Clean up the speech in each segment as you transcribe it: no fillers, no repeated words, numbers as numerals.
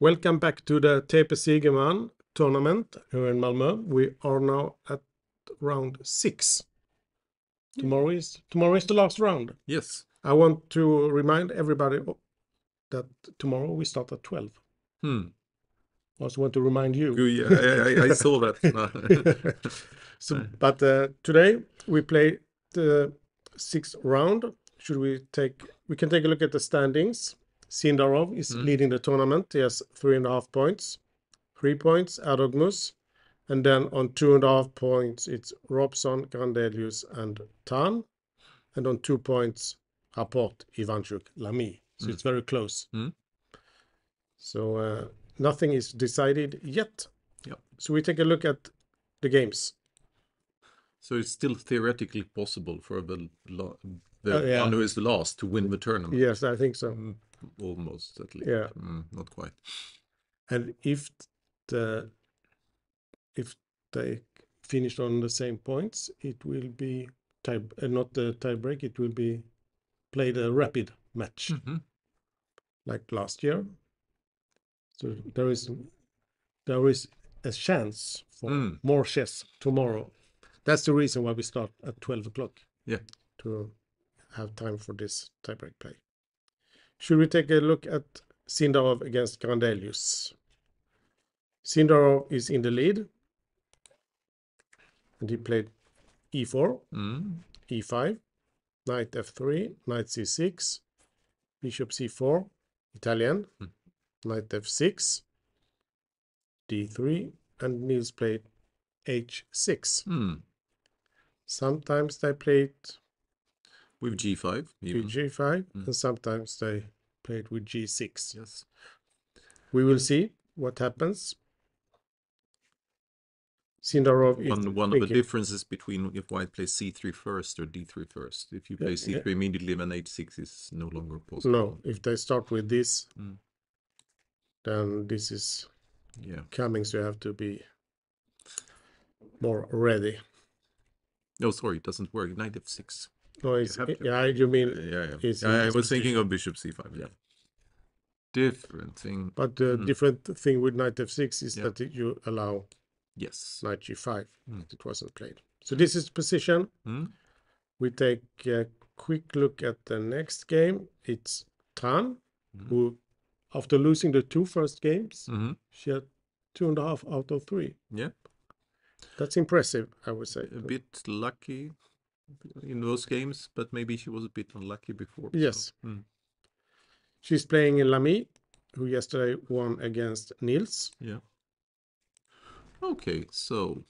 Welcome back to the TePe Sigeman tournament here in Malmö. We are now at round 6. Tomorrow is the last round. Yes. I want to remind everybody that tomorrow we start at 12. I also want to remind you. Yeah, I saw that. But today we play the 6th round. We can take a look at the standings. Sindarov is leading the tournament. He has 3.5 points. 3 points, Erdogmus. And then on 2.5 points, it's Robson, Grandelius, and Tan. And on 2 points, Rapport, Ivanchuk, Lamy. So it's very close. So nothing is decided yet. Yep. So we take a look at the games. So it's still theoretically possible for the one who is the last to win the tournament. Yes, I think so. Almost, at least. Yeah. Not quite. And if they finish on the same points, it will be not the tie break. It will be played a rapid match, like last year. So there is a chance for more chess tomorrow. That's the reason why we start at 12 o'clock. Yeah. To have time for this tiebreak play. Should we take a look at Sindarov against Grandelius? Sindarov is in the lead. And he played e4, e5, knight f3, knight c6, bishop c4, Italian, knight f6, d3, and Niels played h6. Sometimes they played with g5, even. With g5, and sometimes they played with g6. Yes. We will see what happens. Sindarov is one of the differences between if white plays c3 first or d3 first. If you play c3 immediately, then h6 is no longer possible. No, if they start with this, then this is coming, so you have to be more ready. No, sorry, it doesn't work. Knight f6. No, you mean... I was thinking of bishop c5, yeah. Different thing. But the different thing with knight f6 is that you allow knight g5. It wasn't played. So this is the position. We take a quick look at the next game. It's Tan, who, after losing the 2 first games, she had 2.5 out of 3. Yeah. That's impressive, I would say. A bit lucky in those games, but maybe she was a bit unlucky before. Yes. So. She's playing in Lamy, who yesterday won against Niels. Yeah. Okay, so...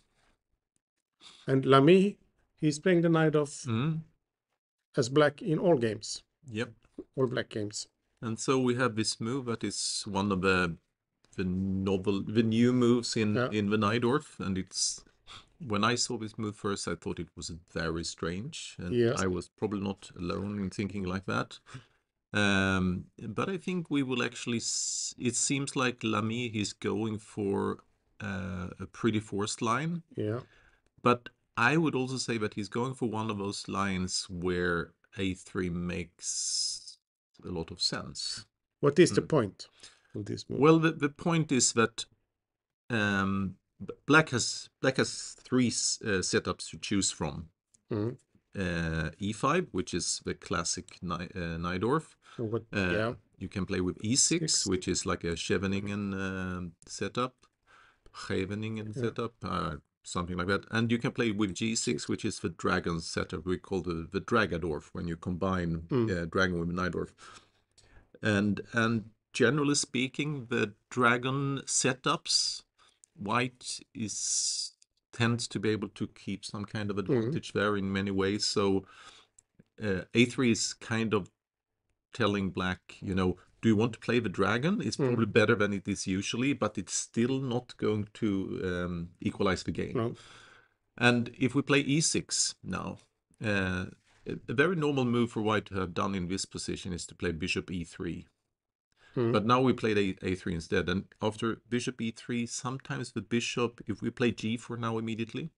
And Lamy, he's playing the knight of as black in all games. Yep. All black games. And so we have this move that is one of the new moves in the Najdorf, and it's... When I saw this move first, I thought it was very strange, and I was probably not alone in thinking like that. But I think we will actually... It seems like Lamy is going for a pretty forced line. Yeah. But I would also say that he's going for one of those lines where a3 makes a lot of sense. What is the point of this move? Well, the point is that Black has 3 setups to choose from. E5, which is the classic Najdorf. You can play with E6, which is like a Scheveningen setup. Something like that. And you can play with G6, which is the dragon setup. We call the Dragadorf when you combine dragon with Najdorf. And generally speaking, the dragon setups, white tends to be able to keep some kind of advantage there in many ways. So a3 is kind of telling black, do you want to play the dragon? It's probably better than it is usually, but it's still not going to equalize the game. No. And if we play e6 now, a very normal move for white to have done in this position is to play bishop e3. But now we played a3 instead. And after bishop e3, sometimes the bishop, if we play g4 now immediately.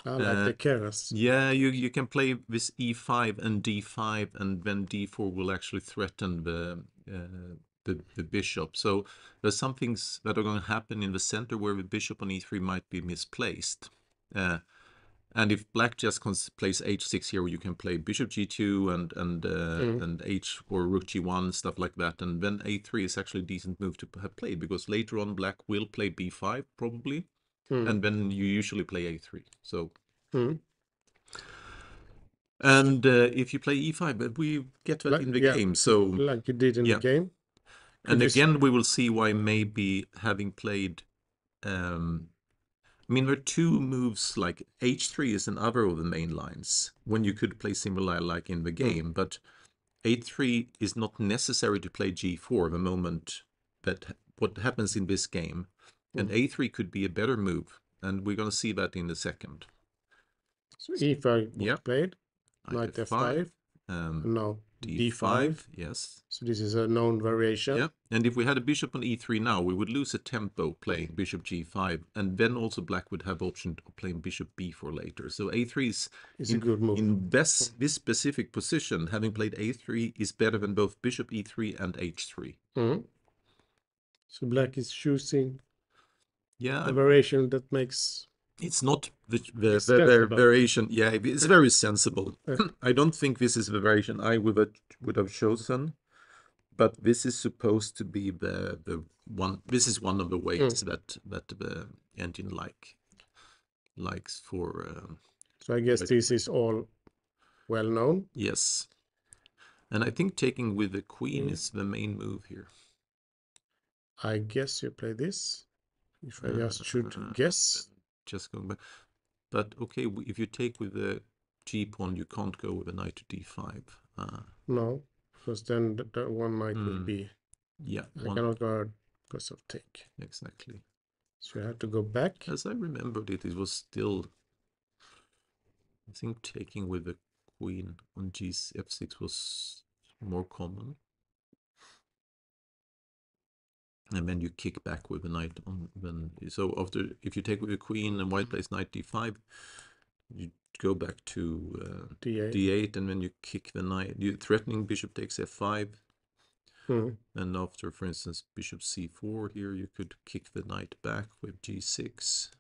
I like the carrots. Yeah, you can play this e5 and d5, and then d4 will actually threaten the the bishop. So there's some things that are going to happen in the center where the bishop on e3 might be misplaced. And if black just plays h6 here, you can play bishop g2 and h or rook g1, stuff like that. And then a3 is actually a decent move to have played, because later on black will play b5 probably, and then you usually play a3. So and if you play e5, but we get that in the game. So like you did in the game. And again, we will see why maybe having played. I mean, there are two moves, like h3 is another of the main lines when you could play similar like in the game, but a3 is not necessary to play g4 the moment that what happens in this game, and a3 could be a better move, and we're going to see that in a second. So e5 was played, knight f5, and now d5, yes. So this is a known variation. Yeah, and if we had a bishop on e3 now, we would lose a tempo playing bishop g5, and then also black would have option of playing bishop b4 later. So a3 is a good move. In this specific position, having played a3 is better than both bishop e3 and h3. So black is choosing a variation that makes... It's not the variation. Yeah, it's very sensible. I don't think this is the variation I would have chosen. But this is supposed to be the one. This is one of the ways that the engine likes for. So I guess this is all well known. Yes, and I think taking with the queen is the main move here. I guess you play this. If I just should guess. Just going back, but okay. If you take with the g pawn, you can't go with a knight to d5. No. Because then the one knight will be... I cannot go because of take. Exactly. So you have to go back. As I remembered it was still... I think taking with the queen on f6 was more common. And then you kick back with the knight on... So if you take with the queen and white plays knight d5, you go back to d8, and then you kick the knight. You threatening bishop takes f5, and after, for instance, bishop c4 here, you could kick the knight back with g6,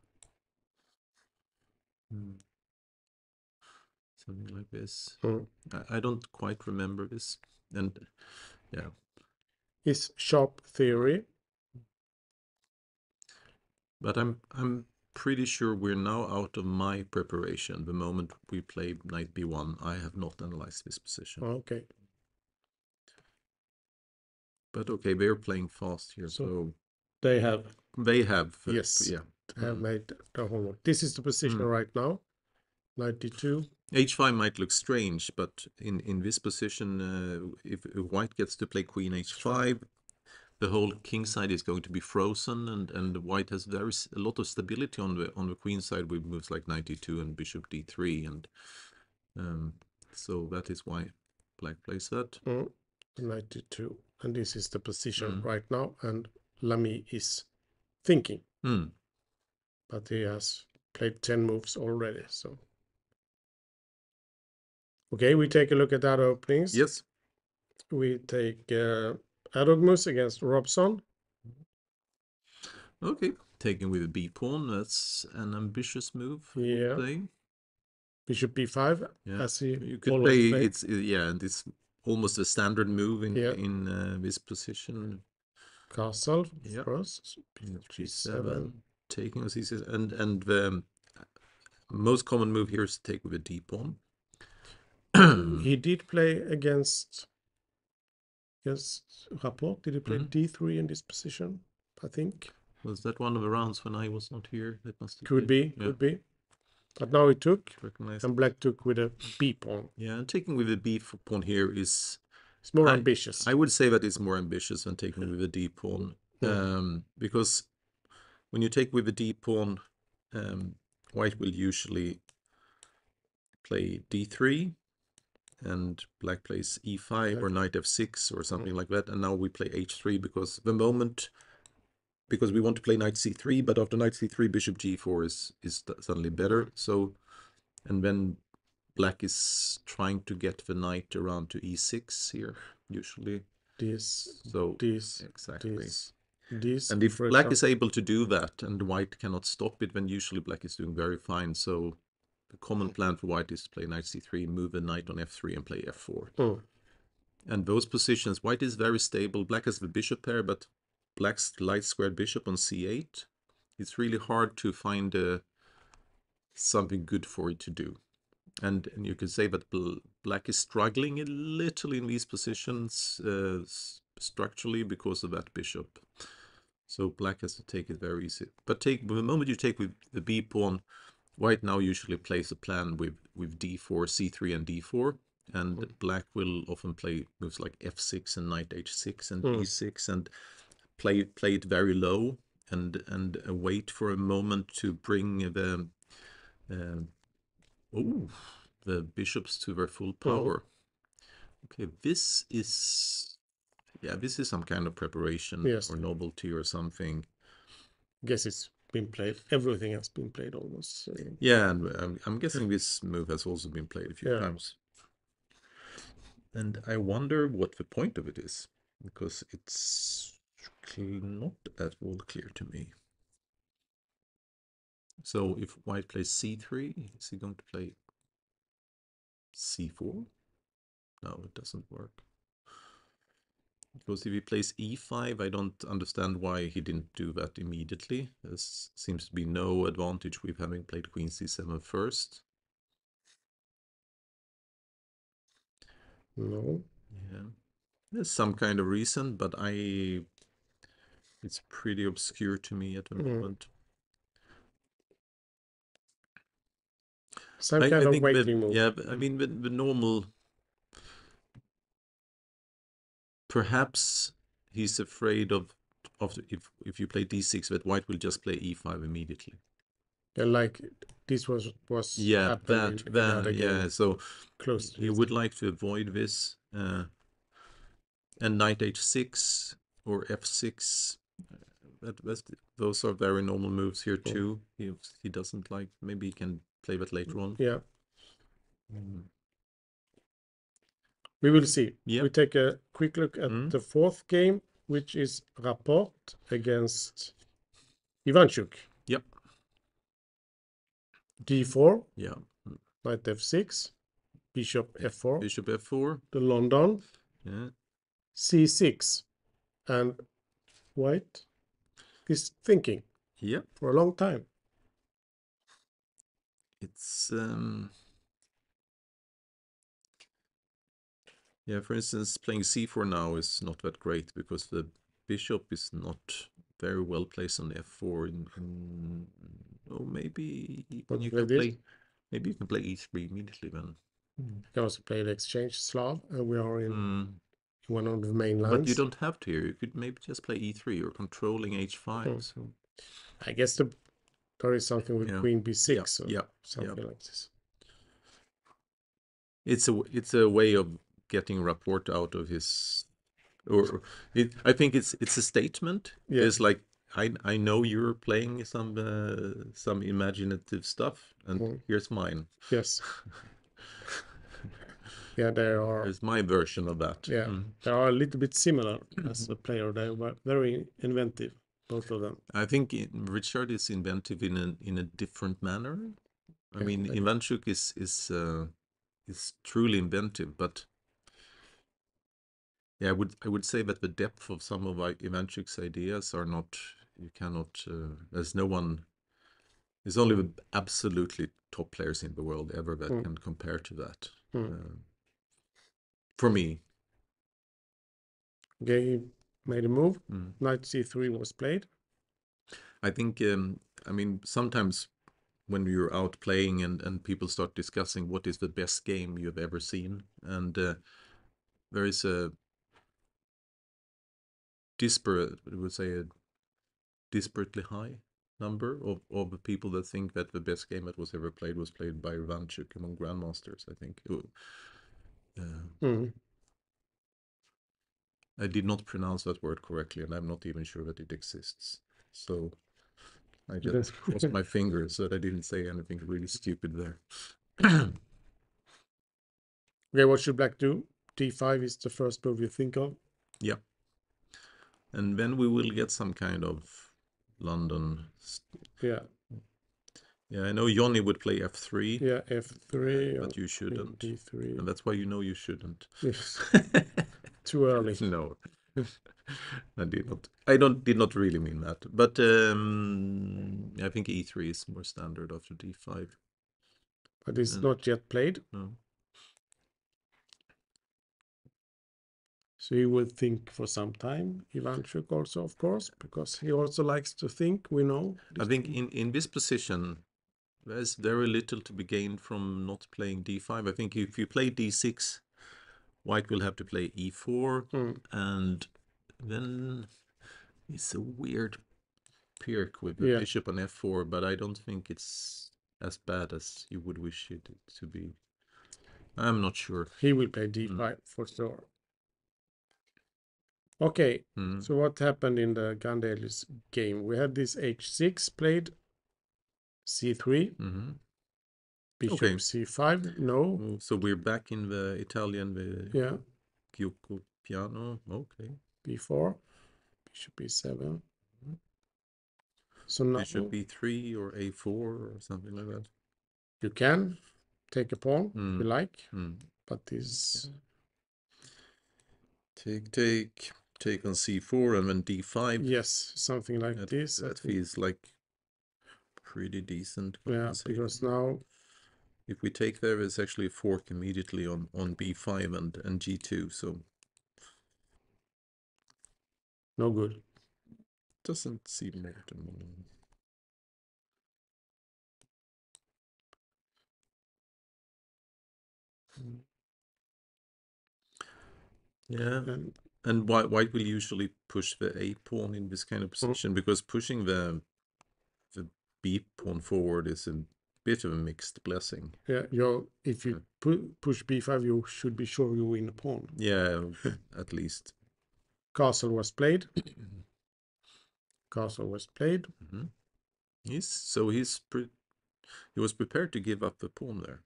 something like this. I don't quite remember this, and it's sharp theory, but I'm pretty sure we're now out of my preparation. The moment we play knight b1, I have not analyzed this position. Okay. But okay, they're playing fast here, so they have. Yes. Have made the homework. This is the position right now. 92. h5 might look strange, but in this position, if white gets to play queen h5, the whole king side is going to be frozen, and white has a lot of stability on the queen side with moves like 92 and bishop d3, and so that is why black plays that. 92, and this is the position right now, and Lamy is thinking, but he has played 10 moves already. So okay, we take a look at other openings. Yes, we take Erdogmus against Robson. Okay, taking with a b pawn, that's an ambitious move. Play. Bishop b5, as you could play. It's and it's almost a standard move in this position. Castle, of course. g7, taking a c6, and the most common move here is to take with a d pawn. He did play against Rapport. Did he play d3 in this position? I think. Was that one of the rounds when I was not here? That must have could be. But now he took, and black took with a b pawn. Yeah, and taking with a b pawn here is... It's more ambitious. I would say that it's more ambitious than taking with a d pawn, because when you take with a d pawn, white will usually play d3, and black plays e5 or knight f6 or something like that, and now we play h3 because we want to play knight c3, but after knight c3 bishop g4 is suddenly better. So, and then black is trying to get the knight around to e6 here usually. this, So this, exactly. this. And if for black example. is able to do that and white cannot stop it, then usually black is doing very fine. So the common plan for white is to play knight c3, move a knight on f3 and play f4. And those positions, white is very stable. Black has the bishop pair, but black's light squared bishop on c8. It's really hard to find something good for it to do. And you could say that black is struggling a little in these positions structurally because of that bishop. So black has to take it very easy. But the moment you take with the b pawn, white now usually plays a plan with d4, c3, and d4. And black will often play moves like f6 and knight h6 and d6 and play it very low and wait for a moment to bring the bishops to their full power. Okay, this is some kind of preparation or novelty or something. Guess it's been played. Everything has been played almost. Yeah, and I'm guessing this move has also been played a few times. And I wonder what the point of it is, because it's not at all clear to me. So if white plays c3, is he going to play c4? No, it doesn't work. Because if he plays e5, I don't understand why he didn't do that immediately. There seems to be no advantage with having played queen c7 first. No. Yeah. There's some kind of reason, but it's pretty obscure to me at the moment. Some kind of waiting move. Yeah, I mean the normal. Perhaps he's afraid of if you play d6 that white will just play e5 immediately. Yeah, like this was happened in the other game. So close. He would like to avoid this. And knight h6 or f6. Those are very normal moves here too. He doesn't like. Maybe he can play that later on. Yeah. We will see. Yep. We take a quick look at the fourth game, which is Rapport against Ivanchuk. Yep. d4. Yeah. Knight f6. Bishop f4. Bishop f4. The London. Yeah. c6. And white is thinking. Yeah. For a long time. It's yeah, for instance, playing c4 now is not that great because the bishop is not very well placed on f4. Maybe you can play. Maybe you can play e3 immediately then. You can also play the exchange Slav, and we are in one of the main lines. But you don't have to here. You could maybe just play e3 or controlling h5. So I guess there is something with queen b6 or something like this. It's a way of getting Rapport out of his, I think it's a statement. It's like I know you're playing some imaginative stuff, and here's mine. Yes. Yeah, There's my version of that. Yeah, they are a little bit similar as a player. They were very inventive, both of them. I think Richard is inventive in a different manner. I mean, Ivanchuk is truly inventive, but yeah, I would say that the depth of some of Ivanchuk's ideas are not. You cannot. There's no one. There's only the absolutely top players in the world ever that can compare to that. For me. Okay, he made a move. Knight c3 was played. I think. I mean, sometimes when you're out playing and people start discussing what is the best game you've ever seen, and there is a disparately high number of people that think that the best game that was ever played was played by Ivanchuk among grandmasters, I think. I did not pronounce that word correctly, and I'm not even sure that it exists. So I just crossed my fingers that I didn't say anything really stupid there. Okay, what should black do? d5 is the first move you think of. Yeah. And then we will get some kind of London. Yeah. Yeah, I know Johnny would play F3. Yeah, F3 but or you shouldn't. D3. And that's why you know you shouldn't. Yes. Too early. No. I did not. Did not really mean that. But I think E3 is more standard after D5. But it's not yet played. No. So he will think for some time. Ivanchuk also, of course, because he also likes to think, we know. I think in this position, there's very little to be gained from not playing D5. I think if you play D6, White will have to play E4, and then it's a weird Pirk with the bishop on F4, but I don't think it's as bad as you would wish it to be. I'm not sure. He will play D5 for sure. Okay, so what happened in the Grandelius game? We had this H6 played, C3, bishop C5, no. So we're back in the Italian, the Gioco piano. Okay. B4, bishop B7. So now bishop B3 or A4 or something like that. You can take a pawn if you like, but this take on C4 and then D5. Yes, something like this. That feels like pretty decent. Yeah, because now if we take there, it's actually a fork immediately on B5 and G2. So no good. Doesn't seem more to me. Yeah, and white will usually push the A pawn in this kind of position because pushing the B pawn forward is a bit of a mixed blessing. Yeah, if you push B5, you should be sure you win a pawn. Yeah, at least. Castle was played. Castle was played. He was prepared to give up the pawn there.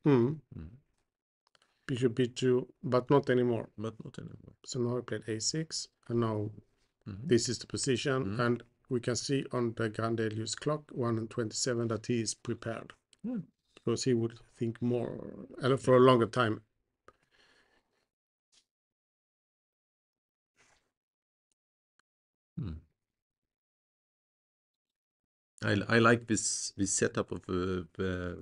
Bishop B2, but not anymore. So now I played A6, and now this is the position, and we can see on the Grandelius clock, 1:27, that he is prepared. Because he would think more, and for a longer time. I like this setup of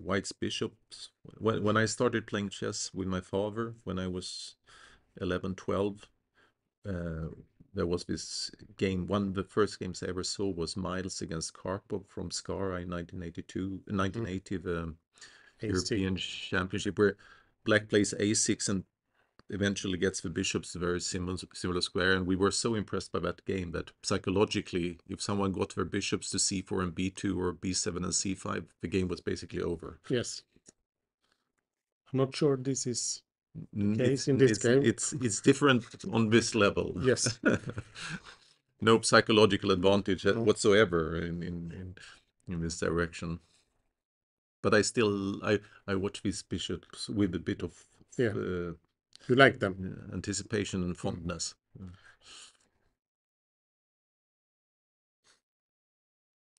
White's bishops. When I started playing chess with my father, when I was 11, 12, there was this game. One of the first games I ever saw was Miles against Karpov from Skara in 1980, the European Championship, where Black plays A6 and eventually gets the bishops very similar square. And we were so impressed by that game that psychologically, if someone got their bishops to C4 and B2 or B7 and C5, the game was basically over. Yes. I'm not sure this is the case in this game. It's different on this level. Yes. No psychological advantage whatsoever in this direction. But I watch these bishops with a bit of you like them. Anticipation and fondness.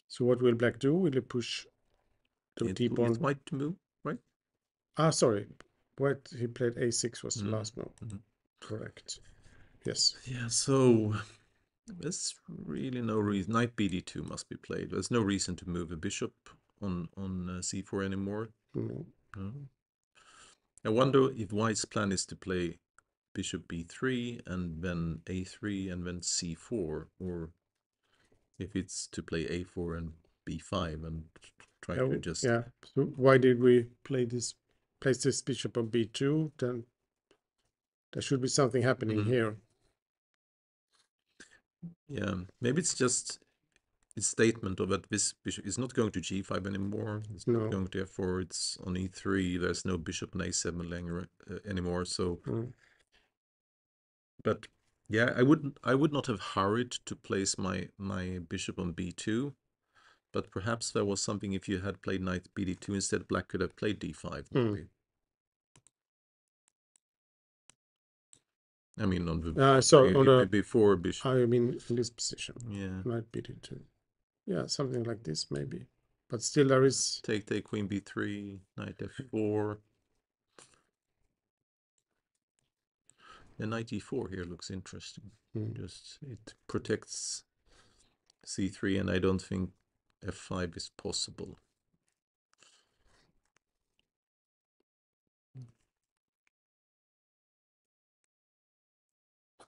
So what will Black do? Will he push the T pawn? It's White to move, right? Sorry. White, he played A6 was the last move. Correct. Yes. Yeah, so there's really no reason. Knight BD2 must be played. There's no reason to move a bishop on C4 anymore. No. I wonder if White's plan is to play bishop B3 and then A3 and then C4, or if it's to play A4 and B5 and try to just... Yeah, so why did we place this bishop on B2? Then there should be something happening here. Yeah, maybe it's just a statement of that this bishop is not going to G5 anymore. It's not going to F4. It's on E3. There's no bishop on A7 longer anymore. So, but yeah, I would not have hurried to place my bishop on B2. But perhaps there was something, if you had played knight BD2 instead, Black could have played D5 maybe. I mean, on the on the before bishop. I mean, in this position. Yeah. Knight bd2. Yeah, something like this maybe. But still, there is take queen b3, knight f4. And knight e4 here looks interesting. Just it protects c3, and I don't think f5 is possible.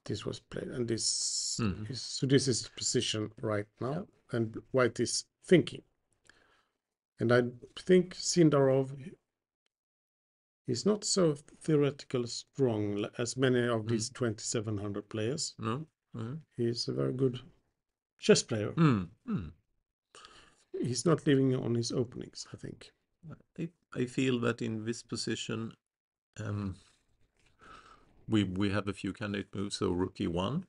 This was played, and this is so. This is the position right now, and white is thinking. And I think Sindarov is not so theoretical strong as many of these 2700 players. No, He's a very good chess player. He's not living on his openings, I think. I feel that in this position, we have a few candidate moves. So rook e1.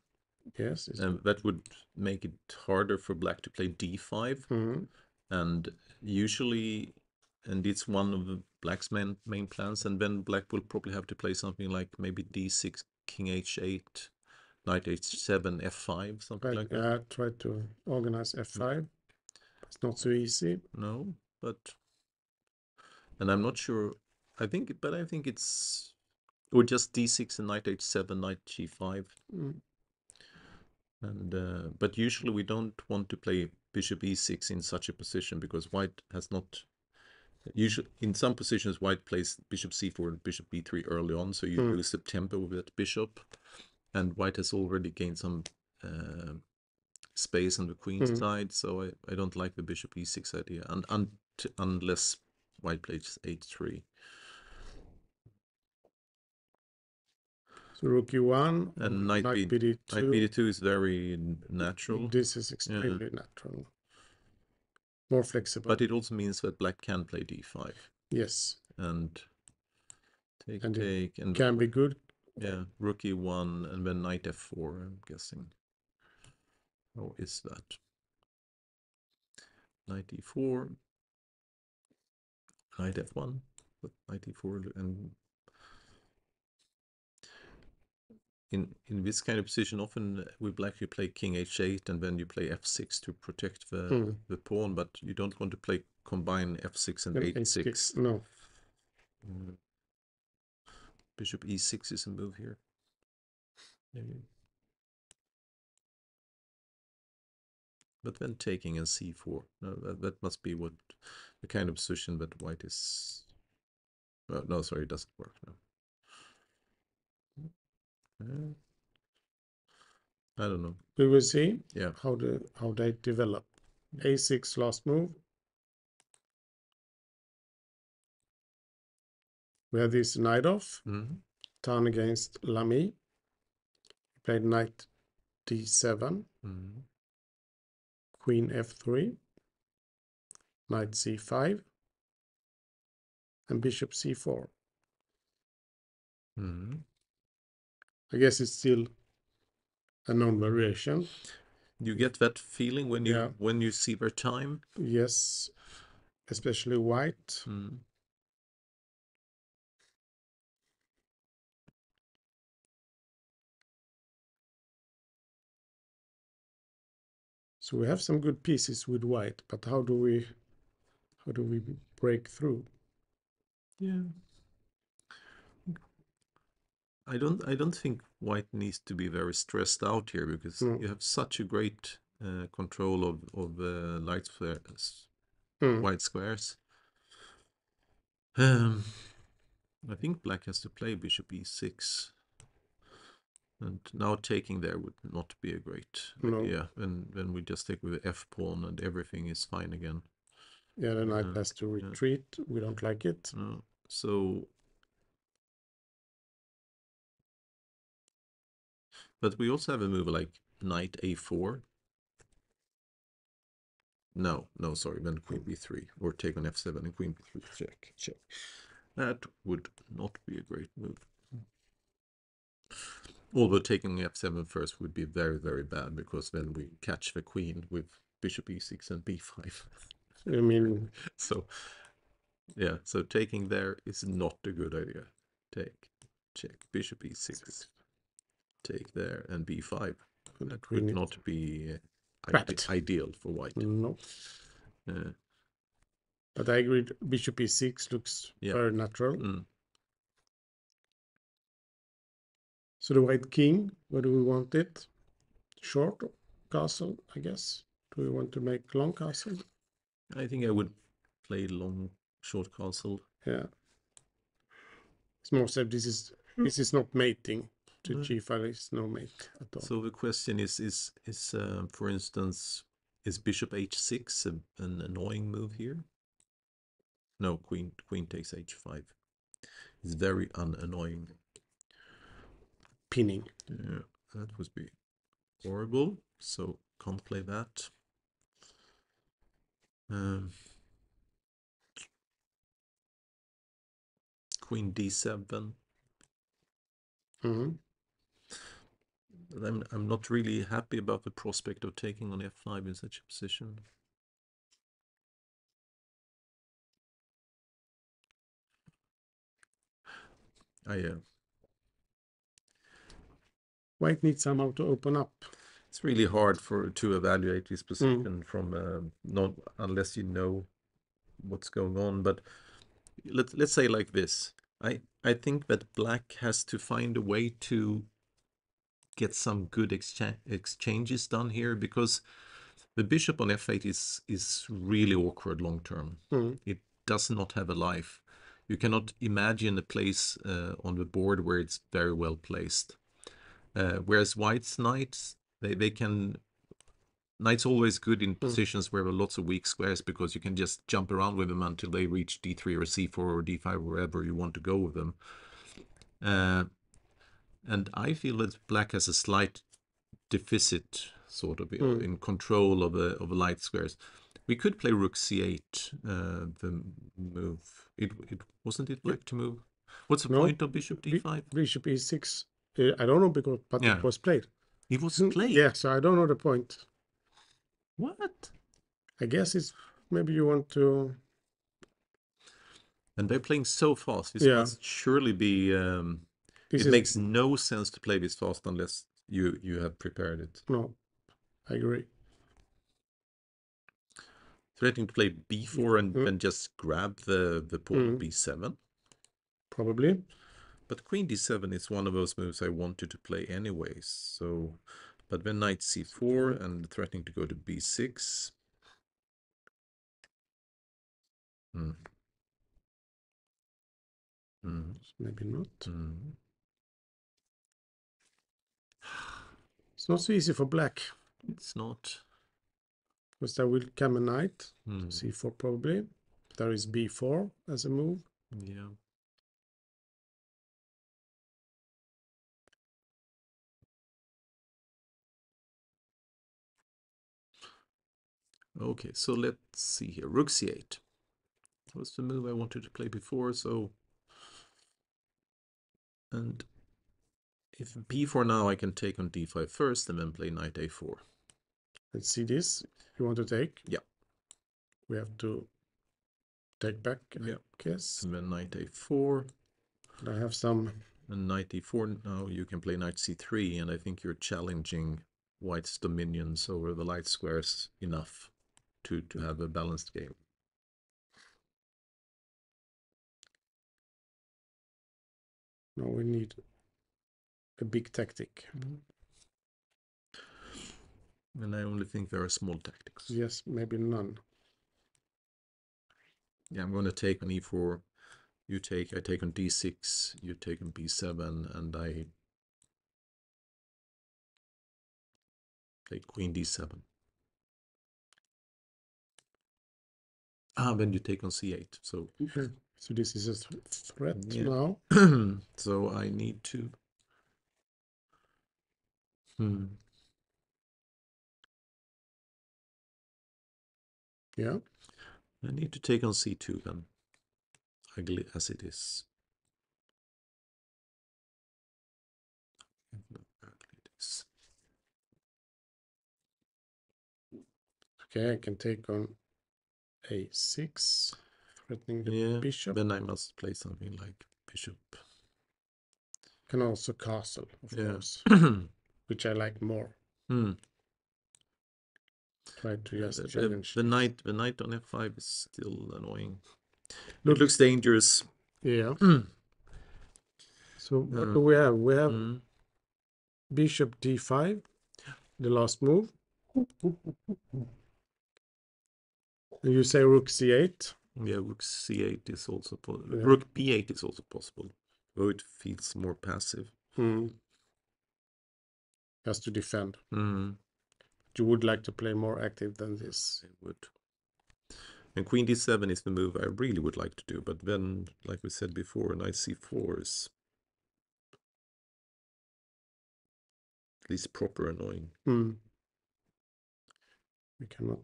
Yes, and that would make it harder for black to play d5. And usually, and it's one of the black's main plans, and then black will probably have to play something like maybe d6, king h8, knight h7, f5, something like that. Try to organize f5. It's not so easy. No, but, and I'm not sure. I think it's, or just d6 and knight h7, knight g5. And but usually we don't want to play bishop e6 in such a position, because white has not, usually in some positions white plays bishop c4 and bishop b3 early on, so you lose the tempo with that bishop, and white has already gained some space on the queen's side, so I don't like the bishop e6 idea, and unless white plays h3. So rook e1 And knight bd2. Knight bd2 is very natural. This is extremely natural. More flexible. But it also means that black can play d5. Yes. And take, and can be good. Yeah, rook e1 and then knight f4, I'm guessing. How is that? Knight e4, knight f1, but knight e4, and in this kind of position, often with black you play king h8 and then you play f6 to protect the pawn, but you don't want to play combine f6 and h6. No. Bishop e6 is a move here. Maybe. But then taking and c4. No, that must be what the kind of position that white is. No, sorry, it doesn't work. No. I don't know. We will see. Yeah. How they develop. a6 last move. We have this knight off. Turn against Lamy. Played knight d7. Queen f3. Knight c5. And bishop c4. I guess it's still a known variation. You get that feeling when you see their time? Yes, especially white. So we have some good pieces with white, but how do we break through? Yeah. I don't think white needs to be very stressed out here, because you have such a great control of light squares, white squares. I think black has to play bishop e6, and now taking there would not be a great idea. And then we just take with the f pawn and everything is fine again. Yeah, the knight has to retreat. We don't like it. So, but we also have a move like knight a4. No, sorry, then queen b3, or take on f7 and queen b3, check. That would not be a great move. Although taking f7 first would be very, very bad, because then we catch the queen with bishop e6 and b5. I mean, so yeah, so taking there is not a good idea. Take, check, bishop e6. take there, and b5. That We would need not be trapped. ideal for white. No, Uh, but I agree. Bishop e6 looks Yeah. very natural. mm. So the white king, where do we want it? Short castle, I guess. Do we want to make long castle? I think I would play long, short castle. Yeah. It's more said this is not mating. To No. g5 is no mate at all. So the question is for instance, is bishop h6 an annoying move here? No, queen takes h5. It's very unannoying. Pinning. Yeah, that would be horrible. So can't play that. Queen d7. Mm-hmm. I'm not really happy about the prospect of taking on f5 in such a position. White needs somehow to open up. It's really hard to evaluate this position from not unless you know what's going on. But let's say like this. I think that black has to find a way to get some good exchanges done here, because the bishop on f8 is really awkward long term. It does not have a life. You cannot imagine a place on the board where it's very well placed. Whereas white's knights, they can... Knight's always good in positions where there are lots of weak squares, because you can just jump around with them until they reach d3 or c4 or d5, wherever you want to go with them. And I feel that black has a slight deficit, sort of, in control of the light squares. We could play rook c8, the move. It wasn't it black to move? What's the point of bishop d5? Bishop e6. I don't know, but Yeah. it was played. It was played? Yeah, so I don't know the point. What? I guess it's maybe you want to... And they're playing so fast. This Yeah. must surely be... This it makes no sense to play this fast unless you have prepared it. No, I agree. Threatening to play b4 and then just grab the pawn b7? Probably. But queen d7 is one of those moves I wanted to play anyways. So, but then knight c4 and threatening to go to b6. Maybe not. It's It's not so easy for black. It's not. Because there will come a knight. c4 probably. There is b4 as a move. Yeah. Okay, so let's see here. Rook c8. That was the move I wanted to play before, so... And if b4 now, I can take on d5 first and then play knight a4. Let's see this. You want to take? Yeah. We have to take back, I guess. And then knight a4. And I have some... And knight e4, now you can play knight c3, and I think you're challenging white's dominions over the light squares enough to have a balanced game. Now we need a big tactic. And I only think there are small tactics. Yes, maybe none. Yeah, I'm going to take on e4. I take on d6, you take on b7, and I play queen d7. Then you take on c8. So, so this is a threat now. So I need to... Yeah. I need to take on c2 then, ugly as it is. Okay, I can take on a6, threatening the bishop. Then I must play something like bishop. can also castle, of Yeah. course, which I like more. Try to just challenge the this. knight on f5 is still annoying. Look, it looks dangerous. Yeah. So what do we have? We have bishop d5, the last move. And you say rook c8. Yeah, rook c8 is also possible. Yeah. Rook b8 is also possible, though it feels more passive. Has to defend. You would like to play more active than this. I would. And queen d7 is the move I really would like to do, but then, like we said before, knight c4 is at least proper annoying. We cannot.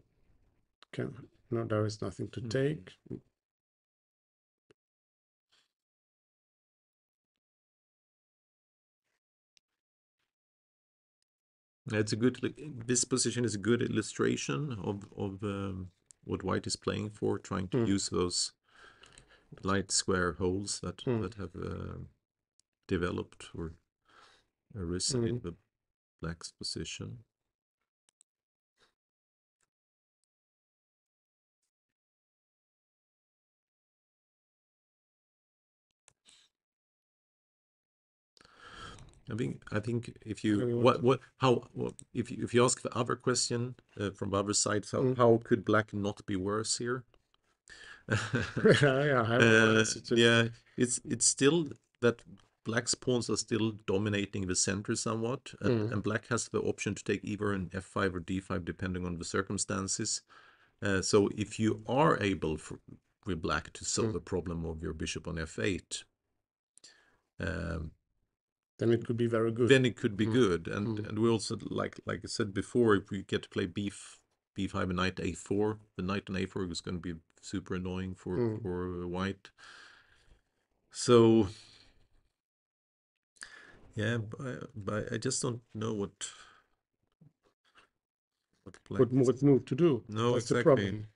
No, there is nothing to take. It's a good. This position is a good illustration of what white is playing for, trying to use those light square holes that have developed or arisen in the black's position. I think if you if you ask the other question from the other side, how could black not be worse here? Yeah, it's still that black's pawns are still dominating the center somewhat, and black has the option to take either an f5 or d5 depending on the circumstances. So if you are able with black to solve the problem of your bishop on f8, then it could be very good. Then it could be good, and we also like I said before, if we get to play b5 and knight a4, the knight on a4 is going to be super annoying for white. So yeah, but I just don't know what What move to do? No, That's exactly. the problem.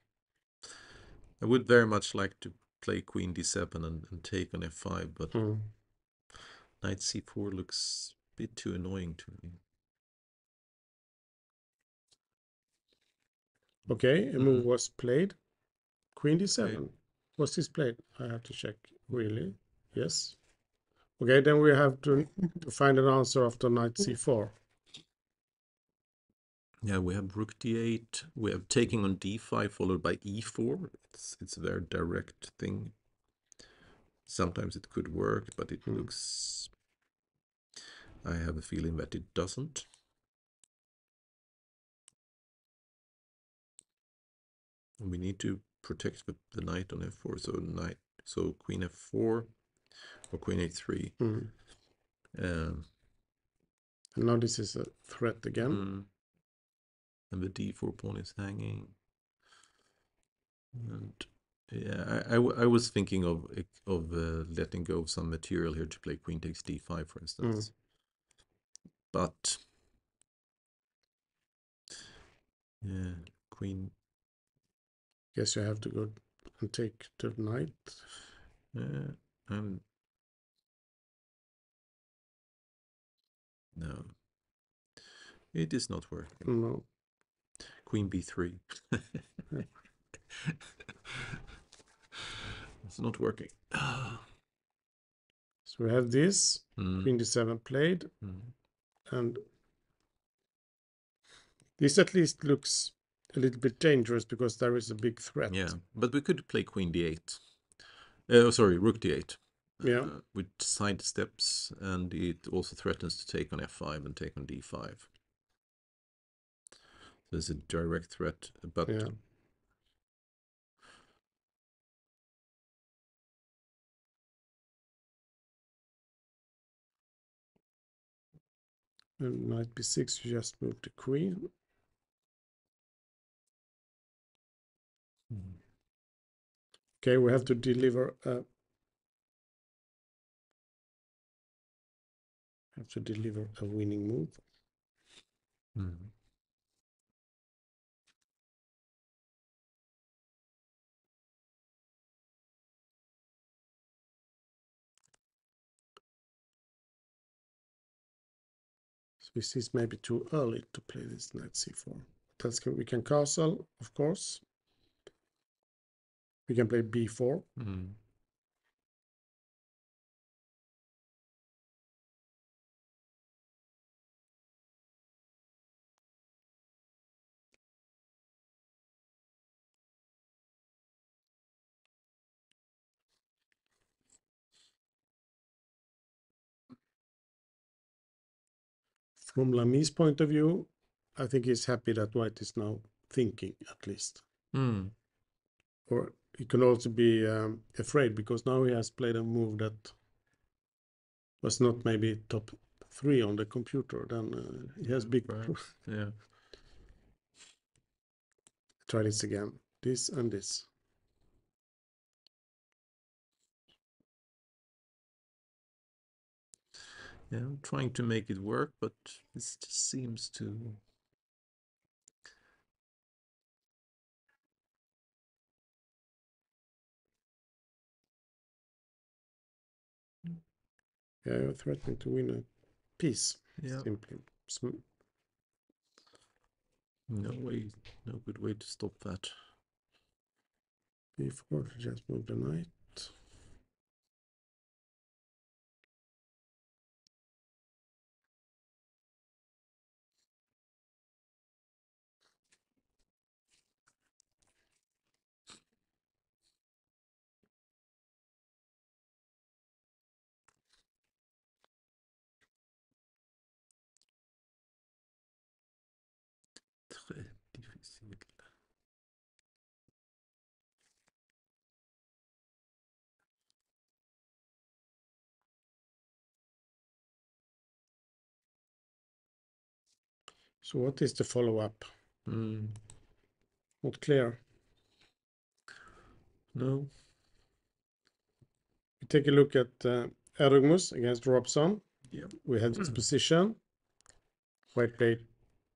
I would very much like to play queen d7 and take on f5, but knight c4 looks a bit too annoying to me. Okay, a move was played. Queen d7. Okay. Was this played? I have to check. Really? Yes. Okay, then we have to find an answer after knight c4. Yeah, we have rook d8. We have taking on d5 followed by e4. It's a very direct thing. Sometimes it could work, but it looks... I have a feeling that it doesn't. And we need to protect the knight on f4. So queen f4 or queen a3. And now this is a threat again. And the d4 pawn is hanging. And yeah, I was thinking of letting go of some material here to play queen takes d5, for instance. But yeah, queen. Guess you have to go and take the knight. And no, it is not working. No. Queen b3. It's not working. So we have this. Queen d7 played. And this at least looks a little bit dangerous because there is a big threat. Yeah, but we could play queen d8. Sorry, rook d8. Yeah. With side steps, and it also threatens to take on f5 and take on d5. There's a direct threat, but yeah. And knight b6, you just move the queen. Okay, we have to deliver a winning move. So this is maybe too early to play this knight c4. That's we can castle, of course. We can play b4. From Lamy's point of view, I think he's happy that white is now thinking, at least. Or he can also be afraid, because now he has played a move that was not maybe top 3 on the computer. Then he has big... Yeah. Try this again. This and this. Yeah, I'm trying to make it work, but this just seems to... Yeah, you're threatening to win a piece. Yeah. Simply. No way, no good way to stop that. b4, just move the knight. Très difficile. So what is the follow-up? Not clear. No. We take a look at Erdogmus against Robson. Yeah. We had this position. White played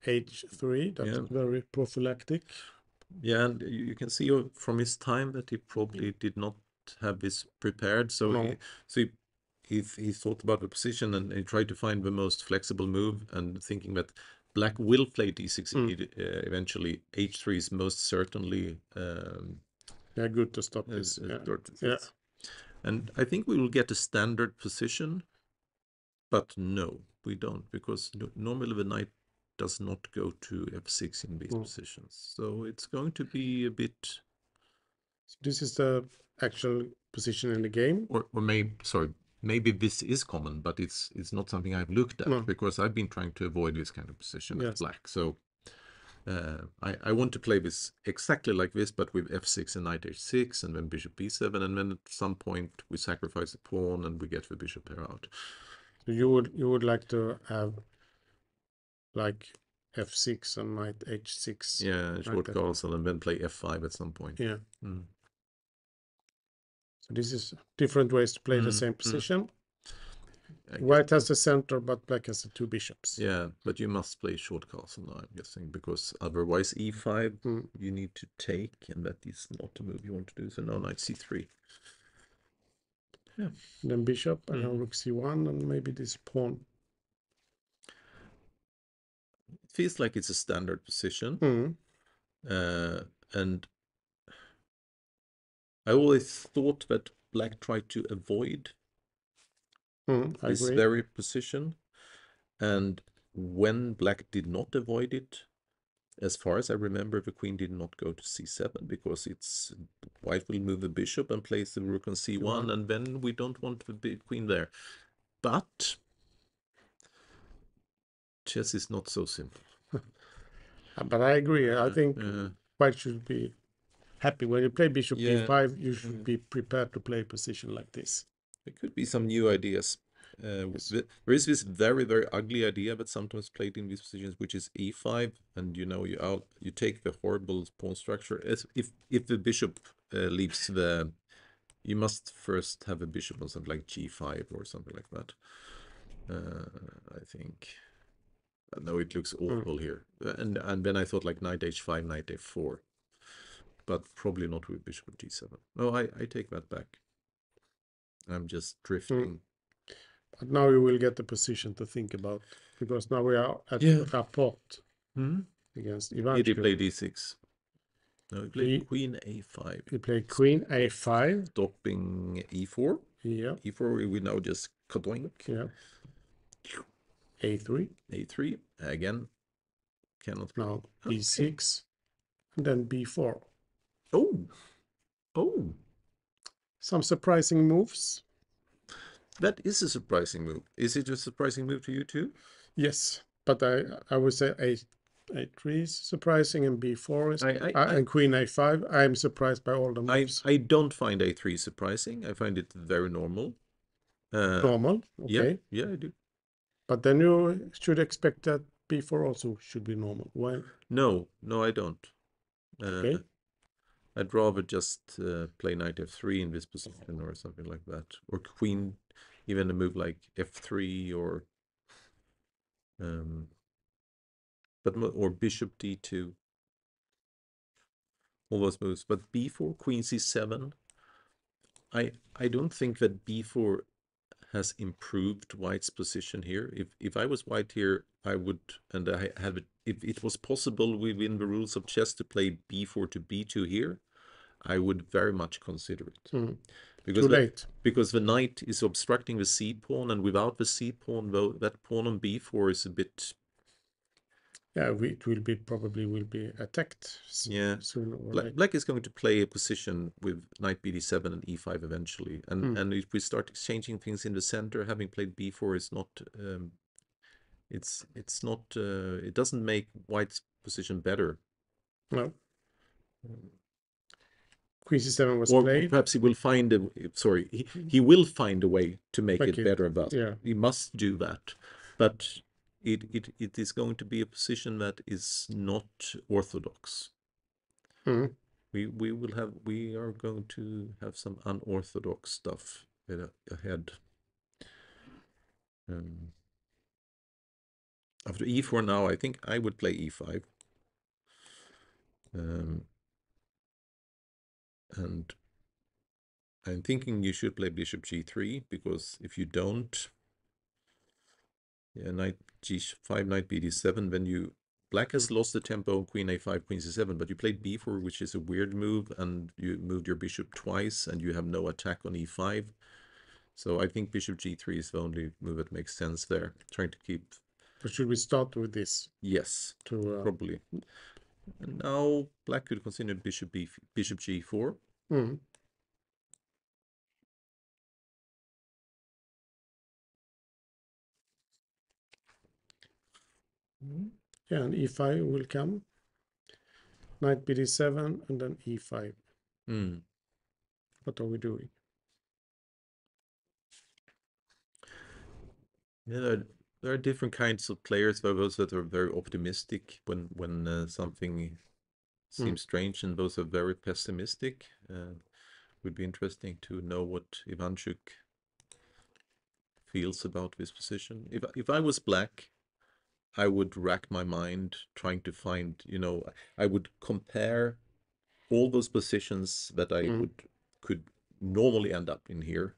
h3. That's very prophylactic. Yeah, and you can see from his time that he probably did not have this prepared. So No. he thought about the position and he tried to find the most flexible move, and thinking that black will play d6 eventually. h3 is most certainly yeah, good to stop this. Yeah. And I think we will get a standard position, but no, we don't, because normally the knight does not go to f6 in these positions. So it's going to be a bit... So this is the actual position in the game? Or maybe this is common, but it's not something I've looked at, because I've been trying to avoid this kind of position as black. So I want to play this exactly like this, but with f6 and knight h6, and then bishop b7, and then at some point we sacrifice a pawn and we get the bishop pair out. So you would like to have like f6 and knight h6. Yeah, short castle, and then play f5 at some point. Yeah. So this is different ways to play the same position. White has the center, but black has the 2 bishops. Yeah, but you must play short castle now, I'm guessing, because otherwise e5 you need to take, and that is not the move you want to do. So now knight c3. Yeah. And then bishop and rook c1, and maybe this pawn. It feels like it's a standard position. And I always thought that black tried to avoid this very position, and when black did not avoid it, as far as I remember, the queen did not go to c7, because it's white will move the bishop and place the rook on c1, and then we don't want the queen there. But chess is not so simple. But I agree. I think white should be happy when you play bishop e5. You should be prepared to play a position like this. There could be some new ideas. There is this very, very ugly idea that sometimes played in these positions, which is e5, and you take the horrible pawn structure. As if the bishop leaves the, you must first have a bishop on something like g5 or something like that. I think. No, it looks awful here, and then I thought like knight h5, knight f4, but probably not with bishop g7. No, I take that back. I'm just drifting. But now you will get the position to think about, because now we are at Rapport against Did he Ivanchuk. play d6? No, he played queen a5. He played queen a5. Stopping e4. Yeah. e4, we now just kadoink. Yeah. a3. a3, again, cannot play. Now b6, and then b4. Oh, some surprising moves. That is a surprising move. Is it a surprising move to you too? Yes, but I would say a3 is surprising, and b4 is, and queen a5. I'm surprised by all the moves. I don't find a3 surprising. I find it very normal. Normal? Okay. Yeah, I do. But then you should expect that b4 also should be normal. Why? No, I don't. Okay. I'd rather just play knight f3 in this position or something like that. Or queen, even a move like f3 or or bishop d2. All those moves. But b4, queen c7, I don't think that b4 has improved white's position here. If I was white here, I would, and I have it, if it was possible within the rules of chess to play b4 to b2 here, I would very much consider it. Because too late. Because the knight is obstructing the c pawn, and without the c pawn, though, that pawn on b4 is a bit. Yeah, it probably will be attacked. Sooner or later. Black is going to play a position with knight bd7 and e5 eventually, and if we start exchanging things in the center, having played b4 is not. It's not. It doesn't make white's position better. No. Queen c7 was played. Or perhaps he will find a. Sorry, he will find a way to make it better. But he must do that. But it is going to be a position that is not orthodox. We are going to have some unorthodox stuff ahead. After e4 now, I think I would play e5. And I'm thinking you should play bishop g3, because if you don't, knight g5, knight bd7, then black has lost the tempo on queen a5, queen c7, but you played b4, which is a weird move, and you moved your bishop twice, and you have no attack on e5. So I think bishop g3 is the only move that makes sense there. Trying to keep. But should we start with this? Yes, probably. And now black could consider bishop g4. Yeah, and e5 will come. Knight bd7 and then e5. What are we doing? Yeah, there are different kinds of players. There are those that are very optimistic when something seems strange, and those are very pessimistic. Would be interesting to know what Ivanchuk feels about this position. If I was black, I would rack my mind trying to find, I would compare all those positions that I could normally end up in here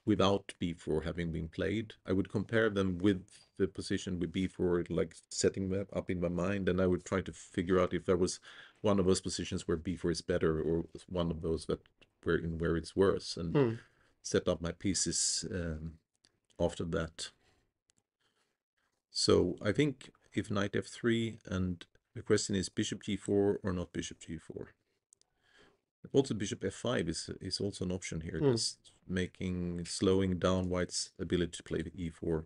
without b4 having been played. I would compare them with the position with b4, like setting them up in my mind, and I would try to figure out if there was one of those positions where b4 is better, or one of those that where it's worse, and set up my pieces after that. So I think if knight f3, and the question is bishop g4 or not bishop g4. Also bishop f5 is also an option here, just slowing down white's ability to play the e4.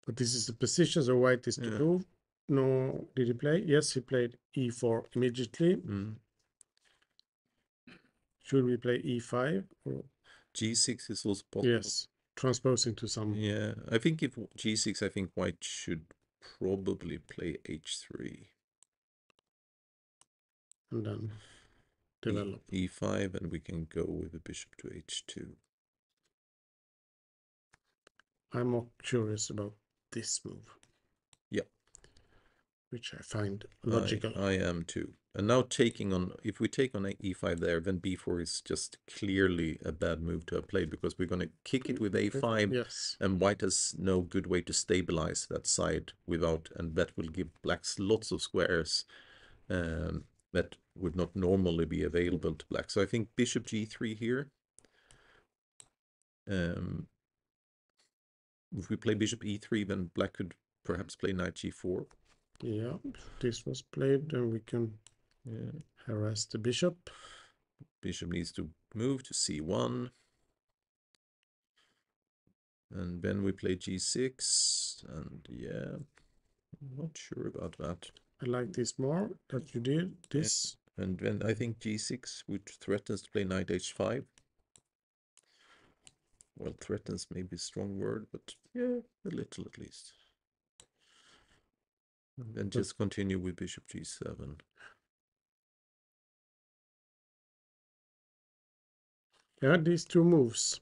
But this is the position, so white is to move. No, did he play? Yes, he played e4 immediately. Should we play e5? Or? g6 is also possible. Yes, transposing to some. Yeah, I think if g6, I think white should probably play h3. And then develop. e5, and we can go with the bishop to h2. I'm more curious about this move. Yeah. Which I find logical. I am too. And now taking on, if we take on e5 there, then b4 is just clearly a bad move to have played, because we're going to kick it with a5, yes, and white has no good way to stabilize that side without, and that will give blacks lots of squares that would not normally be available to black. So I think bishop g3 here. If we play bishop e3, then black could perhaps play knight g4. yeah, if this was played, then we can harass the bishop. Bishop needs to move to c1. And then we play g6, and yeah, I'm not sure about that. I like this more, that you did this. Yeah. And then I think g6, which threatens to play knight h5. Well, threatens may be a strong word, but yeah, a little at least. And then just continue with bishop g7. Yeah, these two moves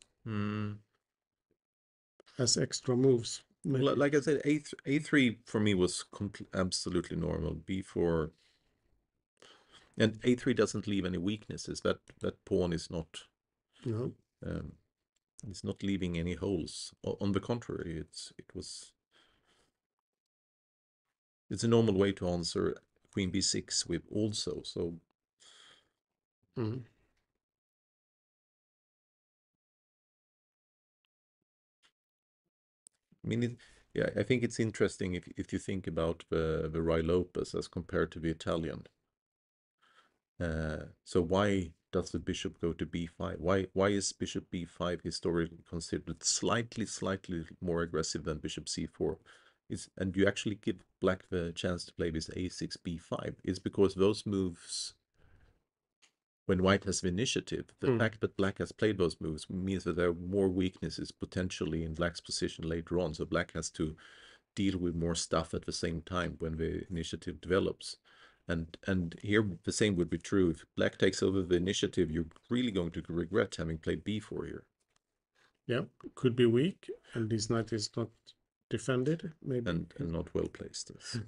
as extra moves. Well, like I said, a3 for me was absolutely normal. b4, and a3 doesn't leave any weaknesses. That pawn is not. No. It's not leaving any holes. On the contrary, it's a normal way to answer queen b6 with also. So I mean, yeah, I think it's interesting if you think about the Rai Lopez as compared to the Italian. So why does the bishop go to b5? Why is bishop b5 historically considered slightly more aggressive than bishop c4? And you actually give black the chance to play this a6 b5. It's because those moves, when white has the initiative, the fact that black has played those moves means that there are more weaknesses potentially in black's position later on. So black has to deal with more stuff at the same time when the initiative develops. And here the same would be true. If black takes over the initiative, you're really going to regret having played b4 here. Yeah, could be weak, and this knight is not defended, maybe. And not well placed. Yes.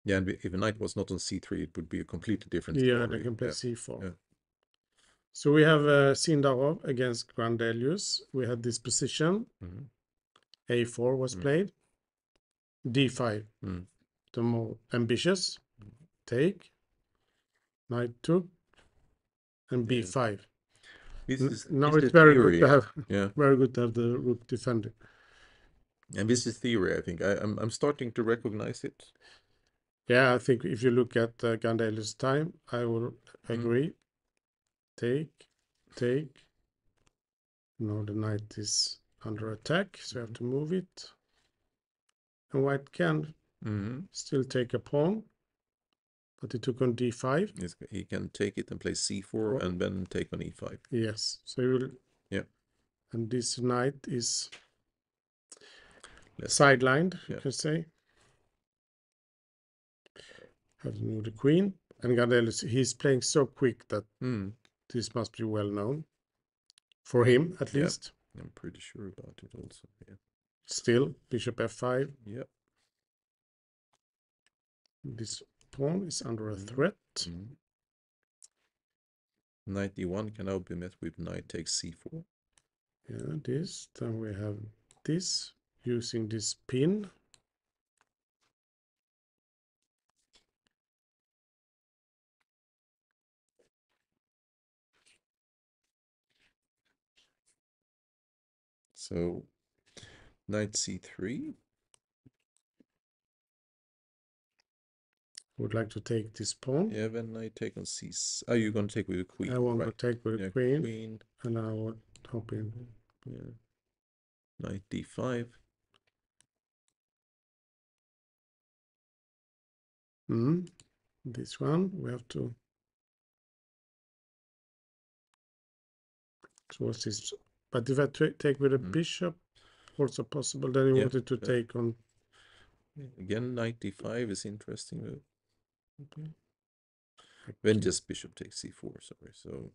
Yeah, and if a knight was not on c3, it would be a completely different story. Yeah, they can play c4. Yeah. So we have Sindarov against Grandelius. We had this position. a4 was played. d5, the more ambitious. Take. Knight took. And b5. Now it's very good to have very good to have the rook defended. And this is theory, I think. I'm starting to recognize it. Yeah, I think if you look at Grandelius' time, I will agree. Take. Now the knight is under attack, so you have to move it. And white can still take a pawn, but he took on d5. Yes, he can take it and play c4 and then take on e5. Yes, so you will. Yeah. And this knight is sidelined, you can say. Have to move the queen. And Grandelius, he's playing so quick that this must be well known. For him, at least. I'm pretty sure about it also. Yeah. Still, bishop f5. Yep. This pawn is under a threat. Knight d1 can now be met with knight takes c4. Yeah, this. Then we have this, using this pin. So, knight c3. Would like to take this pawn. Yeah, then I take on c. Oh, you're going to take with the queen. I want to take with the queen. And I would hoping. Yeah. Knight d5. This one we have to. So what's this? But if I take with a bishop, also possible. Then you wanted to take on. Again, knight d5 is interesting. Okay. Then just bishop takes c4. Sorry. So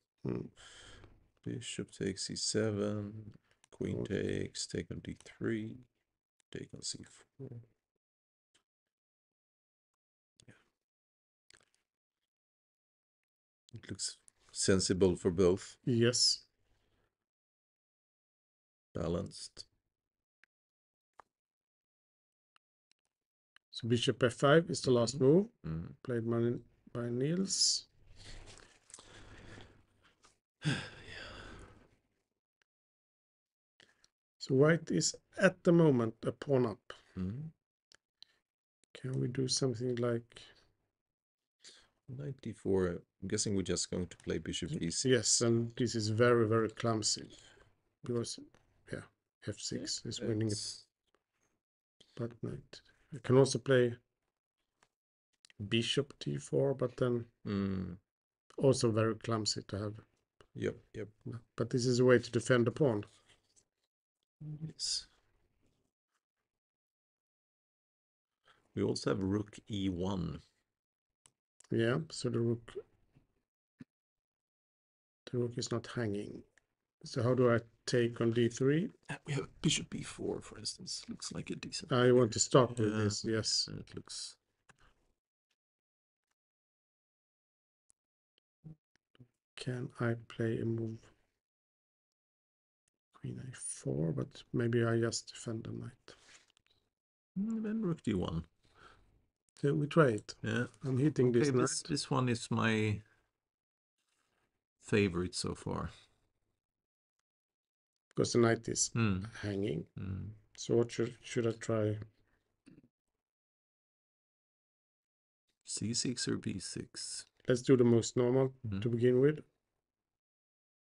bishop takes c7. Queen takes. Take on d3. take on c4. Yeah. It looks sensible for both. Yes. Balanced. So bishop f5 is the last move. Mm. Played by Niels. So white is at the moment a pawn up. Mm. Can we do something like 94? I'm guessing we're just going to play bishop e6. yes, and this is very, very clumsy because yeah, f6 is winning it. But knight. I can also play bishop d4, but then also very clumsy to have. Yep. But this is a way to defend the pawn. Yes. We also have rook e1. Yeah, so the rook is not hanging. So how do I take on d3? We have bishop b4, for instance. Looks like a decent. I want to start with this, yes. It looks. Can I play a move? Queen a4, but maybe I just defend the knight. Then rook d1. So we try it. Yeah. I'm hitting Okay, this knight. This one is my favorite so far. Because the knight is hanging. So what should I try? c6 or b6? Let's do the most normal to begin with.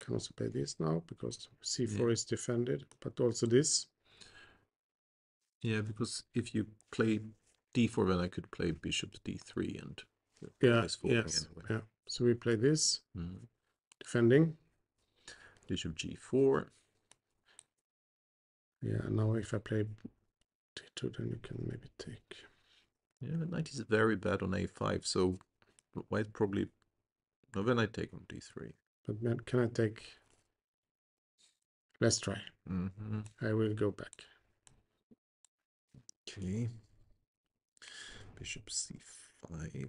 Can also play this now because c4 is defended, but also this. Yeah, because if you play d4, then I could play bishop d3 and yes, anyway. Yeah. So we play this, defending. Bishop g4. Yeah, now if I play d2, then you can maybe take. Yeah, the knight is very bad on a5, so white probably. No, then I take on d3. But then can I take? Let's try. I will go back. Okay. Bishop c5.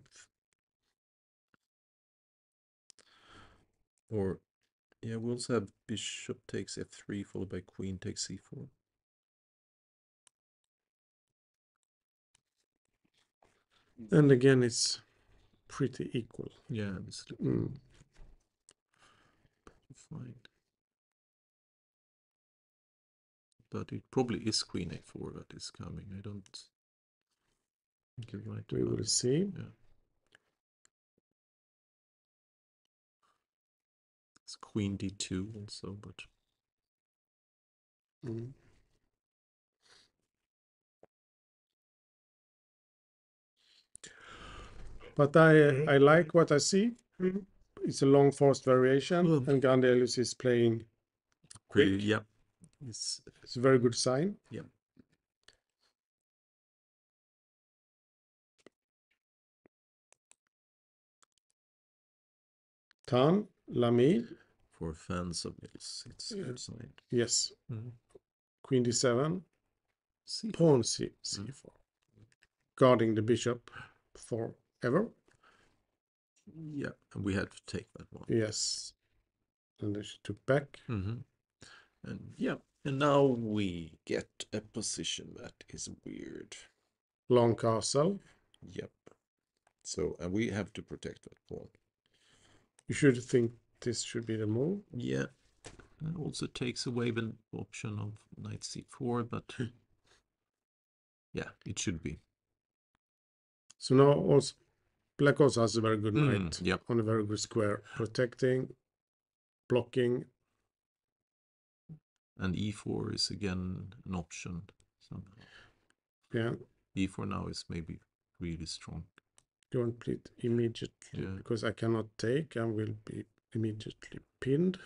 Or, yeah, we also have bishop takes f3 followed by queen takes c4. And again, it's pretty equal. Yeah, this looks fine. But it probably is queen a4 that is coming. I don't think you're right. We will see. Yeah. It's queen d2 also, but. But I like what I see. It's a long forced variation, and Grandelius is playing quick. Pretty, yeah. It's a very good sign. Yeah. Tan, Lamy. For fans of Mills, it's a good sign. Yes. Queen d7. Pawn c4. Guarding the bishop forever. Yeah, and we had to take that one. Yes. And then she took back. And yeah, and now we get a position that is weird. Long castle. Yep. So, and we have to protect that pawn. You should think this should be the move. Yeah. It also takes away the option of knight c4, but yeah, it should be. So now also black also has a very good knight Yep. on a very good square, protecting, blocking. And e4 is again an option somehow. Yeah. e4 now is maybe really strong. Don't play it immediately because I cannot take and will be immediately pinned.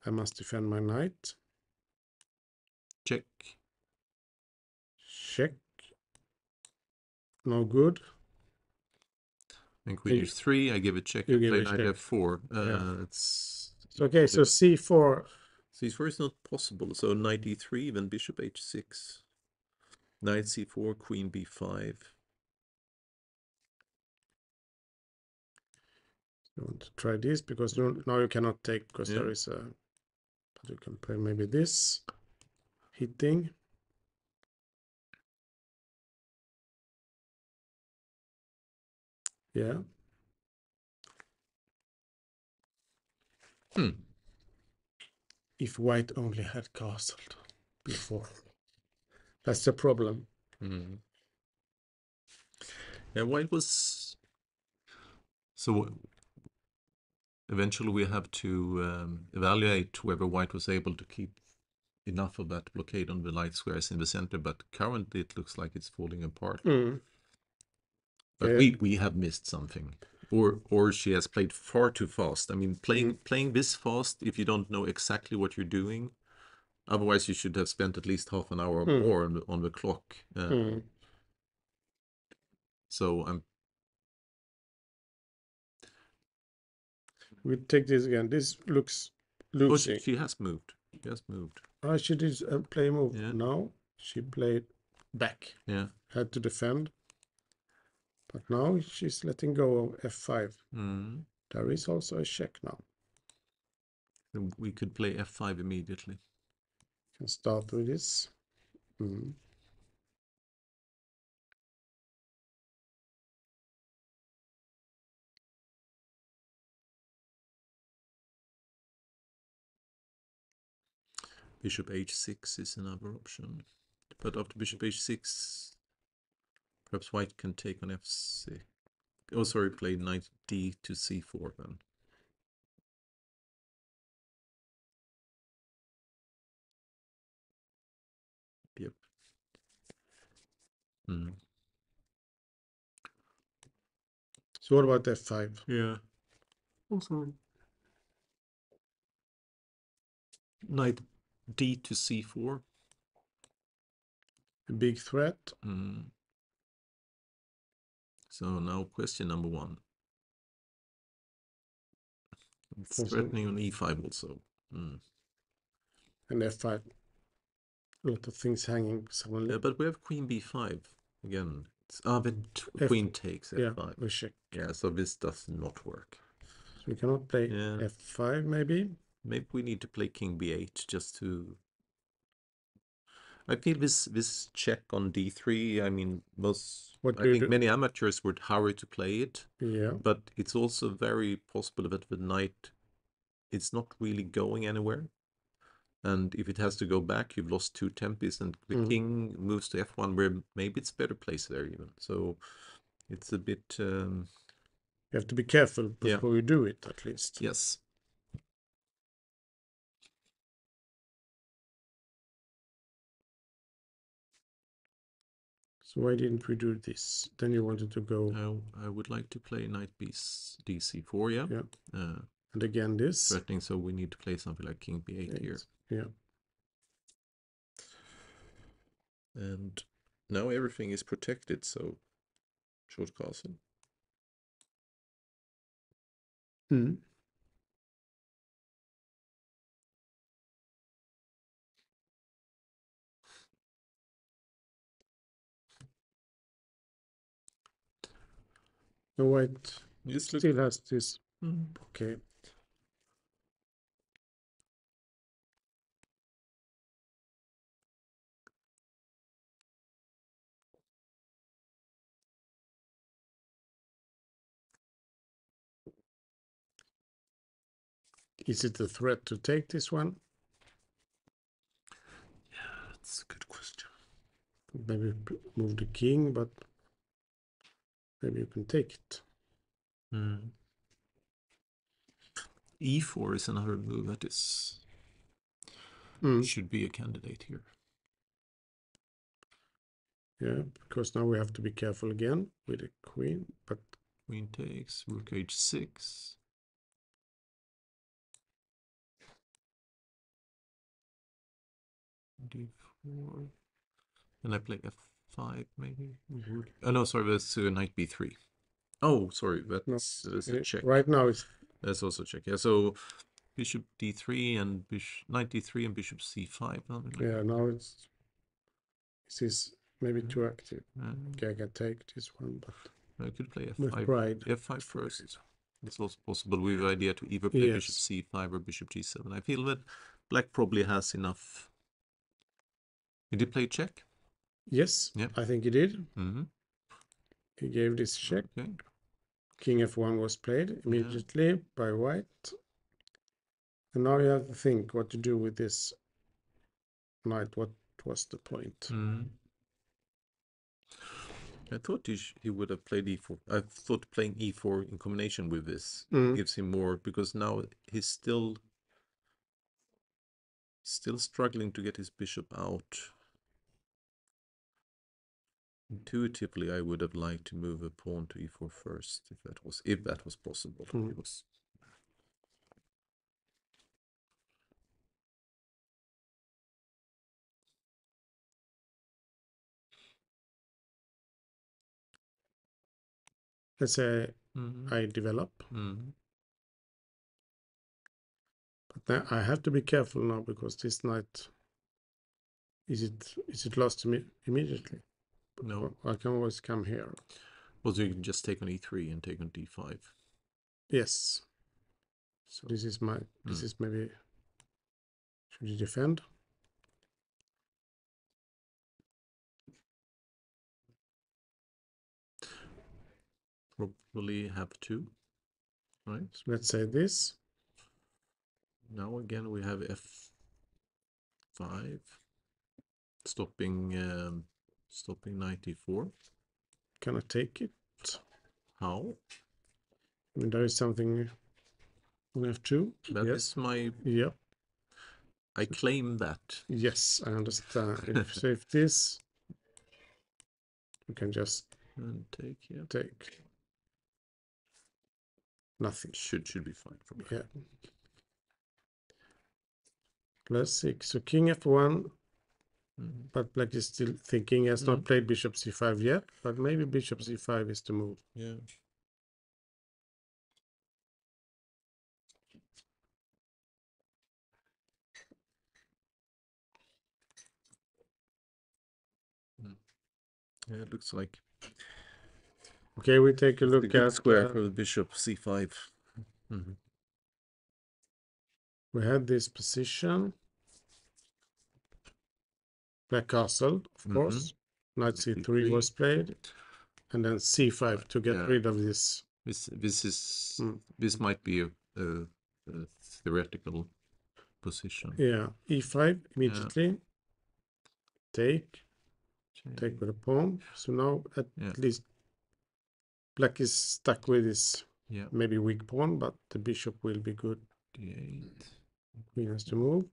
I must defend my knight. Check. Check. No good. And queen h3, I give a check and play knight f4. It's okay, so c4. c4 is not possible. So knight e3, then bishop h6. Knight c4, queen b5. You want to try this because now you cannot take because there is a. But you can play maybe this hitting. Yeah. If white only had castled before. That's the problem. Yeah, white was... So eventually we have to evaluate whether white was able to keep enough of that blockade on the light squares in the center, but currently it looks like it's falling apart. But we have missed something. Or she has played far too fast. I mean, playing this fast, if you don't know exactly what you're doing, otherwise you should have spent at least half an hour more on the clock. So I'm... We take this again. This looks losing. Oh, she has moved. She has moved. She did play a move. Yeah. Now she played back. Yeah. Had to defend. But now she's letting go of f5. There is also a check now. We could play f5 immediately. Can start with this. Bishop h6 is another option. But after bishop h6, perhaps white can take on f6. Oh, sorry, play knight d to c4 then. Yep. So what about f5? Yeah. Also, knight d to c4. A big threat. So now question number 1. It's threatening on e5 also. And f5. A lot of things hanging suddenly. Yeah, but we have queen b5 again. Then queen takes f5. Yeah, we check. Yeah, so this does not work. So we cannot play f5 maybe. Maybe we need to play king b8 just to... I feel this check on d3, I mean, I think many amateurs would hurry to play it. Yeah. But it's also very possible that the knight, it's not really going anywhere. And if it has to go back, you've lost 2 tempes, and the king moves to f1, where maybe it's better placed there even. So it's a bit... you have to be careful before you do it, at least. Yes. So why didn't we do this? Then you wanted to go... I would like to play knight dc4, yeah. And again this. Threatening, so we need to play something like king b8 here. Yeah. And now everything is protected, so short castle. The white still has this. Okay. Is it a threat to take this one? Yeah, that's a good question. Maybe move the king, but maybe you can take it. e4 is another move that is should be a candidate here. Yeah, because now we have to be careful again with the queen, but queen takes, rook h6. d4. And I play f5 maybe. Oh no, sorry, that's knight b3. Oh, sorry, that's a check. Right now it's... That's also a check. Yeah, so bishop d3 and knight d3 and bishop c5. Yeah, now it's... This is maybe too active. Okay, I can take this one, but I could play with f5. pride. F5 first. It's also possible with the idea to either play bishop Yes. c5 or bishop g7. I feel that black probably has enough. Did he play check? Yes, Yeah. I think he did. Mm-hmm. He gave this check. Okay. King f1 was played immediately by white. And now you have to think what to do with this knight. What was the point? Mm-hmm. I thought he would have played e4. I thought playing e4 in combination with this gives him more, because now he's still struggling to get his bishop out. Intuitively, I would have liked to move a pawn to e4 first, if that was possible. It was. Let's say I develop. But now I have to be careful now, because this knight, is it lost to me immediately? No. I can always come here. Well, so you can just take on e3 and take on d5. Yes. So this is maybe, should you defend? Probably have to, right? So let's say this. Now again we have f5, stopping knight e4. Can I take it? How? I mean, there is something on f2. That is my. Yep. I claim that. Yes, I understand. So if this, we can just And take, yeah. take. Nothing. Should be fine from here. Yeah. +6. So king f1. But black is still thinking. He has not played bishop c5 yet, but maybe bishop c5 is the move. Yeah. Yeah, it looks like. Okay, we take a look at square for the bishop c5. We had this position. Black castle, of course. Knight c3 was played, and then c5 to get rid of this. This might be a theoretical position. Yeah, e5 immediately. Take with a pawn. So now at least black is stuck with this maybe weak pawn, but the bishop will be good. d8. Queen has to move.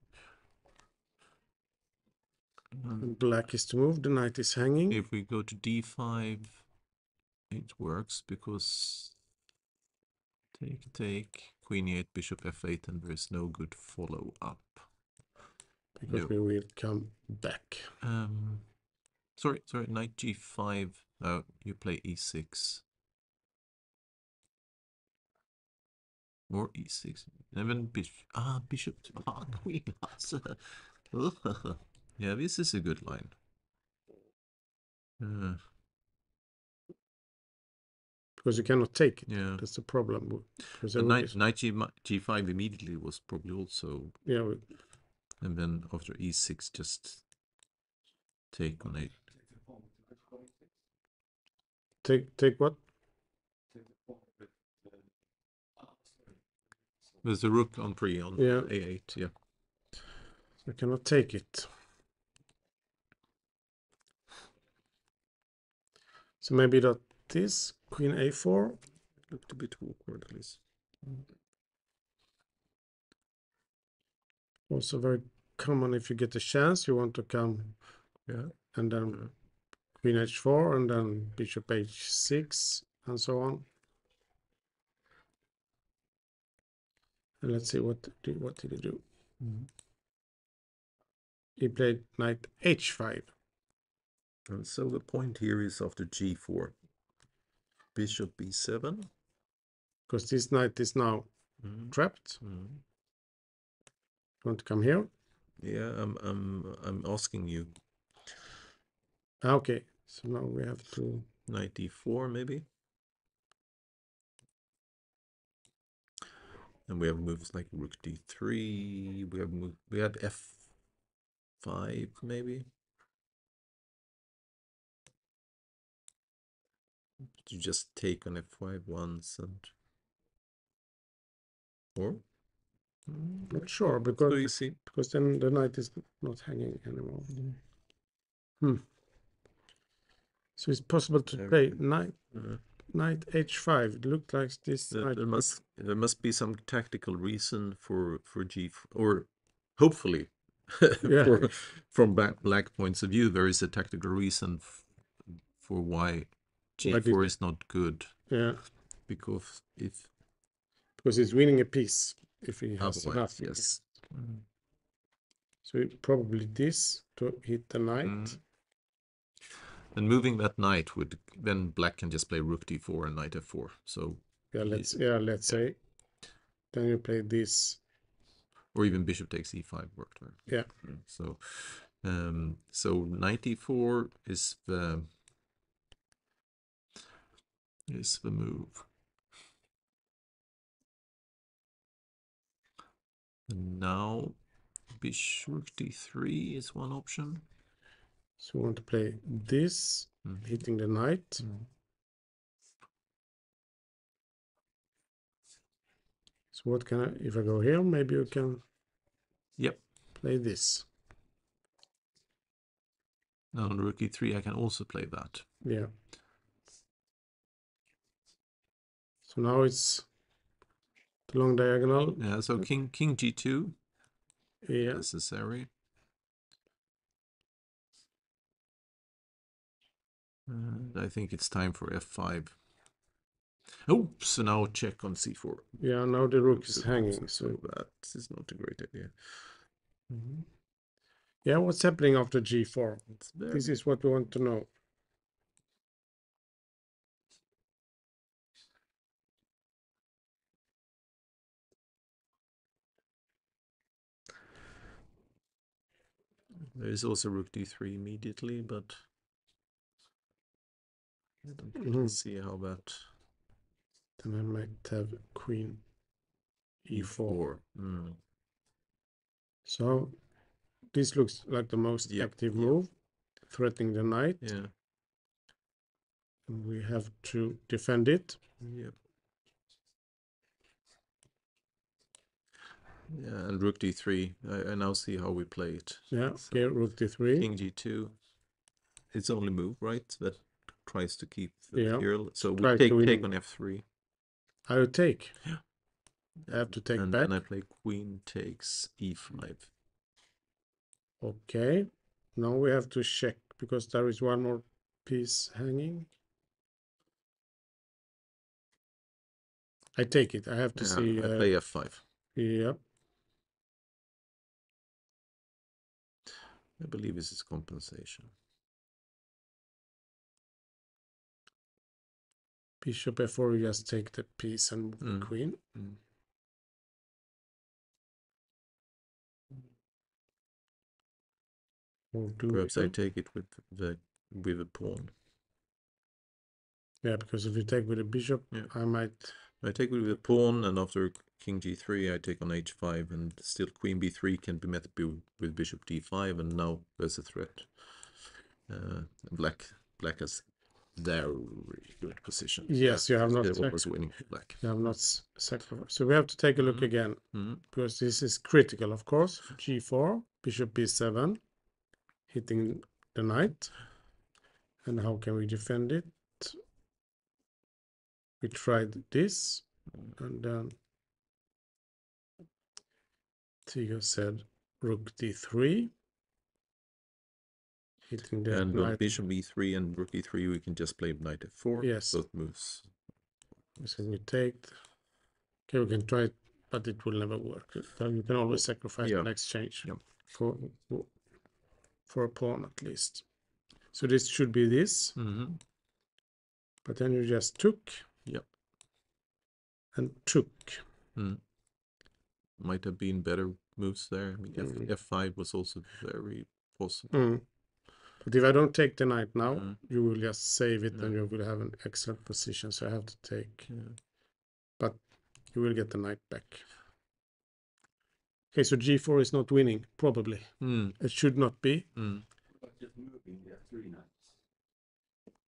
And black is to move. The knight is hanging. If we go to d5, it works because take, queen e8, bishop f8, and there is no good follow up. Because we will come back. Sorry, knight g5. No, you play e6. Or e6. And then bishop. Queen. Yeah, this is a good line. Because you cannot take it. Yeah. That's the problem. Knight g5 immediately was probably also. Yeah. And then after e6, just take on 8. Take what? There's a rook on 3 on a8, yeah. I cannot take it. So maybe that this, queen a4. Looked a bit awkward, at least. Also very common if you get a chance, you want to come, and then queen h4, and then bishop h6, and so on. And let's see what did he do. He played knight h5. And so the point here is after g4, bishop b7. Because this knight is now trapped. Want to come here? Yeah, I'm asking you. Okay, so now we have to... Knight d4 maybe. And we have moves like rook d3. We had f5 maybe. To just take on f5 once and... Or? Not sure, So easy. because then the knight is not hanging anymore. So it's possible to play knight h5. It looked like this. There must be some tactical reason for g, or hopefully, Yeah. from black points of view, there is a tactical reason for why g4 is not good. Yeah. Because he's winning a piece if he has enough. Yes. So probably this to hit the knight. And moving that knight would then black can just play rook d4 and knight f4. So let's say then you play this, or even bishop takes e5 worked very yeah. So knight e4 is the move. And now bishop d3 is one option. So we want to play this, hitting the knight. So what can I, if I go here, maybe you can play this. Now on rook e3 I can also play that. Yeah. So now it's the long diagonal. Yeah, so king g2 necessary. And I think it's time for f5. Oh, so now check on c4. Yeah, now the rook is hanging. So that is not a great idea. Yeah, what's happening after g4? This is what we want to know. There is also rook d3 immediately, but I don't really see how that... Then I might have queen e4. So this looks like the most active move, threatening the knight. Yeah. And we have to defend it. Yep. Yeah, and rook d3. I now see how we play it. Yeah, so okay, rook d3. King g2. It's only move, right? That tries to keep the material. So we take on f3. I would take. I have to take back. And I play queen takes e5. Okay. Now we have to check because there is one more piece hanging. I take it. I have to see. I play f5. Yep. I believe this is compensation. Bishop f4, you just take the piece and move the queen. Perhaps I take it with a pawn. Yeah, because if you take with a bishop, I take it with a pawn, and after king g3, I take on h5, and still queen b3 can be met with bishop d5, and now there's a threat. Black has very good position. Yes, you have not. What was winning for black. You have not sacrificed. So we have to take a look again because this is critical, of course. G4, bishop b7, hitting the knight. And how can we defend it? We tried this, and then Tigo said rook d3, hitting the and knight. on bishop e3 and rook e3, we can just play knight f4. Yes. Both moves. So we take. Okay, we can try it, but it will never work. You can always sacrifice an exchange for a pawn at least. So this should be this. But then you just took. And took. Might have been better moves there. I mean, f5 was also very possible. But if I don't take the knight now, you will just save it and you will have an excellent position. So I have to take. But you will get the knight back. Okay, so g4 is not winning, probably. It should not be.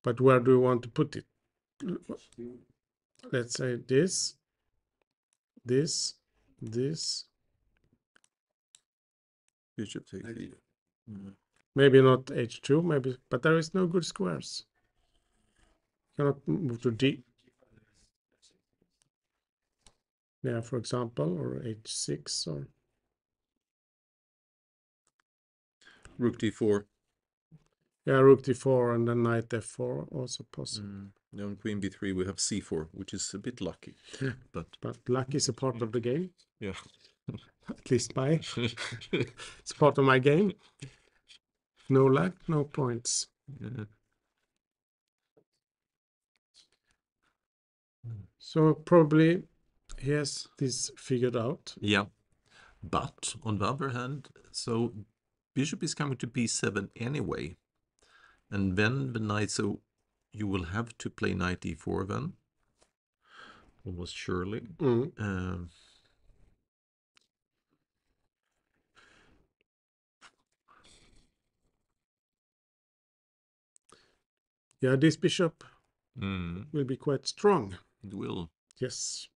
But where do you want to put it? Let's say this. Bishop takes Maybe not h2, maybe, but there is no good squares. Cannot move to d. Yeah, for example, or h6 or rook d4. yeah, rook d4 and then knight f4 also possible. Now on queen b3 we have c4, which is a bit lucky. But luck is a part of the game. Yeah. At least it's part of my game. No luck, no points. Yeah. So probably he has this figured out. Yeah. But on the other hand, so bishop is coming to b7 anyway. And then the knight, so you will have to play knight e4 then. Almost surely. Yeah, this bishop will be quite strong. It will. Yes.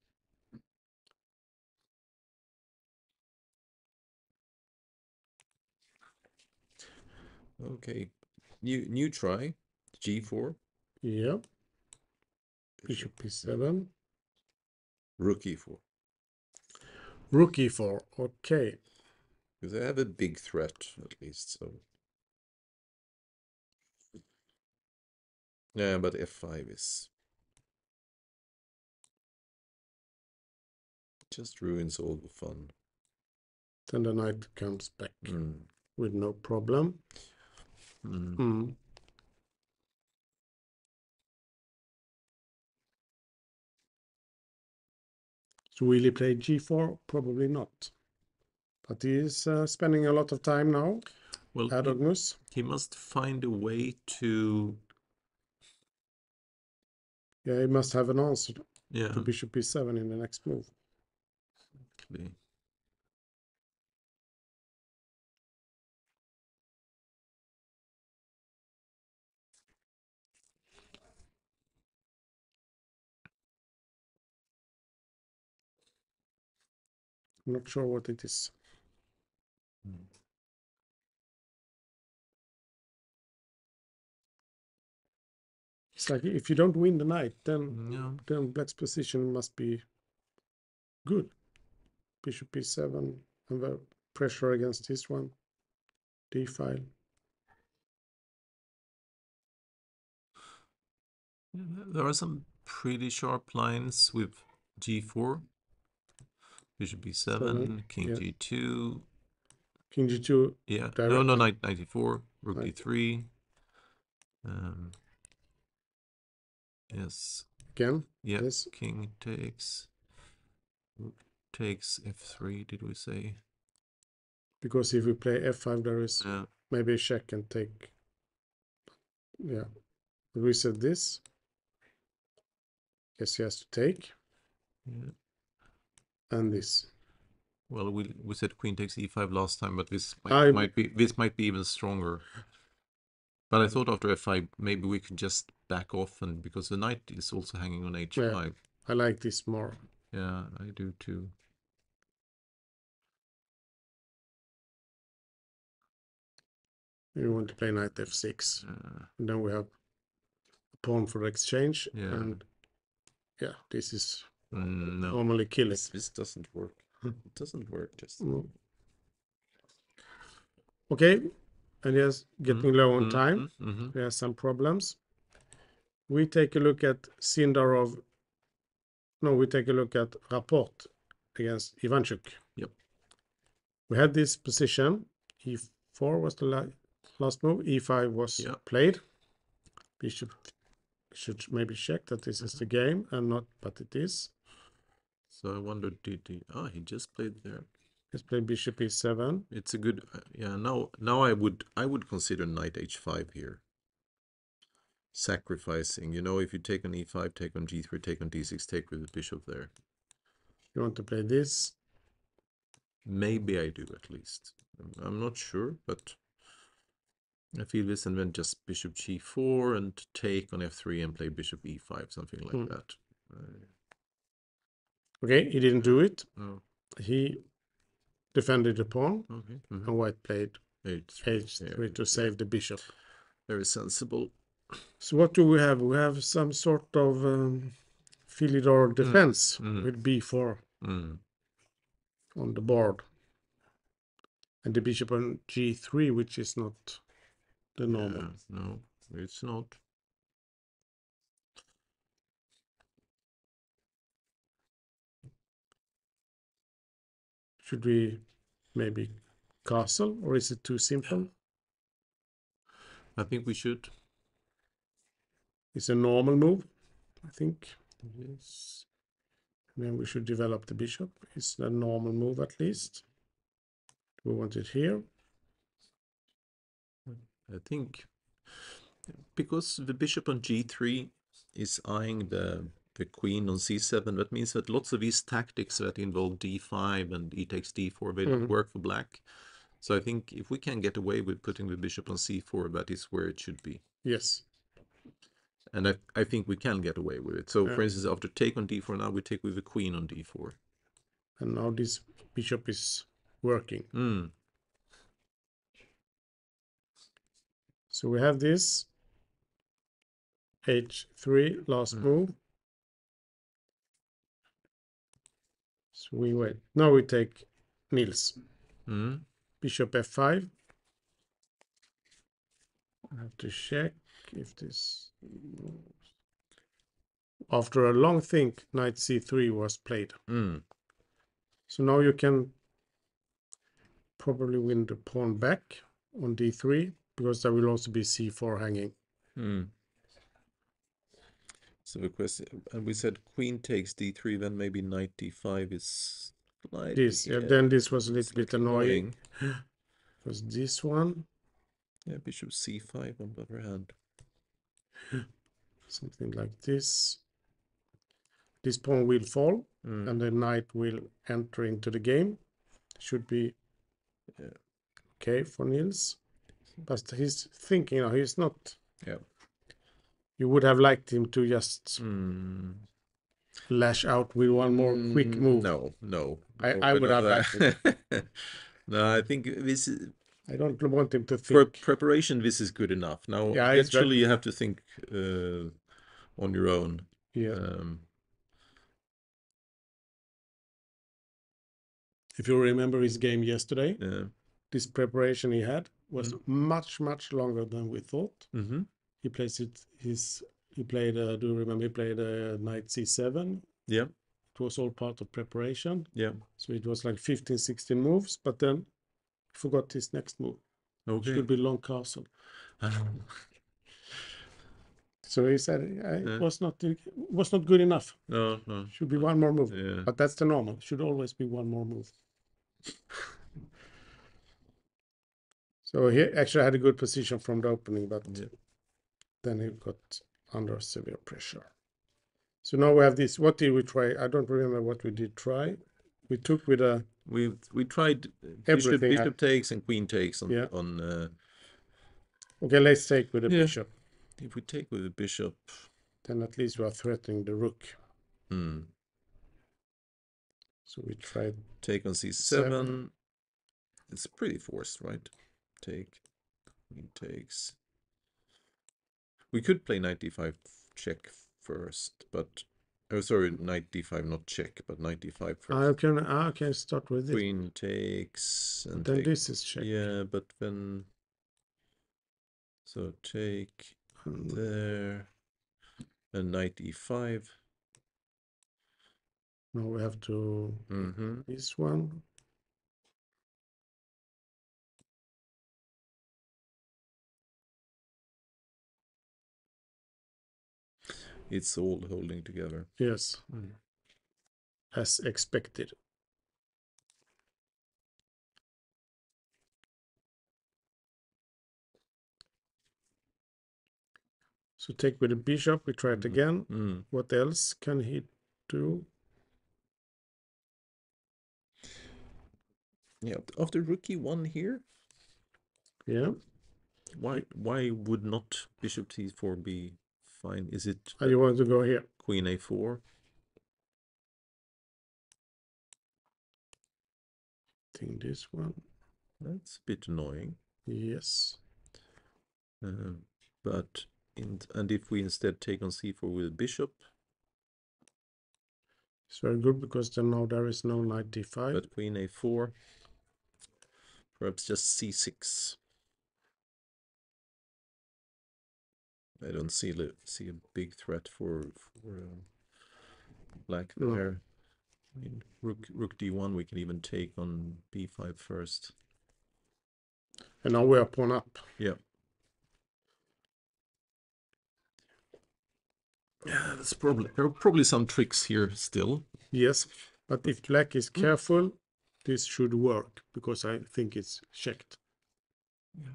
Okay. New try. g4. Yeah. Bishop b7. Rook e4. Rook e4. Okay. Because I have a big threat at least, so. Yeah, but f5 is just ruins all the fun. Then the knight comes back with no problem. So will he play g4? Probably not. But he is spending a lot of time now. Well, Erdogmus. He must find a way to. Yeah, he must have an answer Yeah. to bishop b7 in the next move. Exactly. I'm not sure what it is. It's like if you don't win the knight, then black's position must be good. Bishop b7 and the pressure against this one. D file. There are some pretty sharp lines with g4. Bishop b7, king g2. King g2. Yeah. Direct. No, knight 94, rook d3. Yes. Again? Yeah. Yes. King takes. Rook takes f3, did we say? Because if we play f5, there is maybe a check and take. Yeah. We said this. Yes, he has to take. Yeah. And this. Well, we said queen takes e5 last time, but this might be even stronger. But I thought after f5 maybe we could just back off, and because the knight is also hanging on h5. Yeah, I like this more. Yeah, I do too. We want to play knight f6. And then we have a pawn for the exchange. Yeah. And yeah, this is no. normally killing. This doesn't work. It doesn't work. Just. Okay. And yes, getting low on time. We have some problems. We take a look at Sindarov. No, we take a look at Rapport against Ivanchuk. Yep. We had this position. E4 was the last move. E5 was played. Bishop should maybe check that this is the game and not, but it is. So I wondered, he just played there? Let's play bishop e7. It's a good, yeah. Now I would consider knight h5 here. Sacrificing, you know, if you take on e5, take on g3, take on d6, take with the bishop there. You want to play this? Maybe I do at least. I'm not sure, but I feel this, and then just bishop g4 and take on f3 and play bishop e5, something like that. Okay, he didn't do it. No. He defended the pawn, Okay. and white played h3 to save the bishop. Very sensible. So what do we have? We have some sort of Philidor defense with b4 on the board. And the bishop on g3, which is not the normal. No, it's not. Should we maybe castle, or is it too simple? I think we should. It's a normal move, I think. Yes. Then we should develop the bishop. It's a normal move at least. We want it here. I think because the bishop on g3 is eyeing the queen on c7, that means that lots of these tactics that involve d5 and e takes d4, they don't work for black. So I think if we can get away with putting the bishop on c4, that is where it should be. Yes. And I think we can get away with it. So for instance, after take on d4, now we take with the queen on d4. And now this bishop is working. So we have this h3 last move. So we wait. Now we take Nils. Bishop f5. I have to check if this... After a long think, knight c3 was played. So now you can probably win the pawn back on d3, because there will also be c4 hanging. So the question, and we said queen takes d3, then maybe knight d5 is slightly... This, then this was a little bit annoying. Was this one? Yeah, bishop c5 on the other hand. Something like this. This pawn will fall, and the knight will enter into the game. Should be okay for Nils. But he's thinking, he's not... Yeah. You would have liked him to just lash out with one more quick move. No. I would have liked it. No, I think this is... I don't want him to think. For preparation, this is good enough. Now, eventually you have to think on your own. Yeah. If you remember his game yesterday, this preparation he had was much longer than we thought. He plays it. He played. Do you remember? He played knight c7. Yeah. It was all part of preparation. Yeah. So it was like 15, 16 moves, but then he forgot his next move. Okay. It should be long castle. So he said it was not good enough. No. Should be one more move. Yeah. But that's the normal. Should always be one more move. So he actually had a good position from the opening, but then he got under severe pressure. So now we have this. What did we try? I don't remember what we did try. We took with a... We tried bishop takes and queen takes on okay, let's take with the bishop. If we take with the bishop, then at least we are threatening the rook. So we tried take on c7. It's pretty forced, right? Take, queen takes. We could play knight d5 check first, but sorry, knight d5 not check, but knight d5 first. I can start with this. Queen takes, and then this is check. Yeah, but then so take there, and knight e5. Now we have to this one. It's all holding together. Yes. As expected. So take with the bishop, we try it again. Mm. What else can he do? Yeah, after rook e1 here, Yeah. why would not bishop t4 be fine? Is it You want to go here? queen a4? I think this one. That's a bit annoying. Yes. But and if we instead take on c4 with bishop, It's very good because then now there is no knight d5. but queen a4, perhaps just c6. I don't see a big threat for black there. I mean, rook d1 we can even take on b5 first. And now we are pawn up. Yeah. Yeah, there are probably some tricks here still. Yes, but if black is careful, this should work because I think it's checked. Yeah.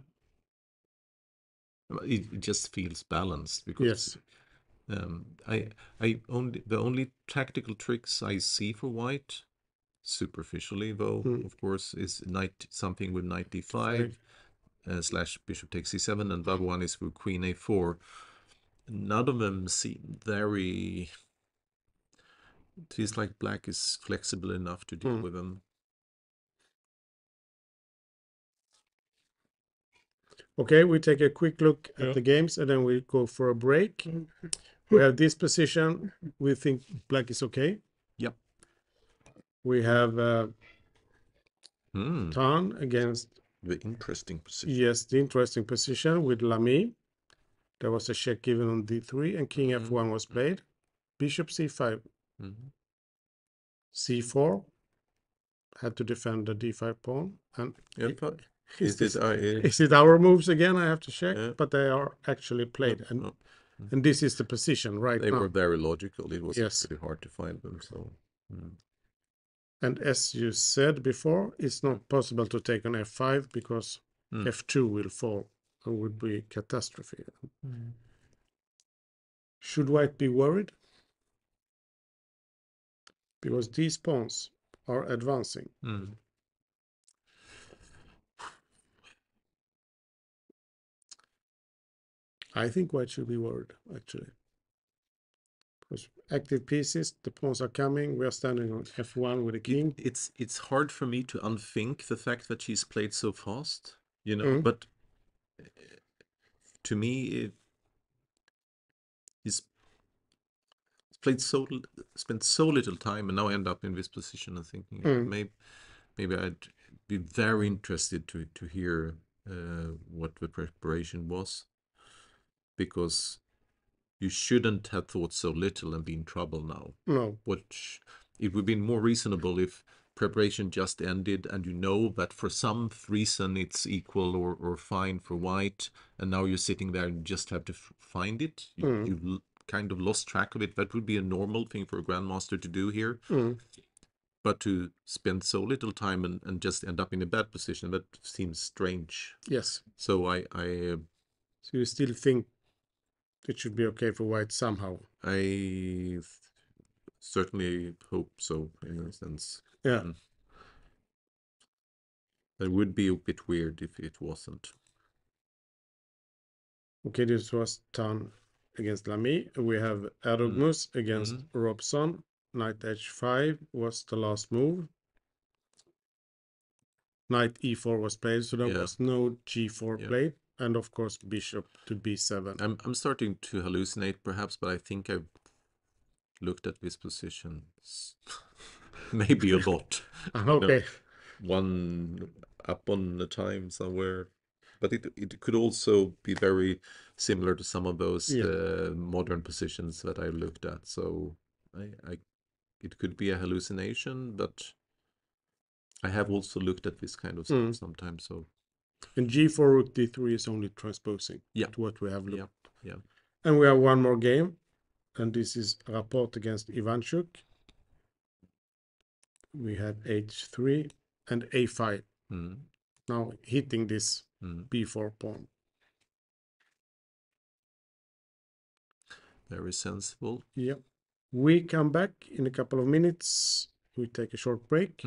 It just feels balanced because the only tactical tricks I see for white, superficially though, of course, is something with knight d5 / bishop takes c7, and the other one is with queen a4. None of them seem very. It feels like black is flexible enough to deal with them. Okay, we take a quick look at the games and then we go for a break. We have this position. We think black is okay. Yep. We have Tan against the interesting position. Yes, the interesting position with Lamy. There was a check given on d3 and king f1 was played. Bishop c5. c4 had to defend the d5 pawn. And is it our moves again? I have to check, but they are actually played. And this is the position right now. They were very logical. It was pretty hard to find them. So. And as you said before, it's not possible to take on f5 because f2 will fall and would be catastrophe. Should white be worried? Because these pawns are advancing. I think white should be worried, actually. Because active pieces, the pawns are coming. We are standing on f1 with the king. It's hard for me to unthink the fact that she's played so fast, you know. But to me, he's spent so little time, and now I end up in this position and thinking maybe I'd be very interested to hear what the preparation was, because you shouldn't have thought so little and be in trouble now. No. It would be more reasonable if preparation just ended and you know that for some reason it's equal or fine for white, and now you're sitting there and just have to find it. You've kind of lost track of it. That would be a normal thing for a grandmaster to do here. But to spend so little time and just end up in a bad position, that seems strange. Yes. So So you still think it should be okay for white somehow? I certainly hope so, in a sense. Yeah. It would be a bit weird if it wasn't. Okay, this was Tan against Lamy. We have Erdogmus against Robson. Knight h5 was the last move. Knight e4 was played, so there was no g4 played. And of course, bishop to b7. I'm starting to hallucinate, perhaps, but I think I've looked at this position maybe a lot. Okay. One up on a time somewhere. But it could also be very similar to some of those modern positions that I looked at. So it could be a hallucination, but I have also looked at this kind of stuff sometimes. So. And g4 rook d3 is only transposing to what we have looked. Yeah. And we have one more game, and this is Rapport against Ivanchuk. We had h3 and a5. Now hitting this b4 pawn. Very sensible. Yeah. We come back in a couple of minutes. We take a short break.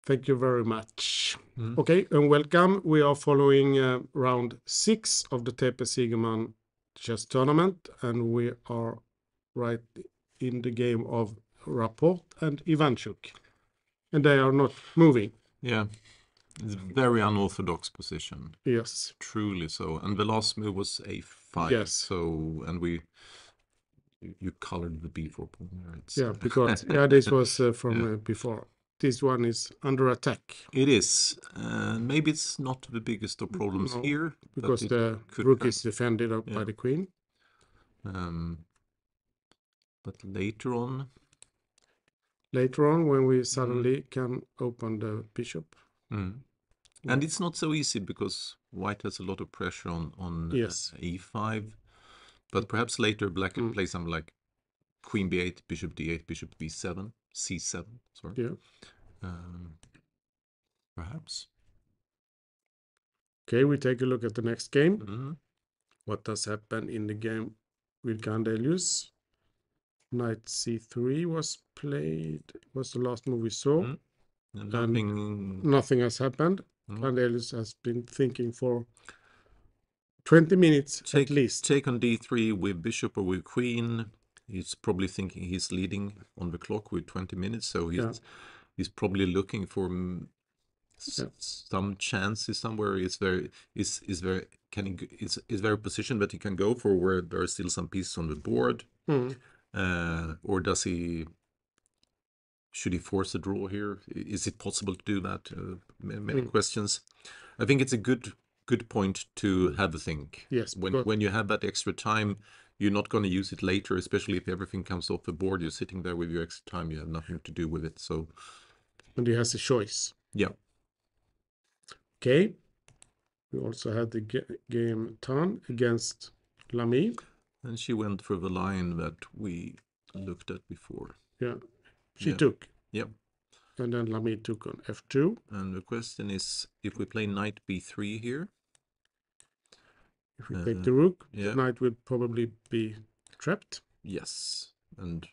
Thank you very much. Mm. Okay, and welcome. We are following round 6 of the TePe Sigeman chess tournament, and we are right in the game of Rapport and Ivanchuk. And they are not moving. Yeah, it's a very unorthodox position. Yes. Truly so. And the last move was a5. Yes. So, and you colored the b4 pawn there. Yeah, because this was from Yeah. before. This one is under attack. It is. Maybe it's not the biggest of problems No, here. because but the could rook have. is defended up by the queen. But later on, when we suddenly can open the bishop. and it's not so easy because white has a lot of pressure on Yes. e5. But perhaps later black can play something like queen b8, bishop d8, bishop b7, c7. Sorry. Yeah. Perhaps. Okay, we take a look at the next game. What has happened in the game with Grandelius? Knight c3 was played. Was the last move we saw. And nothing has happened. Grandelius has been thinking for 20 minutes at least. Take on d3 with bishop or with queen. He's probably thinking he's leading on the clock with 20 minutes, so he's probably looking for some chances somewhere. It's very positioned that he can go for where there are still some pieces on the board. Or should he force a draw here? Is it possible to do that? Many questions. I think it's a good point to have a think. Yes. When you have that extra time, you're not going to use it later, especially if everything comes off the board. You're sitting there with your extra time. You have nothing to do with it. So. And he has a choice. Yeah. Okay. We also had the game Tan against Lamy. And she went for the line that we looked at before. Yeah. She took. Yep. And then Lamy took on f2. And the question is, if we play knight b3 here. If we take the rook, the knight will probably be trapped. Yes. And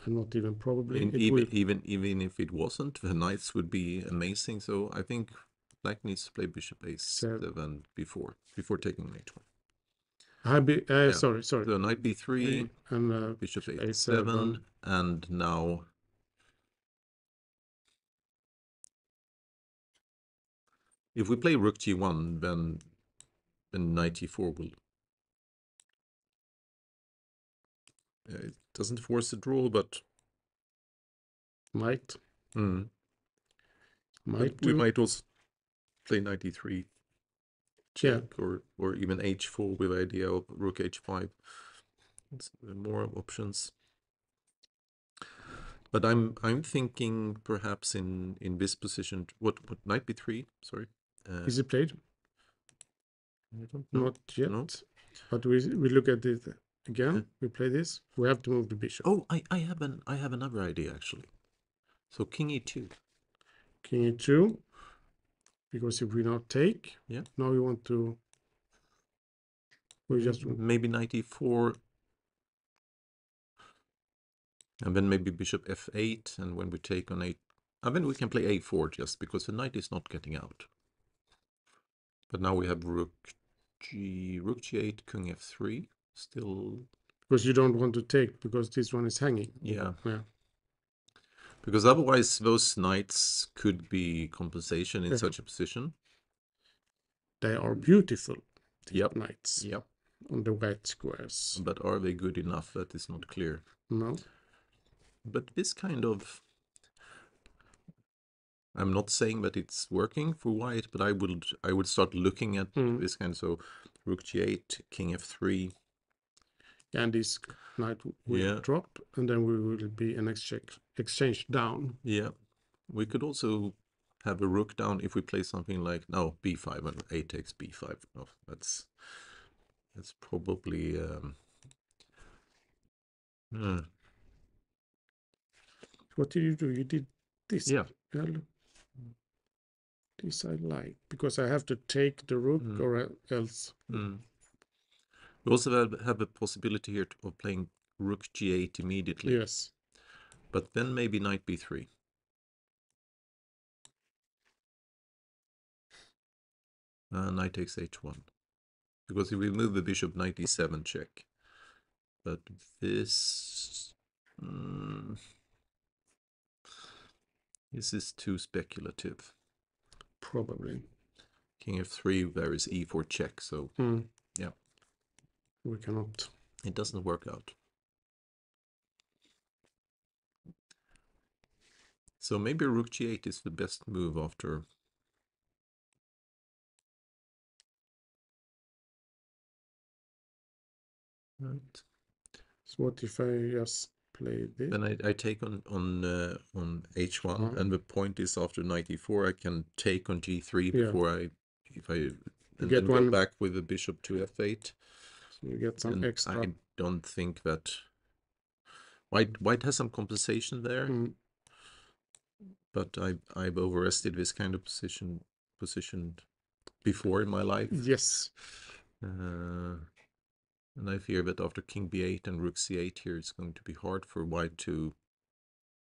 not even probably. Even if it wasn't, the knights would be amazing. So I think black needs to play bishop a7 before taking h1. Sorry. So knight b3 and bishop a7, and now if we play rook g1, then knight e4 will. It doesn't force a draw, but might. But we might also play knight e3 check, or even h4 with the idea of rook h5. It's more options. But I'm thinking perhaps in this position. What knight b3? Sorry. Is it played? I don't know. Not yet. No. But we look at it again. We play this. We have to move the bishop. Oh, I have another idea actually. So king e2. King e2. Because if we now take, now we want to. We just maybe knight e4. And then maybe bishop f8, and when we take on 8, and then we can play a4 just because the knight is not getting out. But now we have rook g8, king f3, still. Because you don't want to take because this one is hanging. Yeah. Because otherwise those knights could be compensation in such a position. They are beautiful. Knights. Yep. On the white squares. But are they good enough? That is not clear. No. But this kind of, I'm not saying that it's working for white, but I would start looking at this kind. So rook g8, king f3. And this knight will drop, and then we will be an exchange down. Yeah. We could also have a rook down if we play something like b5 and a takes b5. No, that's probably What did you do? You did this. Yeah. This I like because I have to take the rook or else. We also have a possibility here of playing rook g8 immediately. Yes. But then maybe knight b3. Knight takes h1. Because if we move the bishop, knight e7 check. But this... this is too speculative. Probably. King f3, there is e4 check, so yeah. We cannot. It doesn't work out. So maybe rook g8 is the best move after. Right. So what if I just play this? Then I take on h1, and the point is after knight e4 I can take on g3 before and then go back with the bishop to f8. So you get some extra. I don't think that white has some compensation there, but I've overestimated this kind of position before in my life. Yes. And I fear that after king b8 and rook c8 here, it's going to be hard for white to,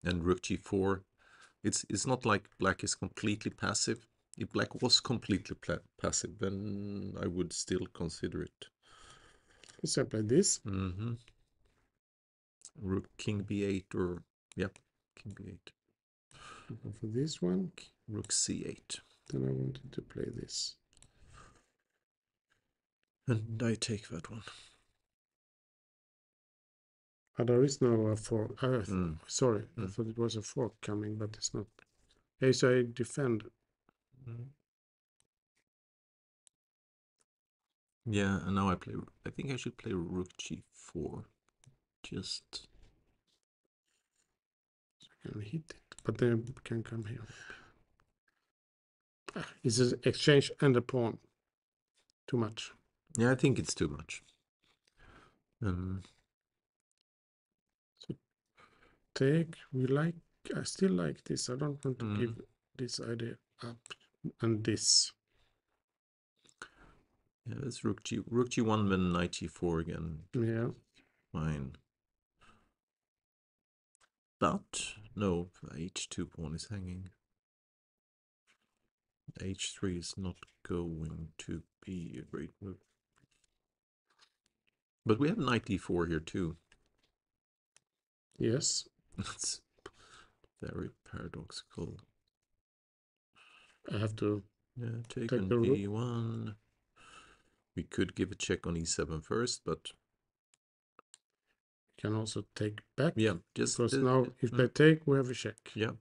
and rook g4. It's not like black is completely passive. If black was completely passive, then I would still consider it. So I play this. Rook king b8 or king b8. For this one, rook c8. Then I wanted to play this. And I take that one. There is no fork. Sorry, I thought it was a fork coming, but it's not. Okay, so I defend. Yeah, and now I think I should play rook g4. Just. I can hit it, but then I can come here. It's an exchange and a pawn. Too much. Yeah, I think it's too much. So take. I still like this. I don't want to give this idea up. And this. Yeah, that's rook g1, then knight g4 again. Yeah. Fine. But no, h2 pawn is hanging. h3 is not going to be a great move. But we have knight d4 here too. Yes. That's very paradoxical. I have to take on e1. We could give a check on e7 first, but can also take back. Yeah, just because now if they take, we have a check. Yeah,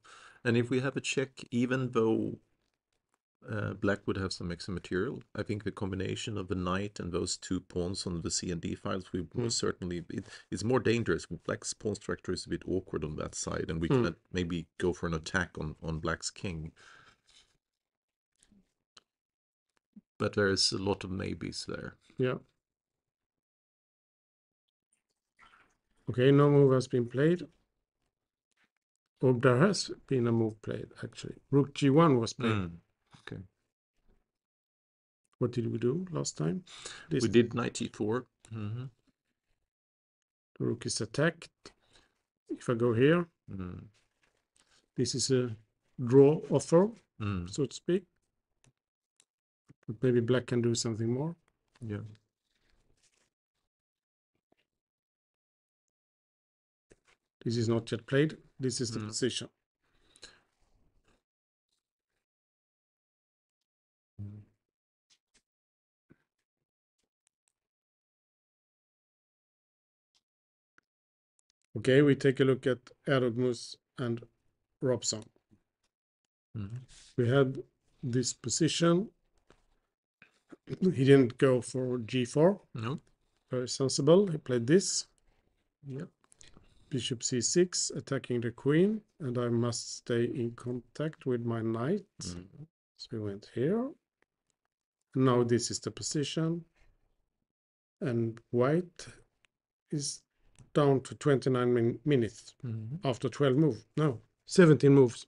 and if we have a check, even though black would have some extra material, I think the combination of the knight and those two pawns on the C and D files will most certainly it's more dangerous. Black's pawn structure is a bit awkward on that side, and we can maybe go for an attack on black's king. But there's a lot of maybes there. Yeah. Okay, no move has been played. Or there has been a move played, actually. Rook g1 was played. Okay. What did we do last time? We did knight e4. The rook is attacked. If I go here, this is a draw offer, so to speak. But maybe black can do something more. Yeah. This is not yet played. This is the position. Okay, we take a look at Erdogmus and Robson. We had this position. He didn't go for g4. No. Very sensible. He played this. Yep. Bishop c6, attacking the queen, and I must stay in contact with my knight. So we went here. Now this is the position. And white is down to 29 minutes after 12 moves. No, 17 moves.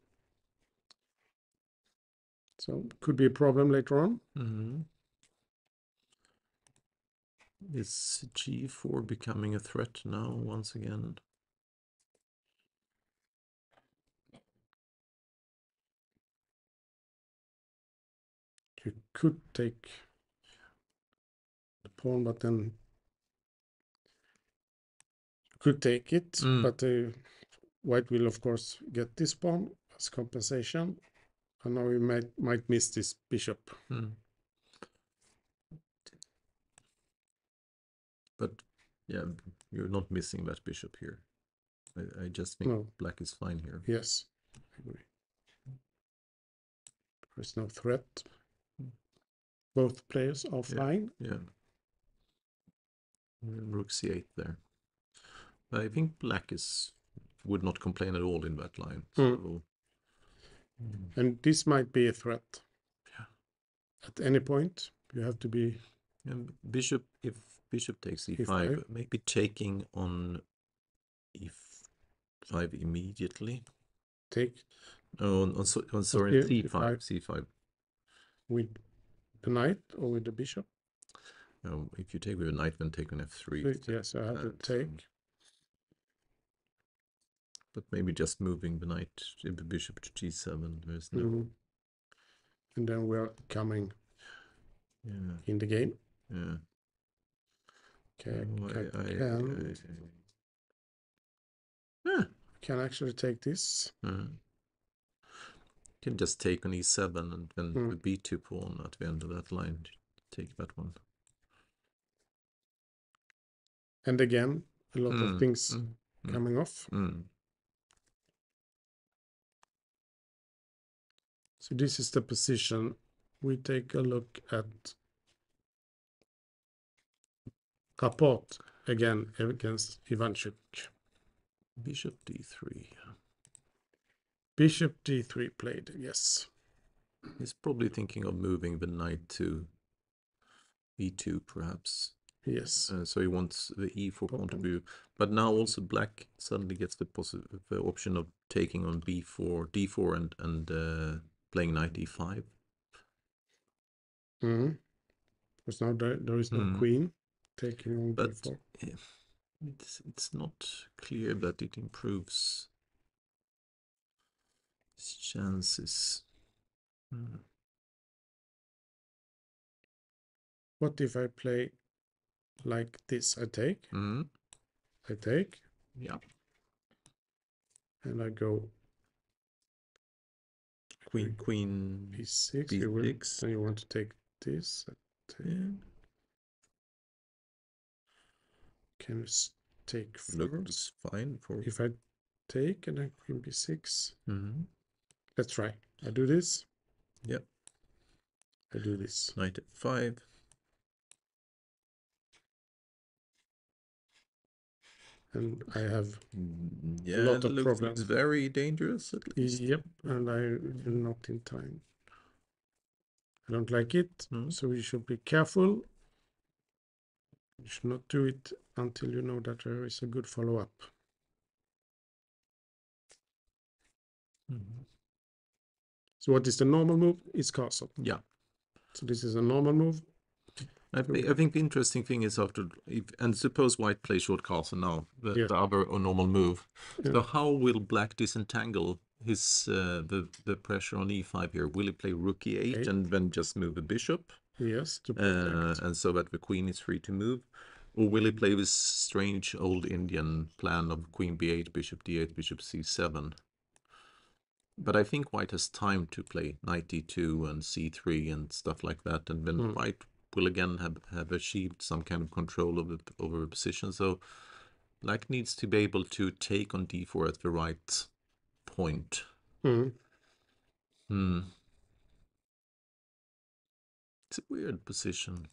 So could be a problem later on. Is g4 becoming a threat now once again? You could take the pawn, but then could take it. But white will of course get this pawn as compensation, and now we might miss this bishop. But yeah, you're not missing that bishop here. I just think black is fine here. Yes, I agree. There's no threat. Both players are fine. Yeah. Rook c8 there. I think black would not complain at all in that line. So, and this might be a threat. Yeah. At any point, you have to be. Bishop, if bishop takes e5, maybe taking on e5 immediately. Take. Oh, sorry, c5. With the knight or with the bishop? If you take with a knight, then take on f3. Yes, I have to take. But maybe just moving the knight, the bishop to g7. There's no. And then we are coming in the game. Yeah. Okay, can actually take this. Can just take on e7 and then the b2 pawn at the end of that line. Take that one. And again, a lot of things coming off. So this is the position. We take a look at Rapport again against Ivanchuk. Bishop d3. Bishop d3 played, yes. He's probably thinking of moving the knight to e2, perhaps. Yes. So he wants the e4 pawn to be. But now also black suddenly gets the option of taking on b4, d4, and playing knight e5. Because now there is no queen taking on b4. It's not clear that it improves his chances. What if I play like this? I take. I take. Yeah. And I go queen b6. b6. Then you want to take this. Can take first. Looks fine for. If I take and then queen b6. Let's try. I do this. Yep. I do this. Knight f5. And I have a lot of problems. Looks very dangerous, at least. Yep, and I'm not in time. I don't like it, so you should be careful. You should not do it until you know that there is a good follow-up. So what is the normal move? It's castle. Yeah. So this is a normal move. I think the interesting thing is and suppose white plays short castle now, the other normal move. Yeah. So how will black disentangle his the pressure on e5 here? Will he play rook e8 and then just move the bishop? Yes, to protect. And so that the queen is free to move? Or will he play this strange old Indian plan of queen b8, bishop d8, bishop c7? But I think white has time to play knight d2 and c3 and stuff like that, and then white will again have achieved some kind of control over the position. So black needs to be able to take on d4 at the right point. It's a weird position.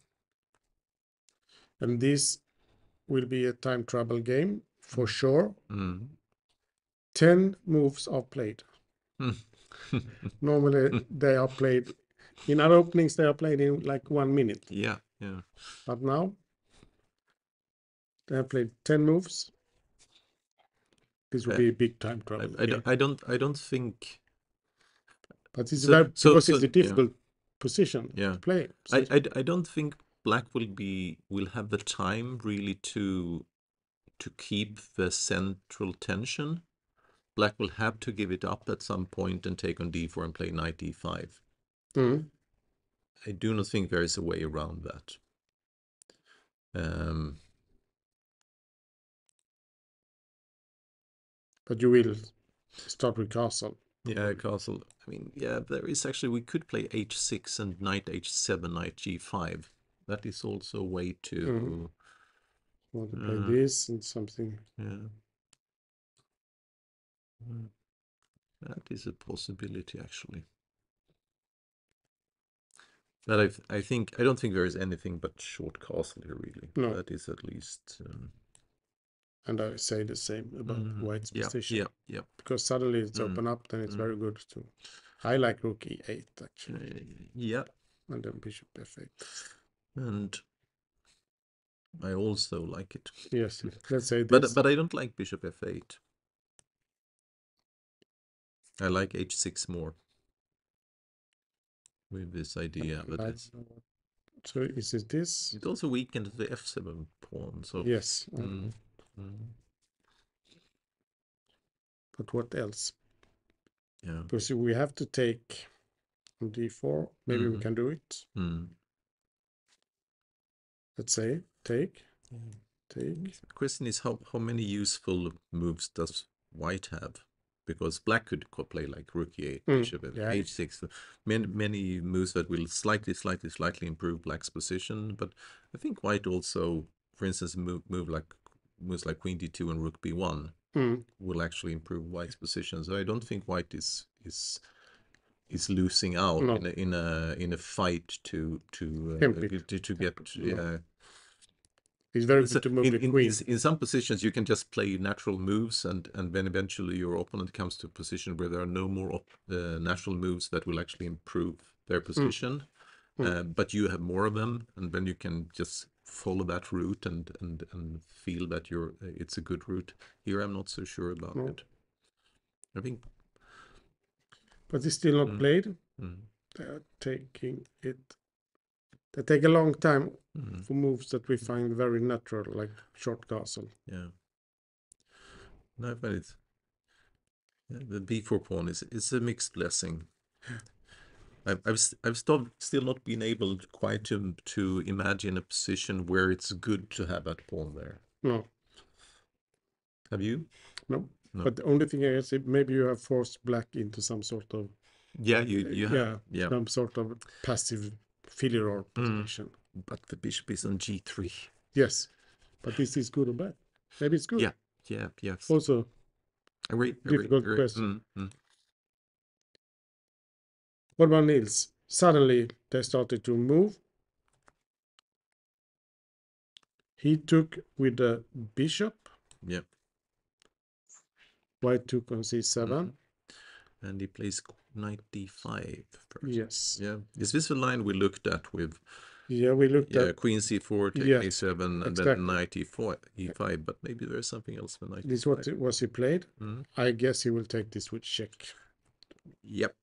And this will be a time trouble game for sure. 10 moves are played. Normally they are played in other openings, they are played in like 1 minute. Yeah. But now they have played 10 moves. This will be a big time trouble. I don't think. But it's because it's a difficult position to play. So I don't think black will have the time really to keep the central tension. Black will have to give it up at some point and take on d4 and play knight e5. I do not think there is a way around that. But you will start with castle. Yeah, castle. I mean, yeah, there is actually, we could play h6 and knight h7, knight g5. That is also a way to... Want to play this and something. Yeah. That is a possibility, actually. But I don't think there is anything but short castle here, really. No. That is at least... And I say the same about white's position. Yeah. Because suddenly it's open up, then it's very good too. I like rook e8, actually. Yeah. And then bishop f8. And I also like it. Yes, let's say this. But I don't like bishop f8. I like h6 more. With this idea, but it's... So is it this? It also weakens the f7 pawn, so... Yes. But what else? Yeah. Because we have to take on d4. Maybe we can do it. Let's say take. Take. The question is how many useful moves does white have? Because black could play like rook e8, bishop h6. Many moves that will slightly improve black's position. But I think white also, for instance, moves like queen d2 and rook b1 will actually improve white's position. So I don't think white is losing out in a fight to get. It's very good to move the queen. In some positions, you can just play natural moves, and then eventually your opponent comes to a position where there are no more natural moves that will actually improve their position. But you have more of them, and then you can just follow that route and feel that it's a good route. Here, I'm not so sure about it. I think. But it's still not played. They're taking it. They take a long time for moves that we find very natural, like short castle. Yeah. No, but it's the b4 pawn is a mixed blessing. I've still not been able quite to imagine a position where it's good to have that pawn there. No. Have you? No. But the only thing I say, maybe you have forced black into some sort of you have some sort of passive filial position. But the bishop is on g3. Yes, but this is good or bad? Maybe it's good. Yes. Also, difficult agree. question. What about Niels? Suddenly they started to move. He took with the bishop. Yeah. White took on c7. And he plays knight d5 first. Yes. Yeah. Is this the line we looked at with? Yeah, we looked at queen c4, take a7, and then knight e5. But maybe there's something else for knight. This what was he played? I guess he will take this with check. Yep.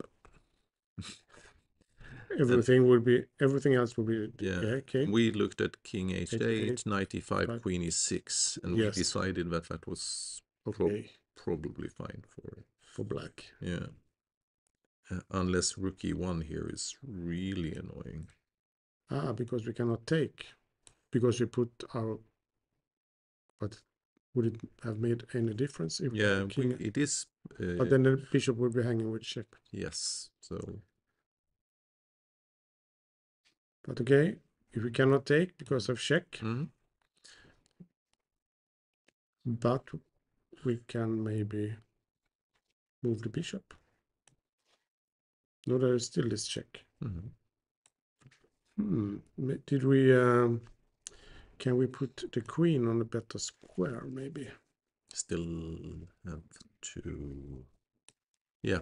Everything else will be okay. We looked at king h8, knight e5, queen e6, and we decided that was probably fine for black. Yeah. Unless rook e1 here is really annoying. Because we cannot take. Because we put our... But would it have made any difference if king... it is... but then the bishop would be hanging with check. Yes, so... But okay, if we cannot take because of check, but we can maybe move the bishop. No, there is still this check. Did we... can we put the queen on a better square, maybe? Still have to... Yeah.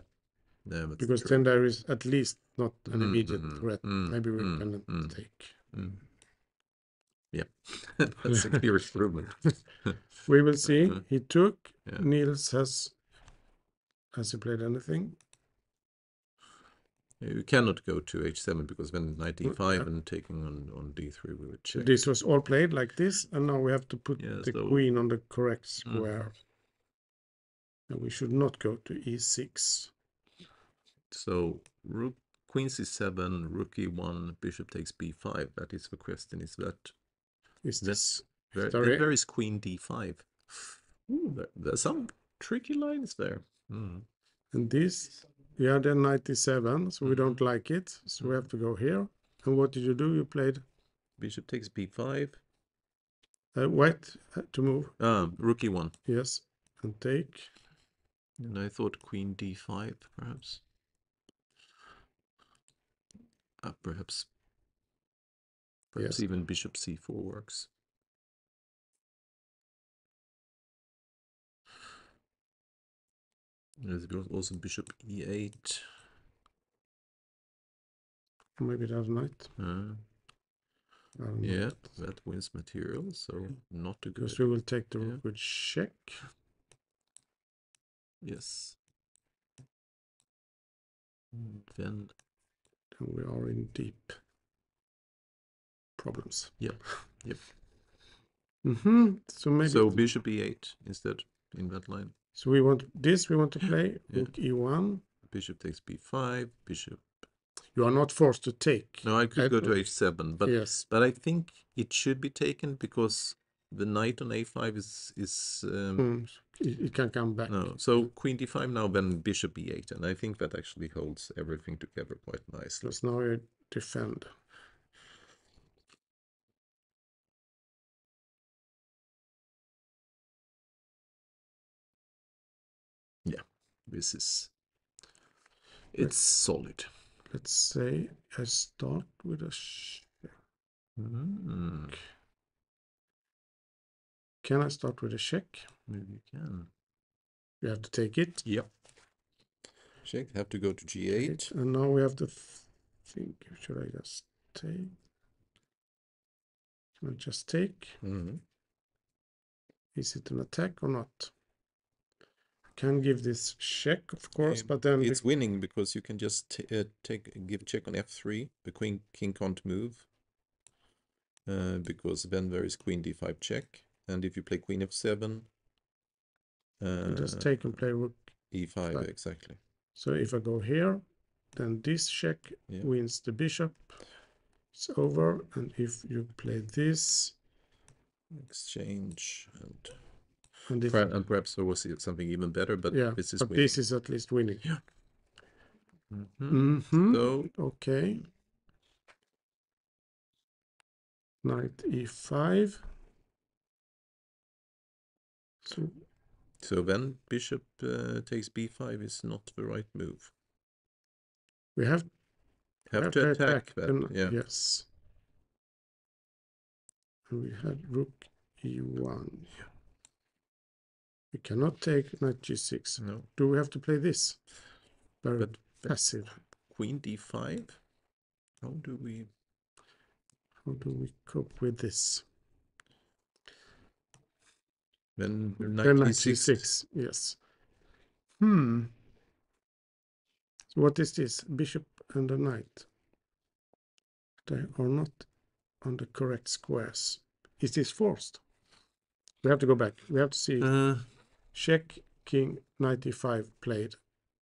Because then there is at least not an immediate threat. Maybe we can take. Yeah, that's a clear improvement. We will see. He took. Niels has he played anything? You cannot go to h7 because then knight e5 and taking on d3 we would check. This was all played like this, and now we have to put the queen on the correct square. And we should not go to e6. So rook queen c7, rook e1, bishop takes b5. That is the question. Is that this then there is queen d5. Ooh, there's some tricky lines there. And this, yeah, then 97, so we don't like it, so we have to go here. And what did you do? You played bishop takes b5. White to move. Rook e1. Yes, and take. And I thought queen d5, perhaps. Perhaps Yes. even bishop c4 works. There's also bishop e8. Maybe that's knight. Yeah, that wins material, so not a good. Because we will take the rook with check. Yes. Then we are in deep problems. Yep. So maybe. So bishop e8 instead in that line. So we want this. We want to play rook e1. Bishop takes b5. Bishop. You are not forced to take. No, I could go to h7, but yes. But I think it should be taken because the knight on a5 is it can come back. No, so queen d5 now, then bishop e8, and I think that actually holds everything together quite nicely. Because now you defend. Yeah, this is. It's solid. Let's say I start with a check. Can I start with a check? Maybe you can. You have to take it. Yep. Check. Have to go to g8. And now we have to think. Should I just take? Can I just take? Is it an attack or not? Can give this check, of course, but then it's winning because you can just give check on f3. The king can't move because then there is queen d5 check, and if you play queen f7, just take and play rook e5 exactly. So if I go here, then this check wins the bishop. It's over, and if you play this, exchange and perhaps there was something even better, but this is winning. This is at least winning. Yeah. So okay, knight e5. So then bishop takes b5 is not the right move. We have to attack that. Yes. And we had rook e1. We cannot take knight g6. No. Do we have to play this? Very passive. Queen d5. How do we cope with this? Then knight g6. Yes. So what is this? Bishop and a knight. They are not on the correct squares. Is this forced? We have to go back. We have to see. Check, king, knight e5 played.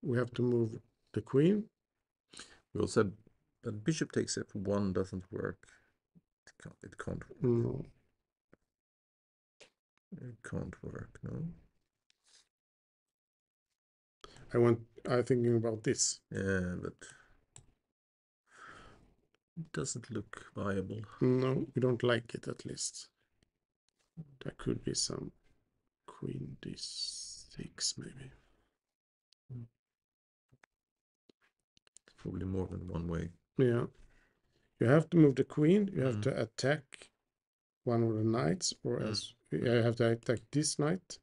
We have to move the queen. We also but bishop takes f1 doesn't work. It can't work. No. It can't work, no. I'm thinking about this. Yeah, but it doesn't look viable. No, we don't like it at least. There could be some queen d6 maybe. Probably more than one way. Yeah. You have to move the queen. You have to attack one of the knights, or else you have to attack this knight,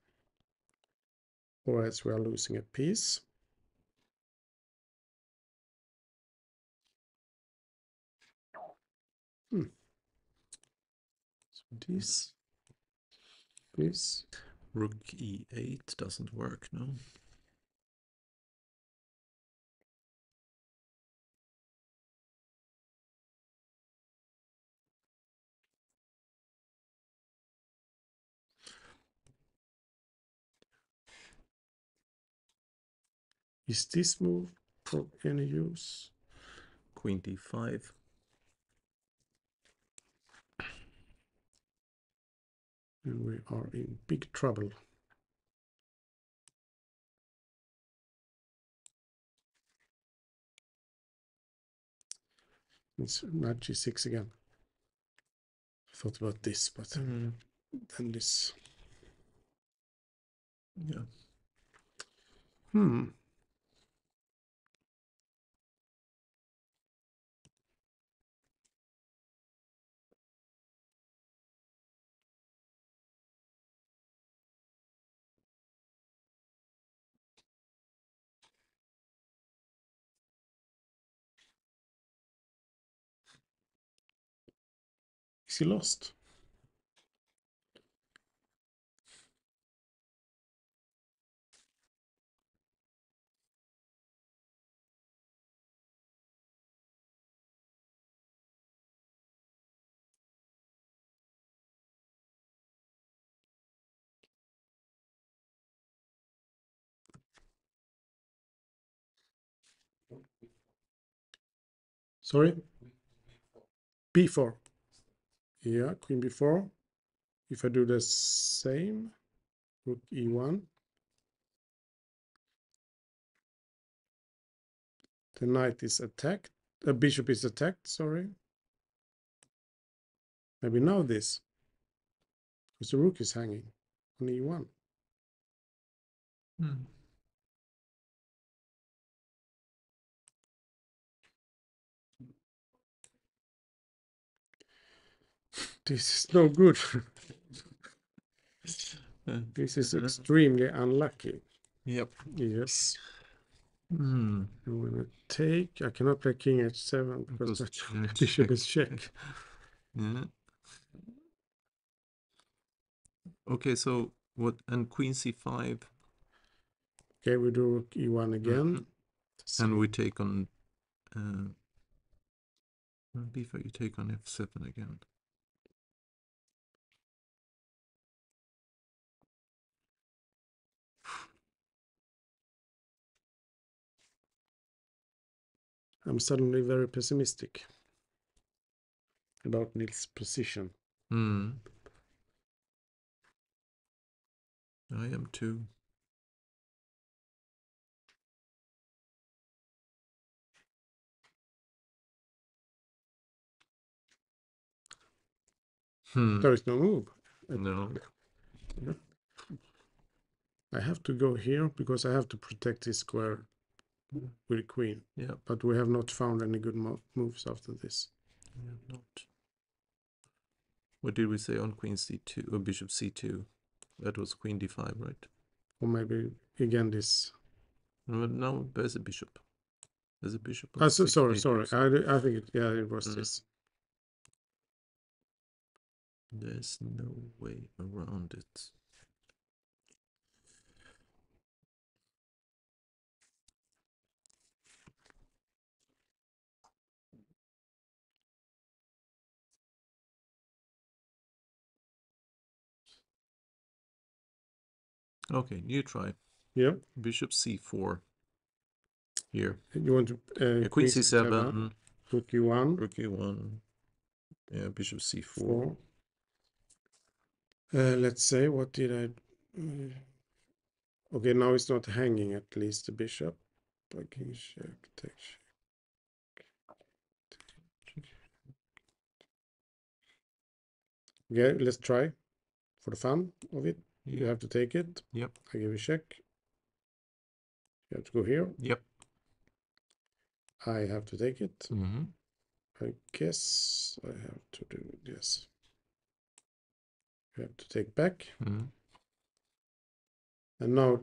or else we are losing a piece. So this rook e8 doesn't work, no. Is this move of any use? queen d5. And we are in big trouble. It's knight g6 again. I thought about this, but then this. Yeah. Is he lost? Sorry? b4. Yeah, queen b4. If I do the same, rook e1. The knight is attacked. The bishop is attacked, sorry. Maybe now this. Because the rook is hanging on e1. This is no good. This is extremely unlucky. Yep. Yes. I'm gonna take. I cannot play king h7 because the bishop is check. Yeah. Okay, so what? And queen c5. Okay, we do rook e1 again. And we take on b5. You take on f7 again. I'm suddenly very pessimistic about Nils' position. I am too. There is no move. No. I have to go here because I have to protect this square with the queen. Yeah. But we have not found any good moves after this. We have not. What did we say on queen c2 or bishop c2? That was queen d5, right? Or maybe again this. No, there's a bishop. There's a bishop. Sorry. I think it was this. There's no way around it. Okay, you try. Yeah. Bishop c4. Here. You want to Queen c7. Rook e1. Rook e1. Yeah, bishop c4. 4. Let's say, what did I... okay, now it's not hanging, at least the bishop. King check, take check. Okay, let's try for the fun of it. Yeah. You have to take it. Yep. I give a check. You have to go here. Yep. I have to take it. Mm-hmm. I guess I have to do this. You have to take back. Mm-hmm. And now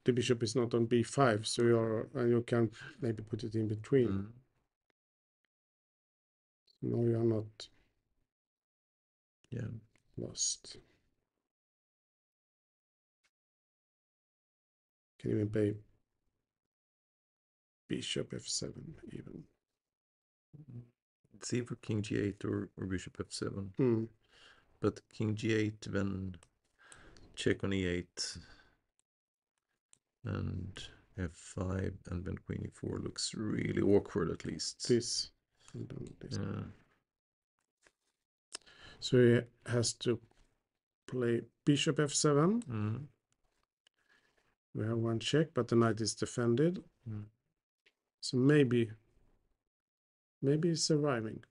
the bishop is not on b5, so you can maybe put it in between. Mm-hmm. No, you are not Yeah. lost. Can even play bishop f7 even. It's either king g8 or bishop f7. But king g8, then check on e8. And f5, and then queen e4 looks really awkward at least. This. And then this. Yeah. So he has to play bishop f7. Mm. We have one check, but the knight is defended. Mm. So maybe he's surviving.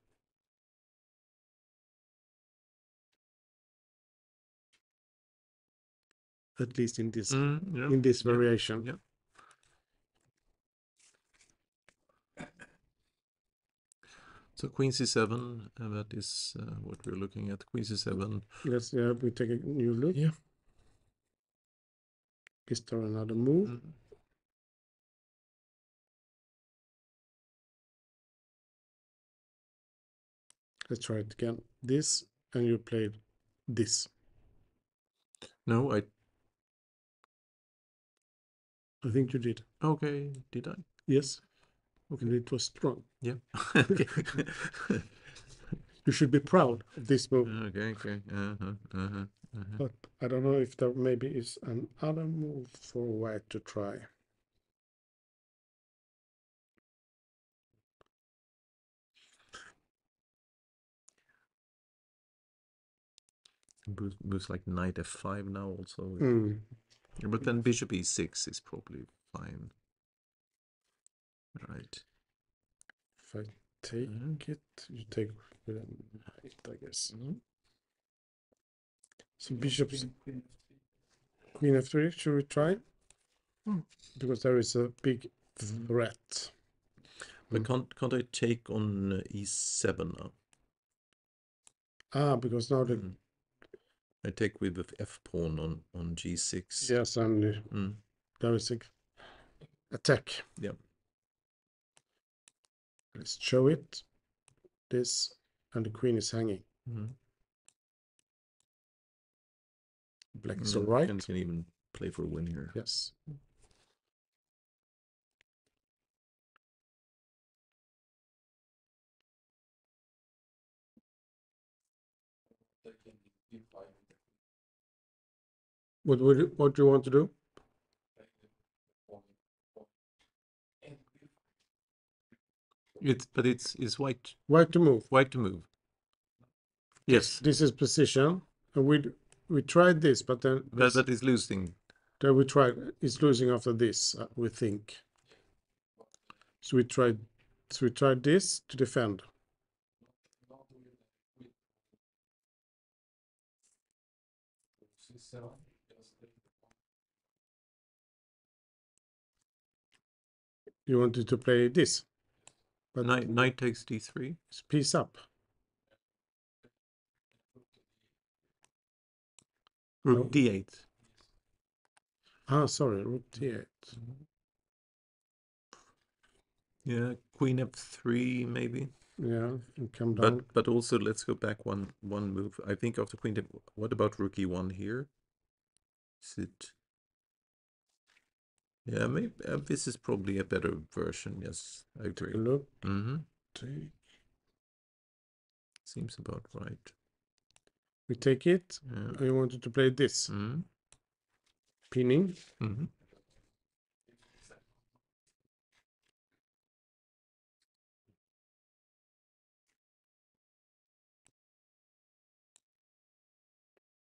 At least in this in this variation. Yeah. So queen c7, that is what we're looking at. Queen c7. Let's we take a new look. Yeah. Is there another move? Mm. Let's try it again. This, and you played this. No, I think you did. Okay, did I? Yes. Okay. And it was strong. Yeah. Okay. You should be proud of this move. Okay. But I don't know if there maybe is another move for white to try. Moves like knight f5 now also. Mm. But then bishop e6 is probably fine. Right. If I take it, you take with a knight, I guess. So bishops, queen f3, should we try? Because there is a big threat. But can't I take on e7 now? Ah, because now the I take with the f pawn on g6. yes, and there is a attack. Yeah. Let's show it. This, and the queen is hanging. Black is all right. And can even play for a win here. Yes. What do you want to do? It's white. White to move. White to move. Yes. This is position, and we tried this, but then That is losing. Then we tried. It's losing after this. We think. So we tried. This to defend. You wanted to play this, but Knight takes d3. It's piece up. Rook d8. Ah, sorry, rook d8. Yeah, queen f3 maybe. Yeah, and come down. But also let's go back one move. I think after queen. What about rook e1 here? Is it? Yeah, maybe this is probably a better version. Yes, I agree. Take a look. Take. Seems about right. We take it. Yeah. I wanted to play this. Pinning.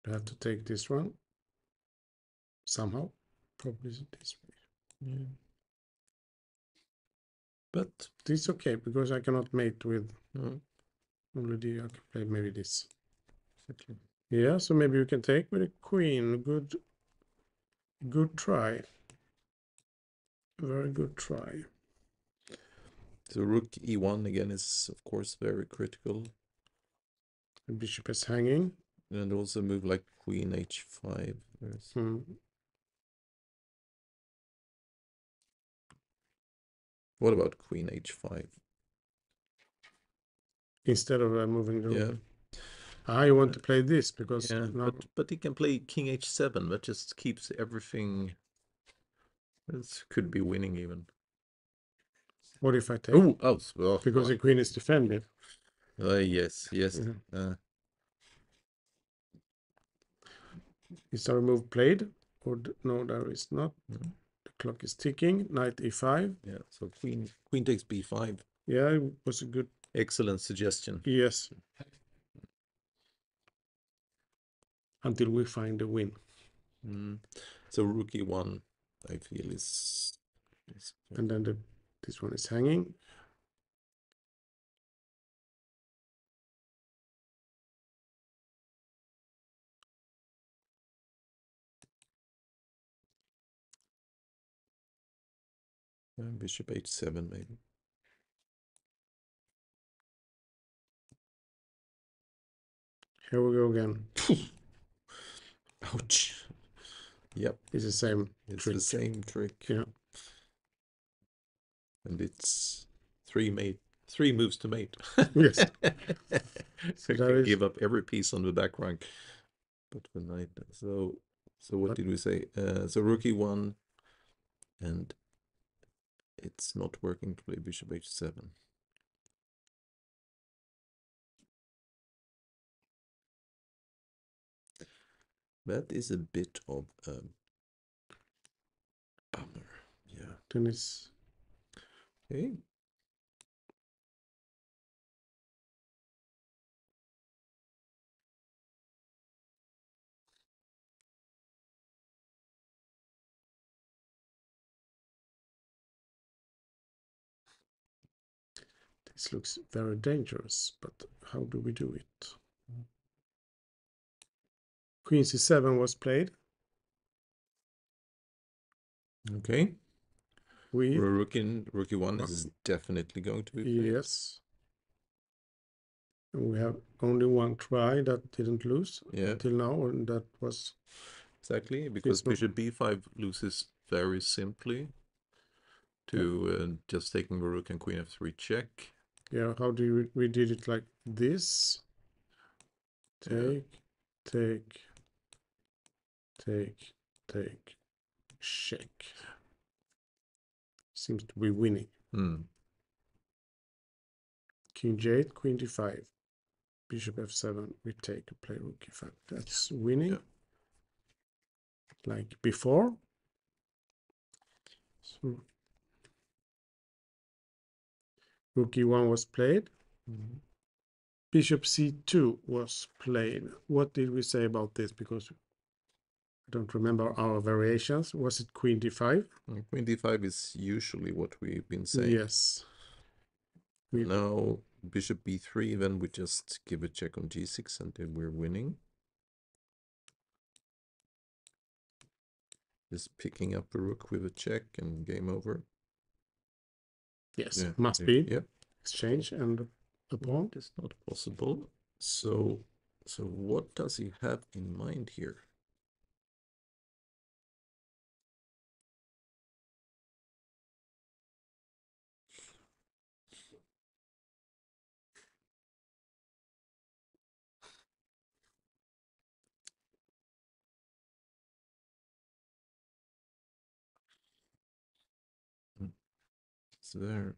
I have to take this one. Somehow. Probably this way. Yeah. But this is okay because I cannot mate with already. I can play maybe this. Exactly. Yeah, so maybe you can take with a queen. Good try. Very good try. So rook e1 again is of course very critical. The bishop is hanging. And also move like queen h5. What about queen h5? Instead of moving the Yeah. rook. I want to play this because now... but he can play king h7. That just keeps everything. This could be winning even. What if I take? Well, because the queen is defended. Yes. Yeah. Is there a move played? Or no, there is not. The Clock is ticking. Knight e5. Yeah, so queen takes b5. Yeah, it was a good. Excellent suggestion. Yes. Until we find a win. So rook e1, I feel is and then this one is hanging. Bishop h7 maybe. Here we go again. Ouch. Yep. It's the same It's trick. the same trick. Yeah. And it's three moves to mate. Yes. So you can give up every piece on the back rank. But the knight. So what did we say? So rook e1, and it's not working to play bishop h7. That is a bit of a bummer. Yeah. Then it's Okay. this looks very dangerous, but how do we do it? Queen c7 was played. Okay. We Rook e1 is definitely going to be played. yes. And we have only one try that didn't lose till now, and that was exactly because bishop b5 loses very simply to just taking the rook and queen f3 check. Yeah, how do we did it like this? Take, check. Seems to be winning. King j8, queen d5, bishop f7. We take, play rook e5. That's winning. Yeah. Like before. So rook e1 was played. Bishop c2 was played. What did we say about this? Because I don't remember our variations. Was it queen d5? Queen d5 is usually what we've been saying. Yes. Now bishop b3, then we just give a check on g6 until we're winning. Just picking up a rook with a check and game over. Yes, must be. Yep. Exchange and a pawn. It's not possible. So what does he have in mind here? It's there.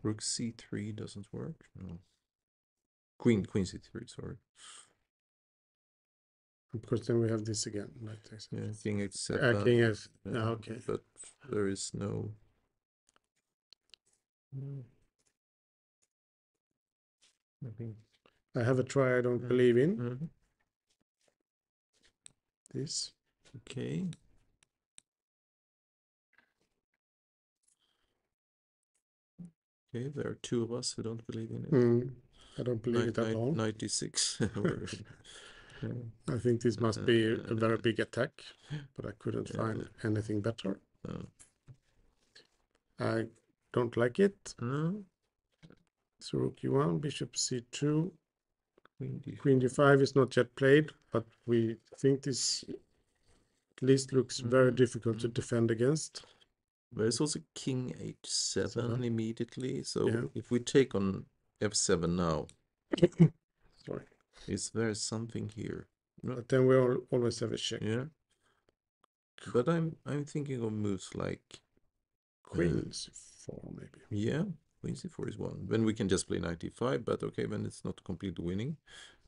Rook c3 doesn't work. No. Queen c3, sorry. Because then we have this again, like this. Yeah, king h7. King f. Okay. But there is no. Nothing. I have a try I don't believe in. This. Okay. Okay, there are two of us who don't believe in it. I don't believe it at all. 96. I think this must be a very big attack, but I couldn't find anything better. I don't like it. So rook e1, bishop c2, queen d5 is not yet played, but we think this at least looks very difficult to defend against. There's also king h7 immediately. So if we take on f7 now, sorry, is there something here? No. But then we always have a check. Yeah. But I'm thinking of moves like queen c4 maybe. Yeah, queen c4 is one. Then we can just play knight e5, but okay, then it's not completely winning.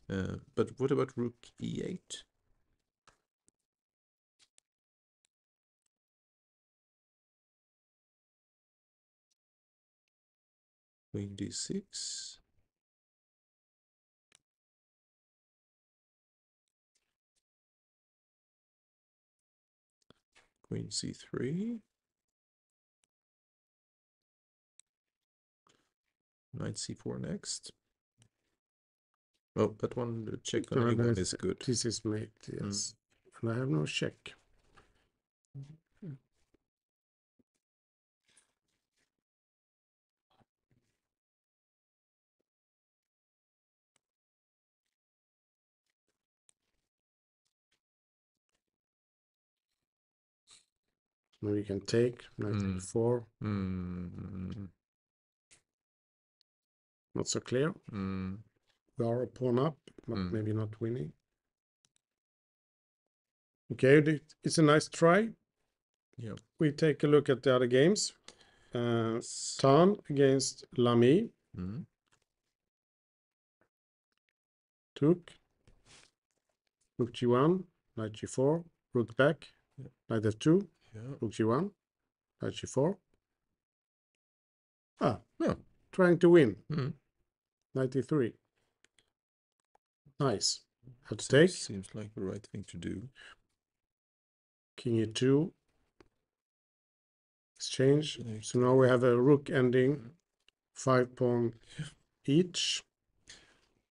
But what about rook e8? Queen d6. Queen c3. Knight c4 next. Oh, that one, the check on a1 is good. This is mate, yes. And I have no check. Now you can take knight a4. Not so clear. We are a pawn up, but maybe not winning. Okay, it's a nice try. Yeah. We take a look at the other games. Tan against Lamy. Took. Rook g1, knight g4, rook back, knight f2, rook g1, knight g4. Trying to win. Knight e3. Nice. Have to take. Seems like the right thing to do. King e2. Exchange. So now we have a rook ending 5 pawn each.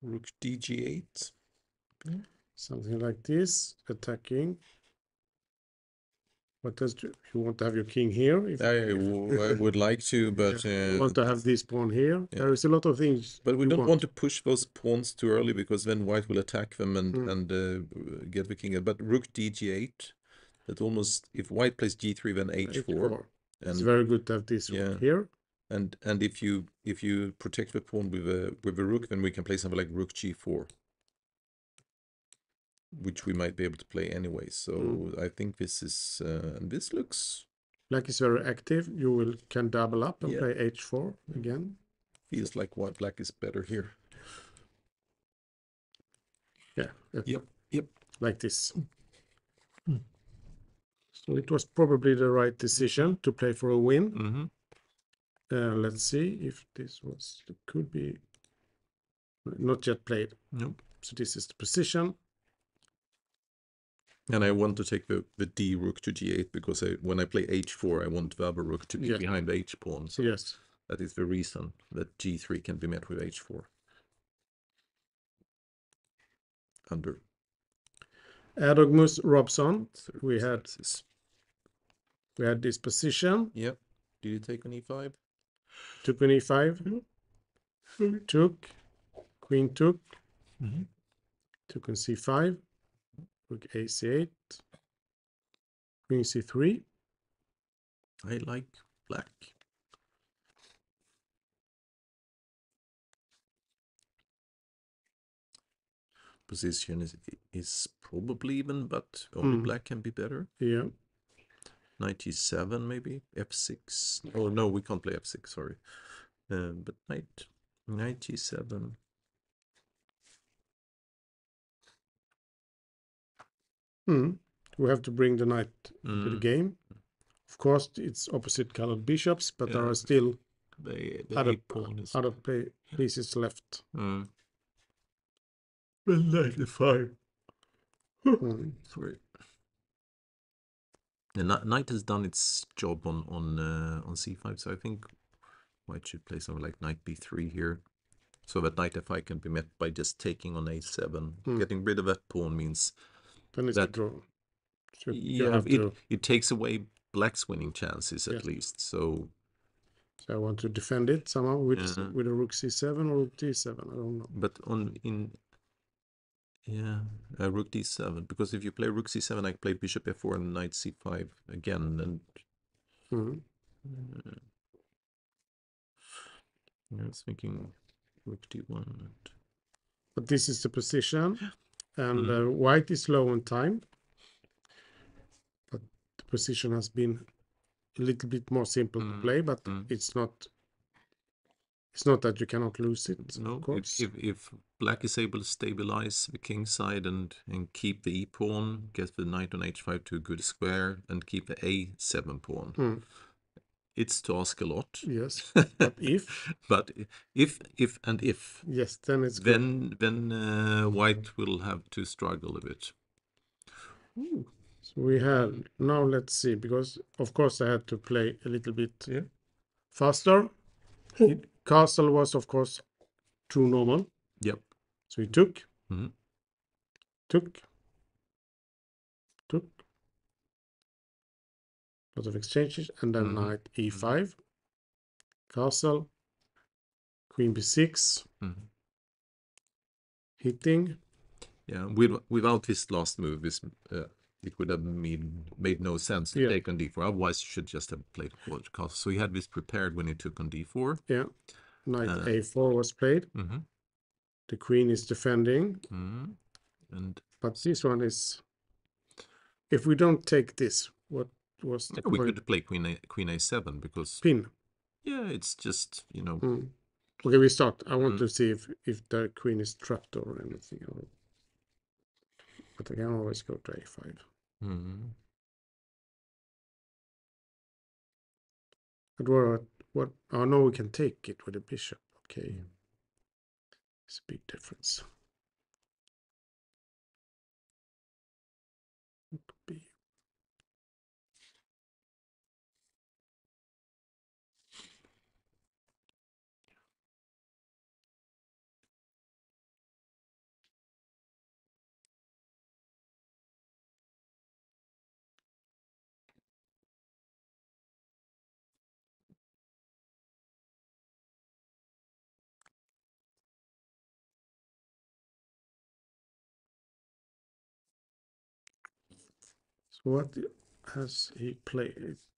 Rook dg8. Something like this. Attacking. What does you want to have your king here? I would like to, but you want to have this pawn here. There is a lot of things. But we don't want to push those pawns too early because then white will attack them and get the king. But rook dg8. That almost, if white plays g3, then h4. It's very good to have this rook here. And if you protect the pawn with a rook, then we can play something like rook g4, which we might be able to play anyway. So I think this is and this looks. Black is very active. You can double up and play h4 again. Feels like white black is better here. Yeah. Yep. Like this. So it was probably the right decision to play for a win. Let's see if this was, it could be not yet played. Nope. So this is the position. And I want to take the d rook to g8 because when I play h4, I want the other rook to be behind the h pawn. So that is the reason that g3 can be met with h4. Under Erdogmus, Robson. We had this position. Yep. Did you take on e5? Took on e5. Took. Queen took. Took on c5. Rook ac8. Queen c3. I like black. Position is probably even, but only black can be better. Yeah. Knight e7 maybe, f6. Oh no, we can't play f6. Sorry, but knight e7. We have to bring the knight into the game. Of course, it's opposite colored bishops, but there are still other pieces left. Well, knight e5. Sorry. The knight has done its job on c5, so I think white should play something like knight b3 here, so that knight f5 can be met by just taking on a7. Getting rid of that pawn means then it's that a draw. So it takes away black's winning chances at least. So I want to defend it somehow with a rook c7 or rook d7. I don't know. But rook d7, because if you play rook c7, I play bishop f4 and knight c5 again, and I was thinking rook d1. But this is the position, and white is low on time. But the position has been a little bit more simple to play, but it's not. It's not that you cannot lose it. No, of course. If black is able to stabilize the king side and keep the e pawn, get the knight on h5 to a good square, and keep the a7 pawn, It's to ask a lot. Yes, but if But if yes, then it's good. then white will have to struggle a bit. Ooh. So we have now. Let's see, because of course I had to play a little bit faster. Castle was of course too normal. Yep. So he took, Mm-hmm. took. Lot of exchanges, and then knight e5, castle, queen b6, hitting. Yeah, without this last move, it would have made no sense to take on d4. Otherwise, you should just have played castle. So he had this prepared when he took on d4. Yeah, knight a4 was played. The queen is defending, but this one is. If we don't take this, what was the we point? could play queen a7 because Pin. Yeah, it's just Okay, we start. I want to see if the queen is trapped or anything. But I can always go to a5. But what? Oh no, we can take it with a bishop. Okay, it's a big difference. B. So what has he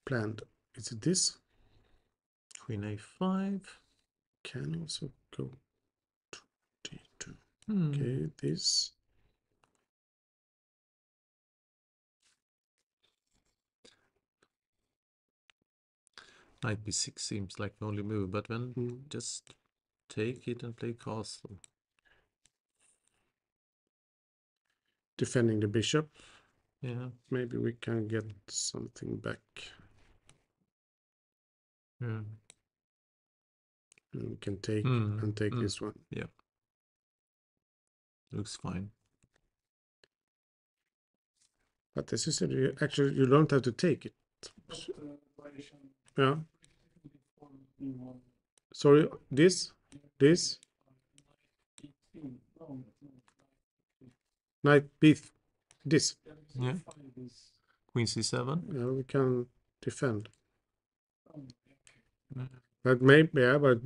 planned? Is it this? queen a5. Can also go to d2. Okay, this. Knight b6 seems like the only move, but then just take it and play castle. Defending the bishop. Yeah. Maybe we can get something back. Yeah. And we can take and take this one. Yeah. Looks fine. But as you said, you don't have to take it. Yeah. Sorry, this. Knight b. This. Yeah. Queen c7. Yeah, we can defend. But maybe, but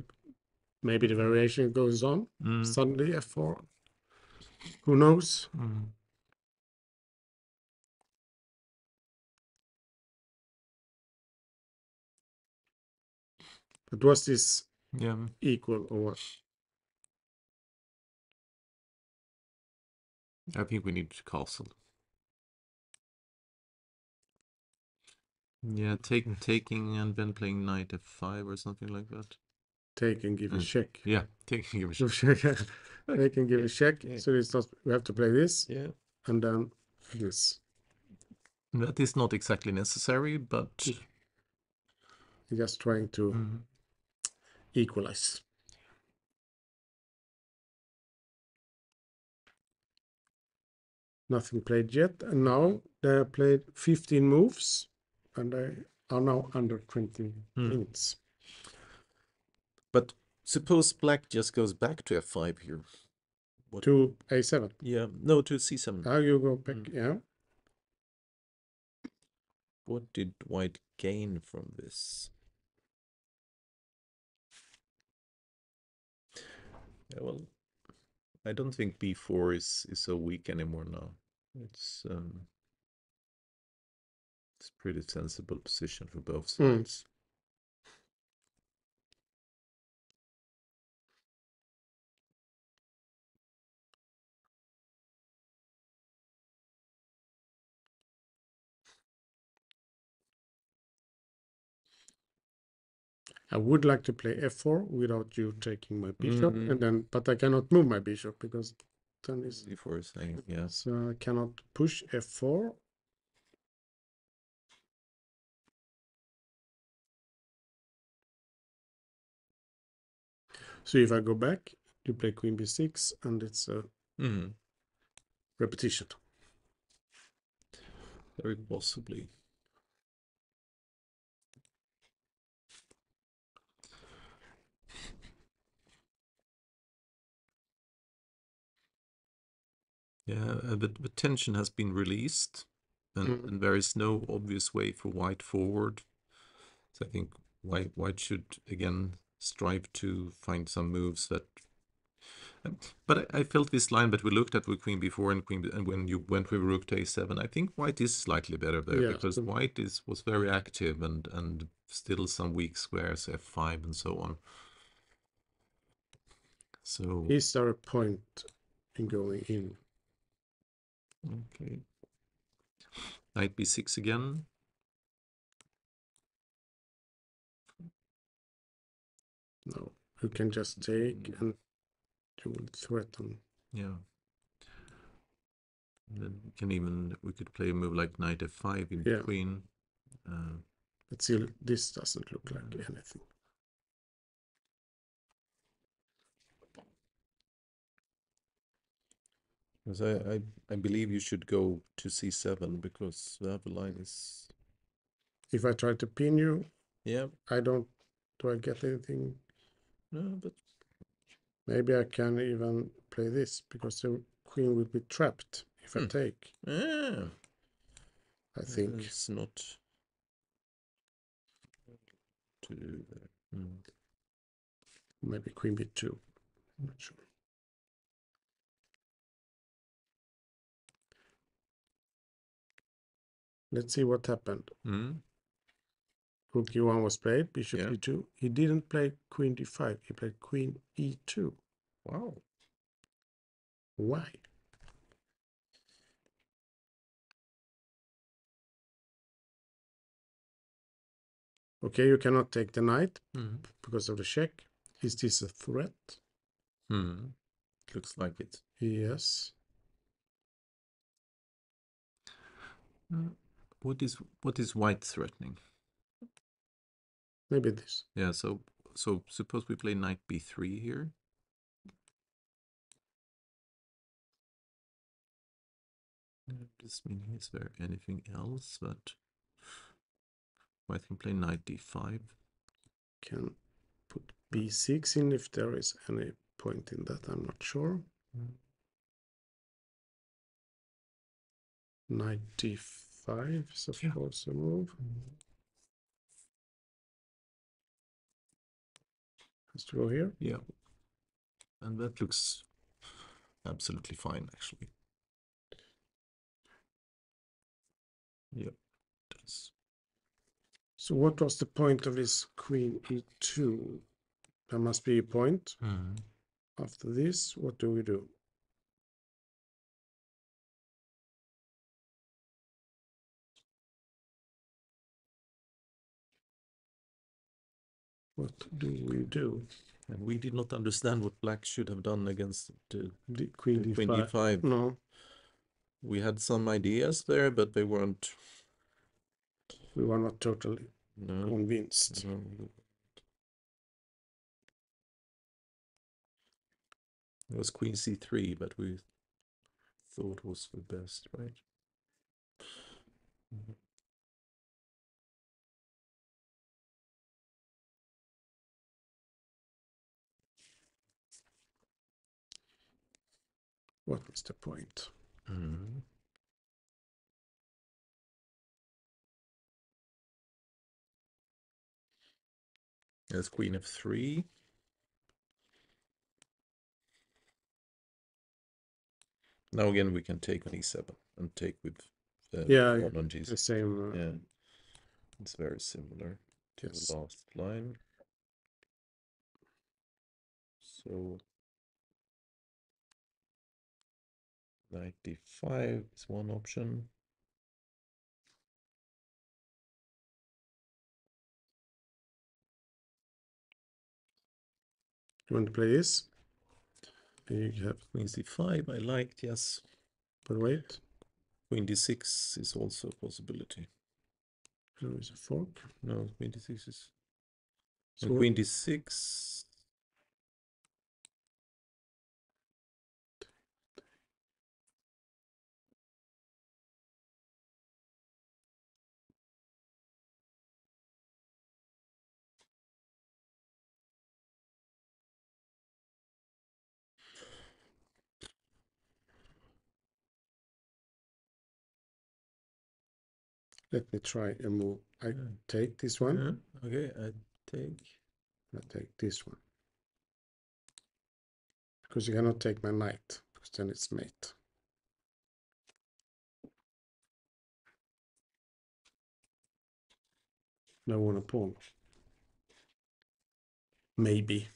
maybe the variation goes on. Suddenly f4. Who knows? But was this equal or what? I think we need castle. Yeah, taking and then playing knight f5 or something like that. Take and give a check. Yeah, take and give a check. Take and give a check. So it's not. We have to play this. Yeah. And then this. That is not exactly necessary, but Just trying to equalize. Nothing played yet, and now they have played 15 moves, and they are now under 20 minutes. But suppose black just goes back to f5 here. What? To a7. Yeah, no, to c7. Now you go back, yeah. What did white gain from this? Yeah, well, I don't think b4 is so weak anymore now. It's pretty sensible position for both sides. I would like to play f4 without you taking my bishop, and then, but I cannot move my bishop because then is b4 is saying, yeah. So I cannot push f4. So if I go back, you play queen b6, and it's a repetition. Very possibly. Yeah, the tension has been released, and there is no obvious way for white forward. So I think white should again strive to find some moves that. But I felt this line that we looked at with queen b4 and when you went with rook to a7, I think white is slightly better there, Yes, because white was very active and still some weak squares, f5 and so on. So is there a point in going in? okay, knight b6 again. No, you can just take and you will threaten. Yeah. Then we could play a move like knight f5 in between. Let's see, this doesn't look like anything. Because I believe you should go to c7, because the other line is. If I try to pin you, Yeah. do I get anything? No, but maybe I can even play this, because the queen will be trapped if I take. Yeah. I think. It's not to do there. Maybe queen b2. I'm not sure. Let's see what happened. Rook e1 was played, bishop e2. He didn't play queen d5, he played queen e2. Wow. Why? Okay, you cannot take the knight because of the check. Is this a threat? Looks like it. Yes. What is white threatening? Maybe this. Yeah, so suppose we play knight b3 here. This meaning, is there anything else that white can play knight d5? Can put b6 in if there is any point in that, I'm not sure. Knight d5 is of course a move. Has to go here. Yeah. And that looks absolutely fine, actually. Yep, it does. So what was the point of his queen e2? There must be a point. After this, what do we do? What do we do? And we did not understand what black should have done against the queen d5. No. We had some ideas there, but they weren't. We were not totally convinced. No. It was queen c3, but we thought was the best, right? What is the point? There's queen f3. Now again, we can take on e7 and take with on g6. The same. Yeah, it's very similar to the last line. So knight d5 is one option. You want to play this? You have queen c5. I liked, yes. But wait. Queen d6 is also a possibility. No, it's a fork. No, queen d6 is. So queen d6. Let me try a move. I take this one. Yeah. Okay, I take this one. Because you cannot take my knight, because then it's mate. No one a pawn. Maybe.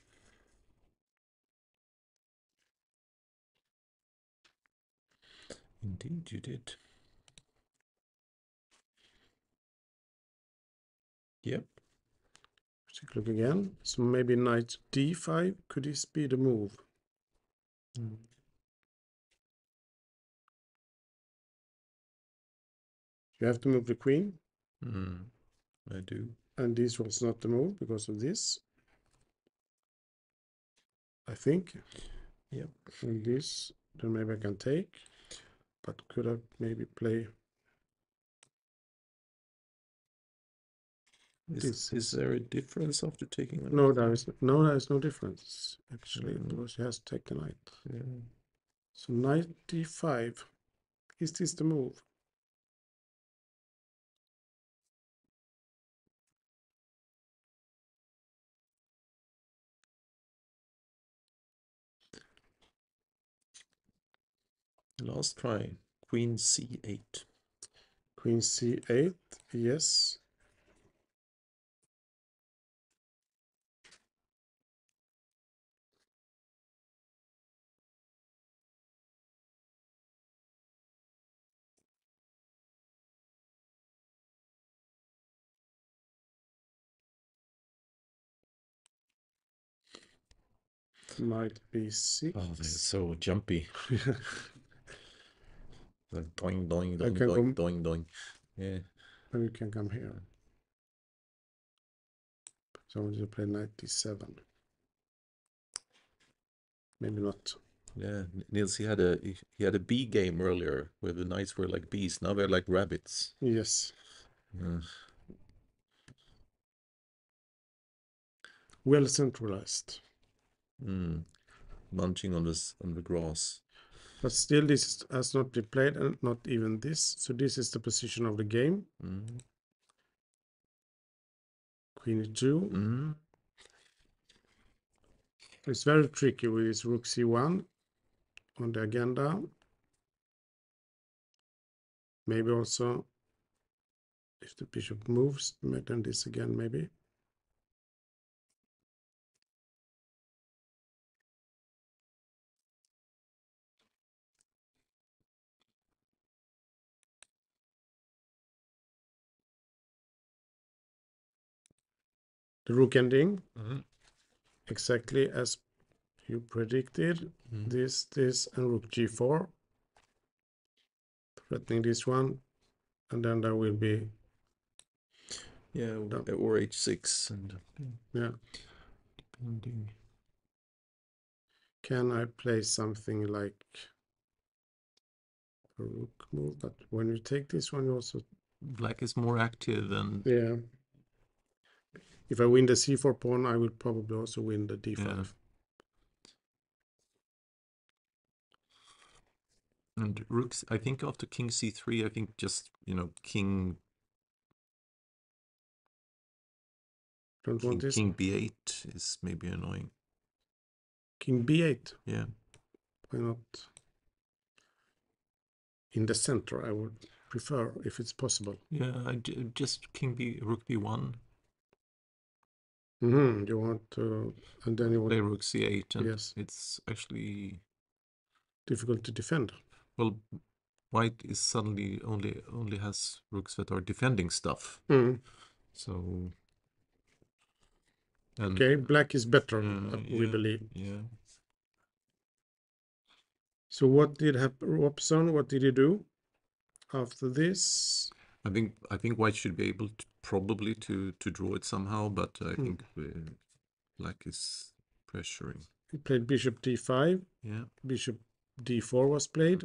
Indeed, you did. Yep. Take a look again. So maybe knight d5. Could this be the move? You have to move the queen. I do. And this was not the move because of this. I think. Yep. And this, then maybe I can take. But could I maybe play Is there a difference after taking that? No, there is no difference actually, because he has to take the knight. Yeah. So knight d5. Is this the move? Last try. Queen c8. Queen c8. Yes. Knight b6. Oh, they're so jumpy. Like doing, doing, I doing, can doing, go, doing, doing. Yeah. and you can come here. So I want to play knight d7. Maybe not. Yeah, Niels, he had a bee game earlier where the knights were like bees. Now they're like rabbits. Yes. Yeah. Well centralized. Munching on the grass. But still, this has not been played, and not even this. So this is the position of the game. Queen e2. It's very tricky with this rook c1 on the agenda. Maybe also if the bishop moves, then this again maybe. The rook ending, exactly as you predicted. This, and rook g4, threatening this one, and then there will be or h6 and yeah. depending. Can I play something like a rook move? But when you take this one, you also Black is more active and yeah. If I win the c4 pawn, I will probably also win the d5. Yeah. And rooks, I think after king c3, I think just, king Don't want this. king b8 is maybe annoying. King b8. Yeah. Why not? In the center, I would prefer if it's possible. Yeah, just rook b1. You want to, and then you want play rook c8, and yes, it's actually difficult to defend. Well, white is suddenly only has rooks that are defending stuff. So. And, okay, black is better, we believe. Yeah. So what did Robson? What did he do after this? I think white should be able to probably to draw it somehow, but I think black is pressuring. He played bishop d5. Yeah. Bishop d4 was played.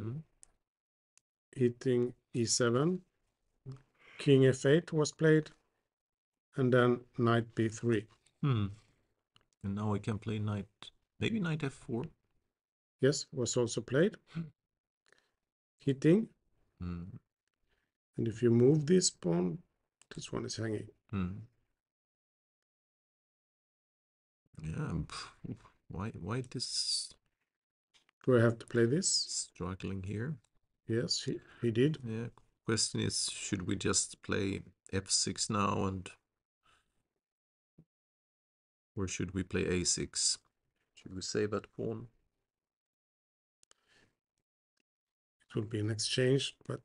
Hitting e7. King f8 was played, and then knight b3. And now I can play maybe knight f4. Yes, was also played. Hitting. And if you move this pawn, this one is hanging. Yeah. Why this Do I have to play this? struggling here? Yes, he did. Yeah. Question is, should we just play f6 now or should we play a6? Should we save that pawn? It will be an exchange, but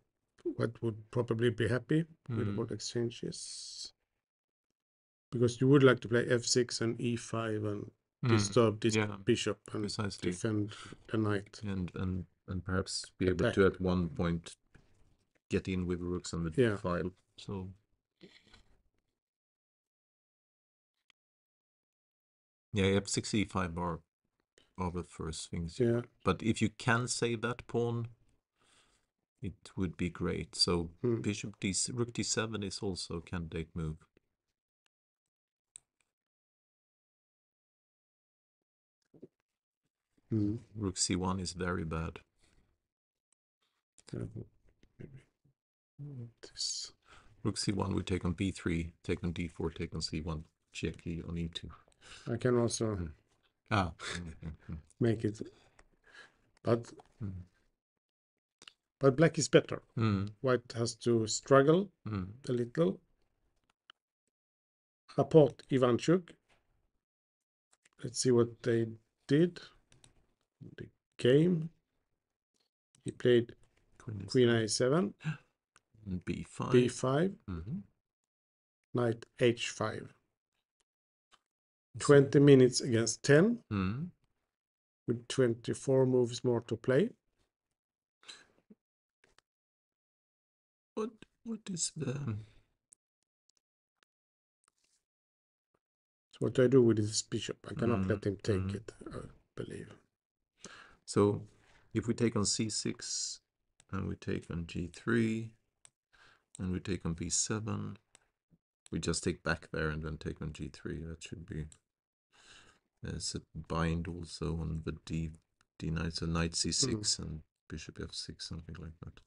what would probably be happy with what exchange is? Because you would like to play f6 and e5 and disturb this bishop and precisely. defend the knight. And perhaps be able Attack. to at one point get in with rooks on the file. So yeah, f6, e5 are the first things. Yeah. But if you can save that pawn, it would be great. So bishop rook d7 is also a candidate move. Rook c1 is very bad. This. Rook c1 we take on b3, take on d4, take on c1, check e on e2. I can also make it, but black is better. White has to struggle a little. Rapport Ivanchuk. Let's see what they did. The game. He played Queen a7, b5, b5, knight h5. 20 minutes against 10, with 24 moves more to play. What is the... So what do I do with this bishop? I cannot let him take it, I believe. So if we take on c6, and we take on g3, and we take on b7, we just take back there and then take on g3. That should be... There's a bind also on the d knight, so knight c6 and bishop f6, something like that.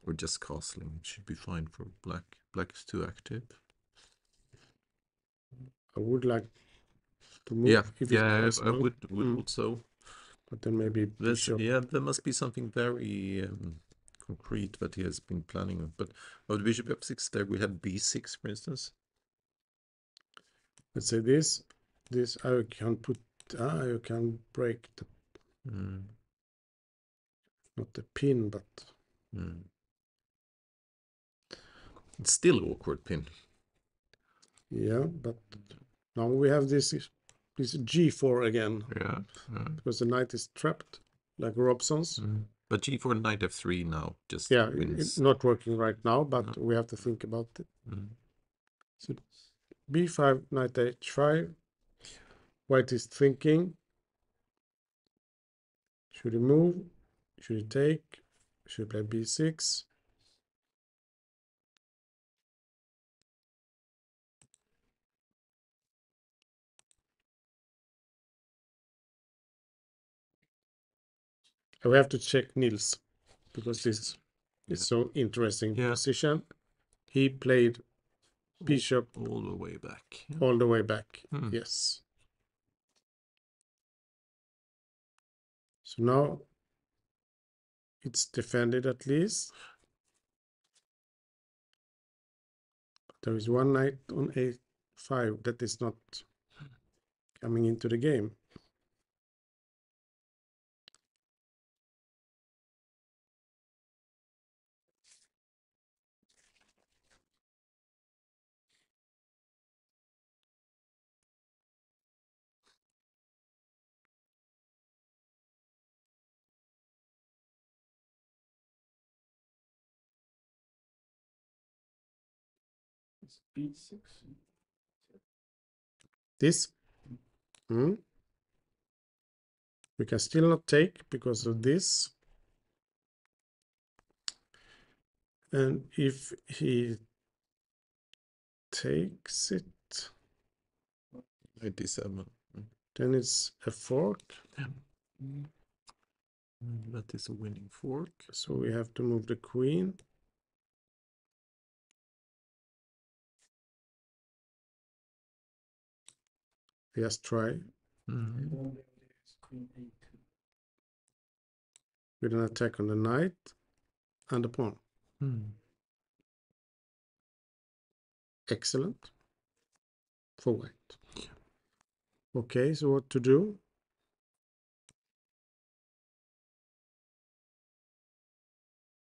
Or just castling. It should be fine for black. Black is too active. I would like to move if it's possible. I would also. But then maybe bishop. There must be something very concrete that he has been planning. But of bishop f6 there, we have b6, for instance. Let's say this I can put, you can break the, not the pin, but... It's still awkward pin. Yeah, but now we have this g4 again. Yeah. Because the knight is trapped, like Robson's. But g4 knight f3 now just wins. It's not working right now, but we have to think about it. So b5, knight h5. White is thinking. Should he move? Should he take? Should he play b6? We have to check Nils, because this is so interesting position. He played bishop all the way back. All the way back, yes. So now it's defended at least. But there is one knight on a5 that is not coming into the game. b6. This we can still not take because of this. And if he takes it, 97. then it's a fork. That is a winning fork. So we have to move the queen. Just try Queen A2. with an attack on the knight and the pawn. Excellent. For white. Okay, so what to do?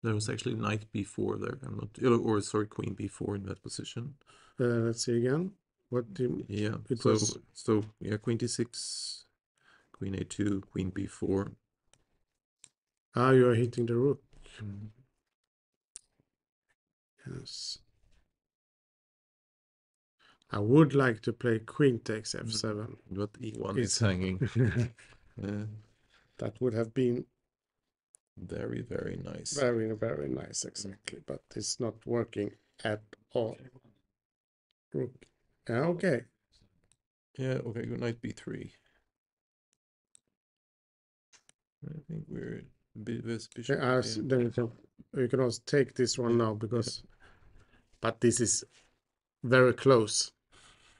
There was actually knight b4 there. I'm not, or sorry, queen b4 in that position. Let's see again. What the, Yeah. it So was? so yeah, queen d6, queen a2, queen b4. Ah, you are hitting the rook. Yes. I would like to play queen takes f7. But e1 It's is hanging. Yeah. That would have been Very, very nice. very, very nice, exactly. But it's not working at all. Rook. Yeah, okay. Yeah, okay, good knight b3. I think we're this bishop. Yeah, then you can also take this one now because, but this is very close.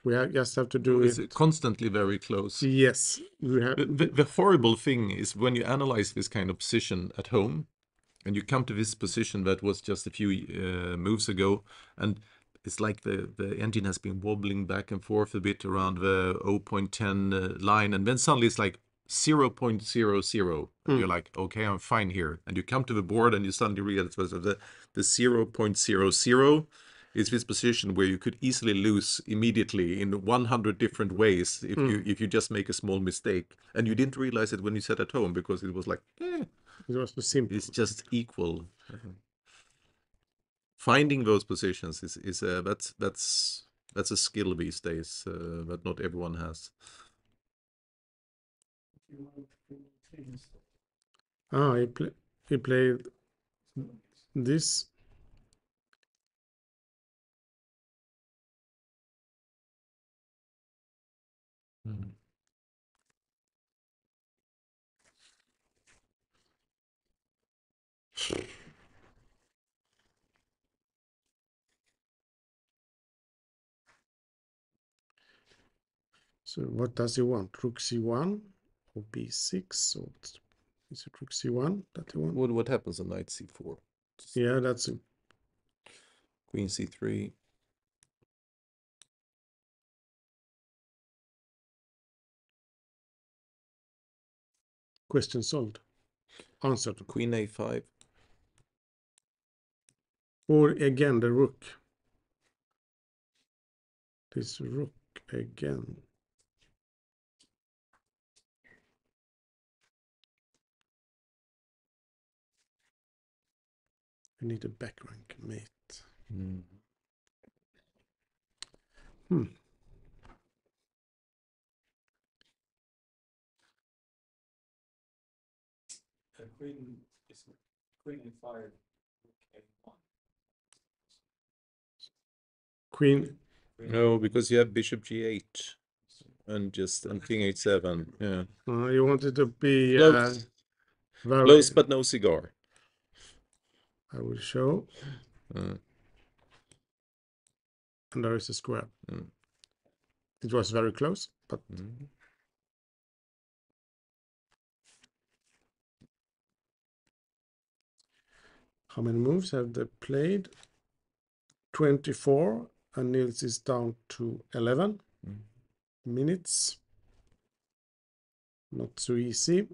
We just have to do It's it. constantly very close. Yes, we have. The horrible thing is when you analyze this kind of position at home, and you come to this position that was just a few moves ago, and it's like the engine has been wobbling back and forth a bit around the 0.10 line, and then suddenly it's like 0.00, and you're like, okay, I'm fine here. And you come to the board and you suddenly realize that the 0.00 is this position where you could easily lose immediately in 100 different ways if you just make a small mistake. And you didn't realize it when you sat at home because it was like, It was too simple. it's just equal. Finding those positions is that's a skill these days that not everyone has. Ah, he played this. So what does he want? Rook c1 or b6? Or is it rook c1 that he wants? What happens on knight c4? Yeah, that's a Queen c3. question solved. Answered. Queen a5. Or again the rook. This rook again. I need a back rank mate. Queen is queen A5. A1. Queen. No, because you have bishop g8 and king h7. Yeah, You want it to be close, very. close but no cigar. I will show. And there is a square. It was very close, but how many moves have they played? 24, and Niels is down to 11 minutes. Not so easy.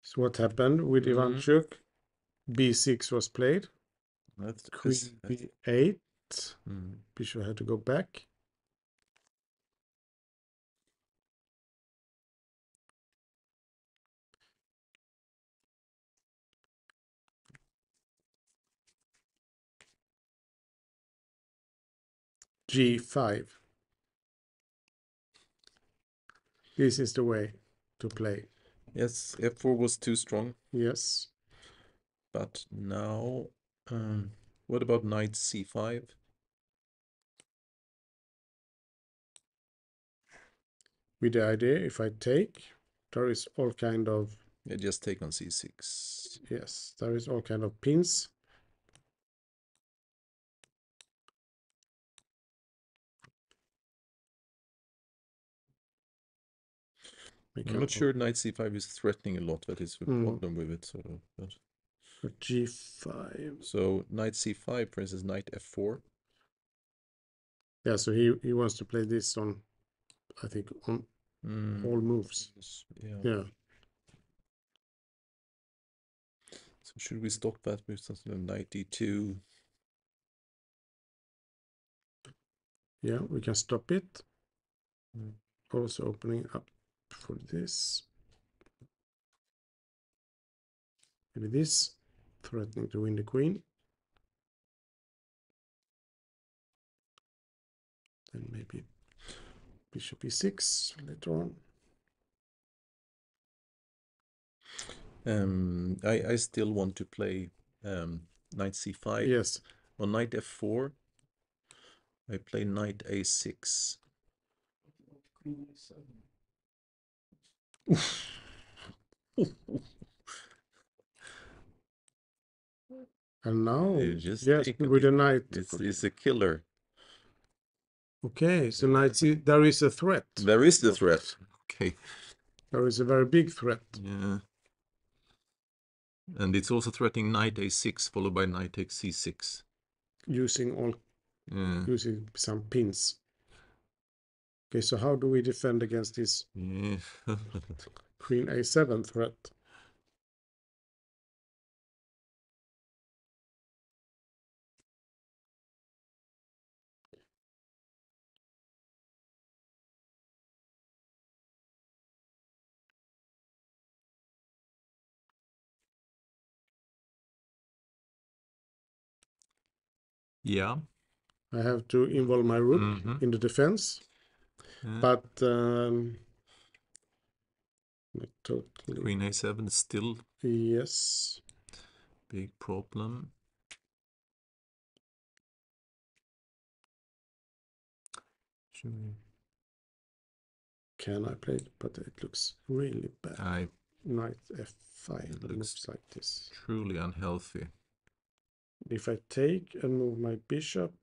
So what happened with Ivanchuk? B6 was played. Queen B8. Bishop had to go back. G5. This is the way to play. Yes, f4 was too strong. Yes. But now, what about knight c5? With the idea, if I take, there is all kind of Yeah, just take on c6. Yes, there is all kind of pins. I'm not sure knight c5 is threatening a lot. That is the problem with it, sort of. But for g5. So knight c5, for instance, knight f4. Yeah, so he wants to play this on, I think, on all moves. Yeah. So should we stop that with something like knight d2? Yeah, we can stop it. Also opening up for this. Maybe this, threatening to win the queen. Then maybe bishop e6 later on. I still want to play knight c5. Yes. On knight f4, I play knight a6. Queen a7. And now, Just yes, with the knight. It's a killer. Okay, so knight c, there is a threat. There is the threat. Okay. There is a very big threat. Yeah. And it's also threatening knight a6 followed by knight takes c6. Using some pins. Okay, so how do we defend against this queen a7 threat? Yeah. I have to involve my rook in the defense, but not totally. Queen a7 is still Yes. big problem. Can I play it? But it looks really bad. Knight f5 It looks like this. Truly unhealthy. If I take and move my bishop,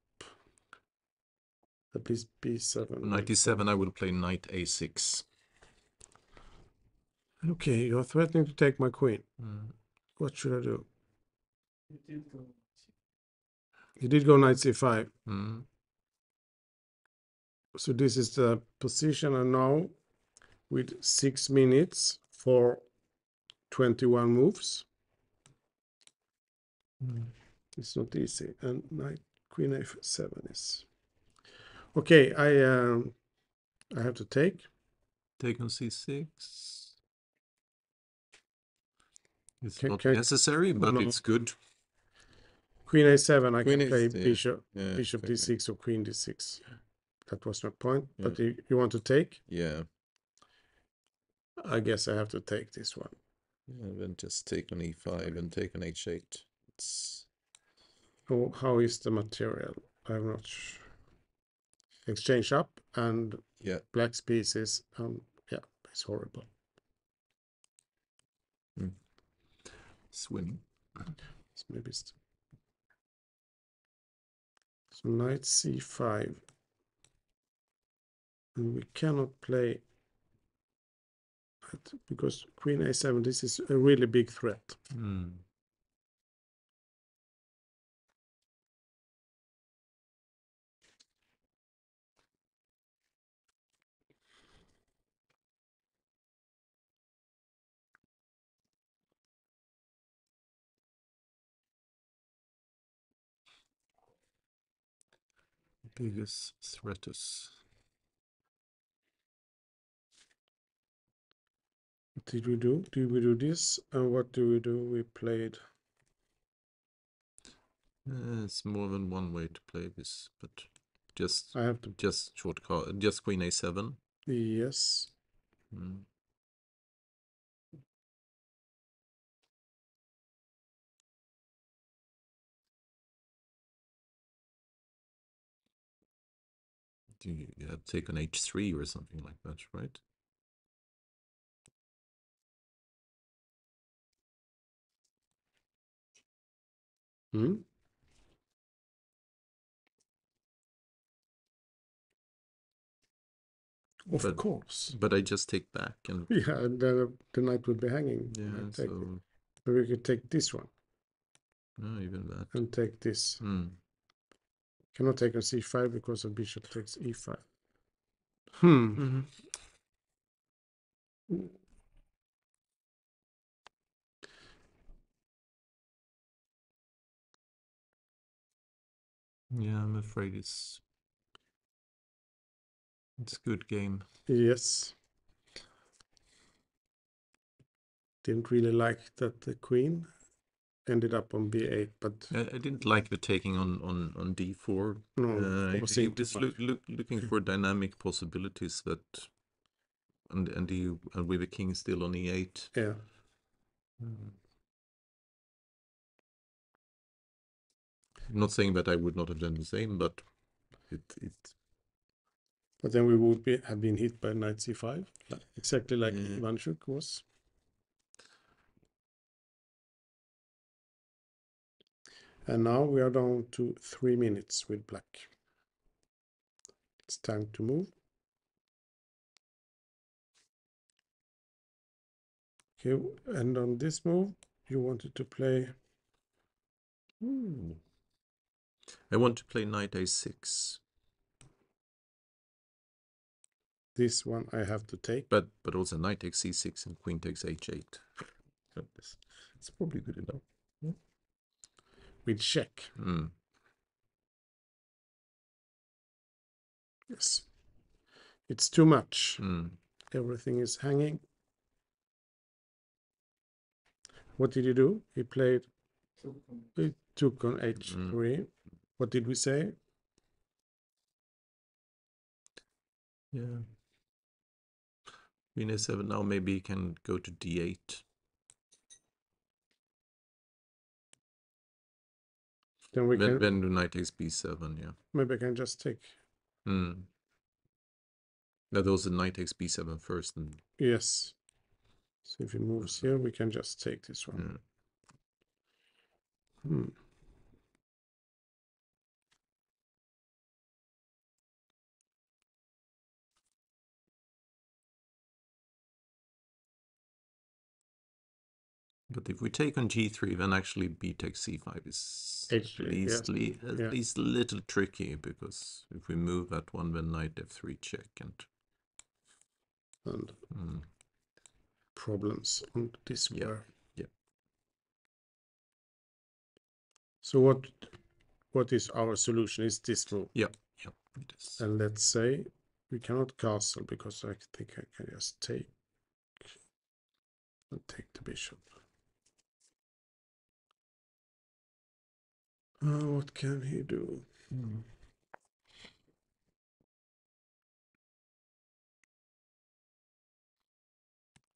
at least b7. Knight e7, I will play knight a6. Okay, you're threatening to take my queen. What should I do? He did go knight c5. So this is the position, and now with 6 minutes for 21 moves. It's not easy. And knight queen f7 is okay. I have to take. Take on c6. It's not necessary, but it's good. Queen a7. I Queen can play is, bishop exactly. d6 or queen d6. That was my point. But you want to take? Yeah. I guess I have to take this one. Yeah, then just take on e5 and take on h8. It's... Oh, how is the material? I'm not sure. Exchange up and black's pieces. Yeah, it's horrible. Swing. So maybe it's so knight c5. And we cannot play it because queen a7, this is a really big threat. Biggest threat is... What did we do? Did we do this? And what do we do? We played. It's more than one way to play this, but just I have to just queen a7. Yes. You have to take on h3 or something like that, right? Hmm? Of course. But I just take back and Yeah, and then the knight would be hanging. yeah, I take it. so But we could take this one no, even that. and take this. Hmm. Cannot take on c5 because the bishop takes e5. Hmm. Mhm. Yeah, I'm afraid it's a good game. Yes. Didn't really like that the queen ended up on b8, but I didn't like the taking on d4. no, He forcing too was much. looking for dynamic possibilities that, and with the king still on e8. Yeah. I'm not saying that I would not have done the same, but it But then we would have been hit by knight c5, exactly like Yeah. Ivanchuk was. And now we are down to 3 minutes with black. It's time to move. Okay, and on this move, you wanted to play. I want to play knight a6. This one I have to take. But also knight takes c6 and queen takes h8. It's probably good enough. With check. Mm. Yes. It's too much. Mm. Everything is hanging. What did he do? He played. He took on h3. What did we say? Yeah. Queen a7 now, maybe he can go to d8. Then we can. Then knight takes b7, yeah. Maybe I can just take. Mm. That also knight takes b7 first. And Yes. So if he moves here, we can just take this one. Hmm. But if we take on g3, then actually b takes c5 is H3, yes. at least a little tricky, because if we move that one, then knight f3 check And problems on this square. Yeah. So what is our solution? Is this move? Yeah, it is. And let's say we cannot castle because I think I can just take and take the bishop. What can he do?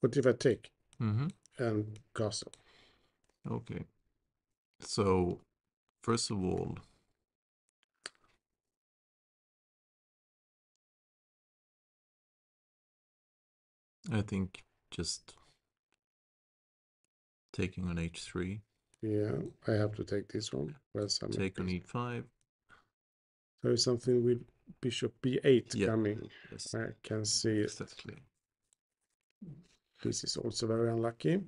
What if I take and castle? Okay. So, first of all, I think just taking on h3. Yeah, I have to take this one. Take on e5. There is something with bishop b8 coming. Yes. I can see it. Exactly. This is also very unlucky.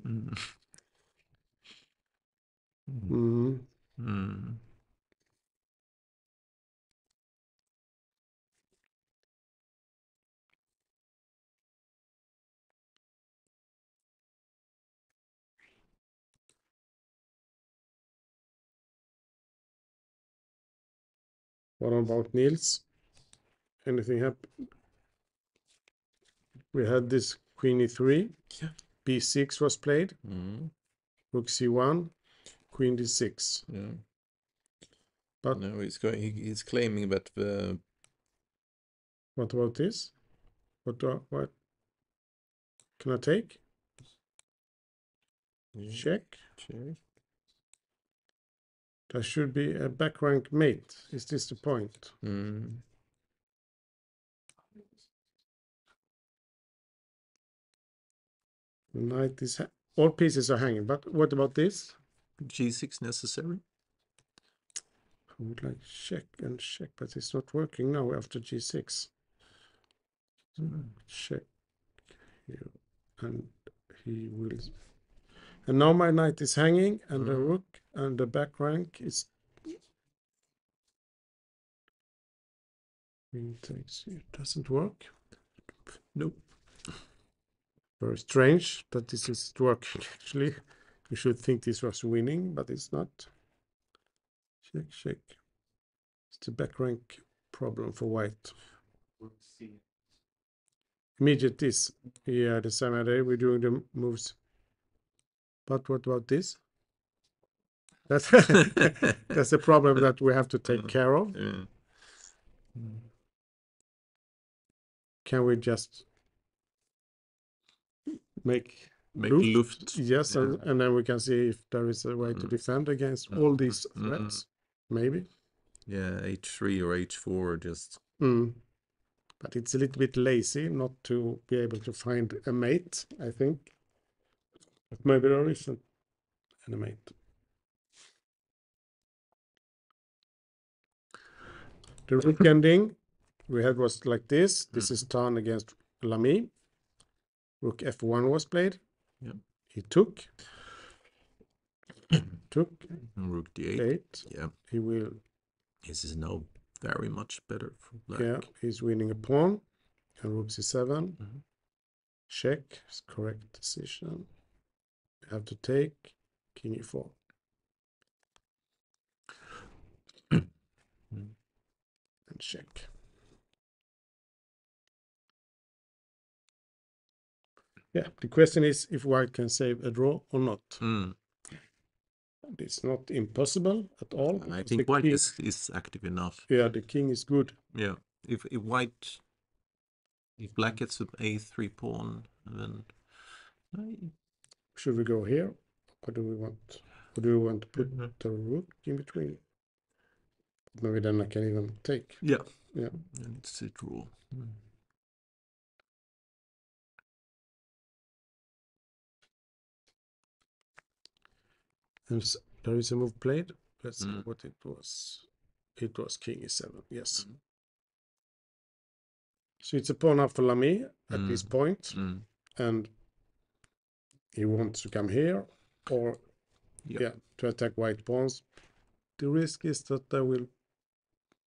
What about Niels? Anything happened? We had this queen e3. Yeah. b6 was played. Rook c1. Queen d6. Yeah. But no, he's claiming that the. What about this? What can I take? Check. There should be a back rank mate. Is this the point? The knight is all pieces are hanging. But what about this? g6 necessary? I would like check and check, but it's not working now after g6. Check here, and he will. And now my knight is hanging, and the rook and the back rank is. It doesn't work. Nope. Very strange that this is working. Actually, you should think this was winning, but it's not. Check, check. It's the back rank problem for white. Immediate is, yeah, the same idea. We're doing the moves. But what about this? That's that's a problem that we have to take care of. Can we just make luft? Yes, Yeah. and then we can see if there is a way to defend against all these threats. Maybe. Yeah, h3 or h4 just. But it's a little bit lazy not to be able to find a mate, I think. But maybe there isn't a mate. The rook ending we had was like this. This is turn against Lamy. Rook f1 was played. Yeah. He took. Rook d8. 8. Yeah. He will. This is now very much better for black. Yeah, he's winning a pawn. And rook c7. Check is correct decision. You have to take king e4. And check. Yeah, the question is if white can save a draw or not. It's not impossible at all. I think white is active enough. Yeah, the king is good. Yeah, if black gets an a3 pawn, and then should we go here? What do we want? Or do we want to put the rook in between? Maybe then I can even take. Yeah. Yeah. And it's a draw. And there is a move played. Let's see what it was. It was king e7. Yes. So it's a pawn up for Lamy at this point, and he wants to come here or to attack white pawns. The risk is that there will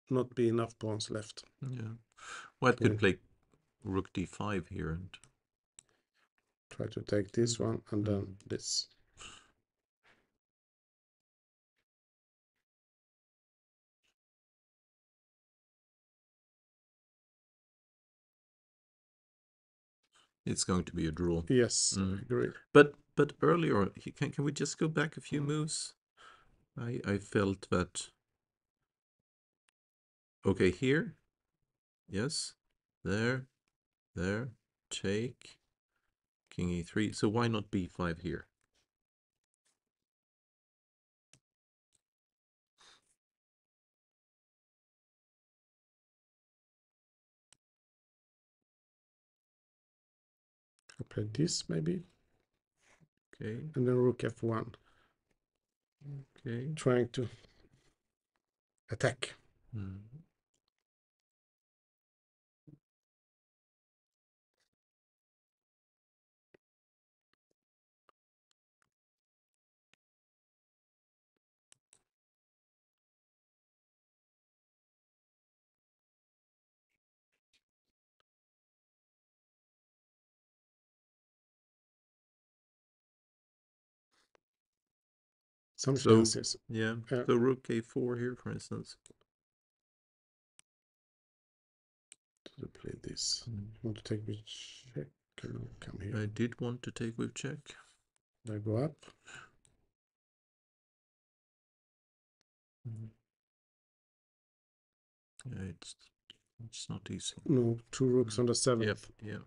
not be enough pawns left. Yeah, white could play rook d5 here and try to take this one and then this. It's going to be a draw. Yes, I agree. But earlier, can we just go back a few moves? I felt that. Okay, here. Yes, there, take, king e3. So why not b5 here? I play this maybe. Okay. And then rook f1. Okay. Trying to attack. Some chances. Yeah. So rook a4 here, for instance. To play this. Want to take with check? Come here. I did want to take with check. I go up. Yeah, it's not easy. No, 2 rooks on the 7th. Yep. Yeah.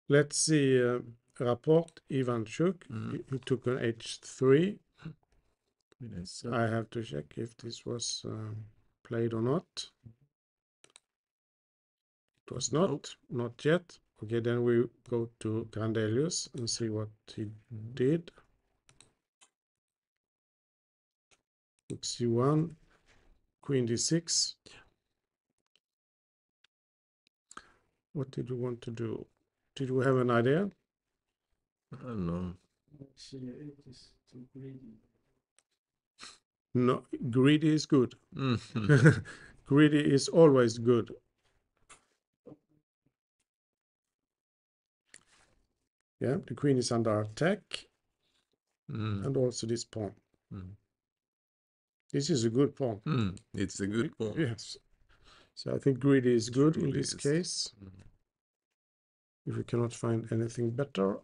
Let's see. Rapport, Ivanchuk. He took an h3. Yes. I have to check if this was played or not. It was not, not yet. Okay, then we go to Grandelius and see what he did. Rook c1. Queen d6. What did you want to do? Did you have an idea? I don't know. C8 is too greedy. No, greedy is good. Mhm. Greedy is always good. Yeah, the queen is under attack, and also this pawn. Mm. This is a good pawn. It's a good pawn. Yes. So I think greedy is good in Truly this is. case. If we cannot find anything better.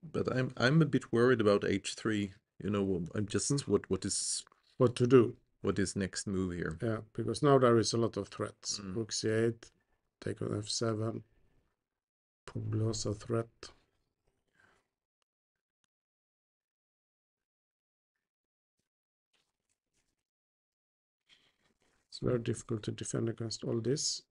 But I'm a bit worried about h3. You know, I'm just what What to do? what is next move here? Yeah, because now there is a lot of threats. Rook c8, take on f7, probably also a threat. It's very difficult to defend against all this.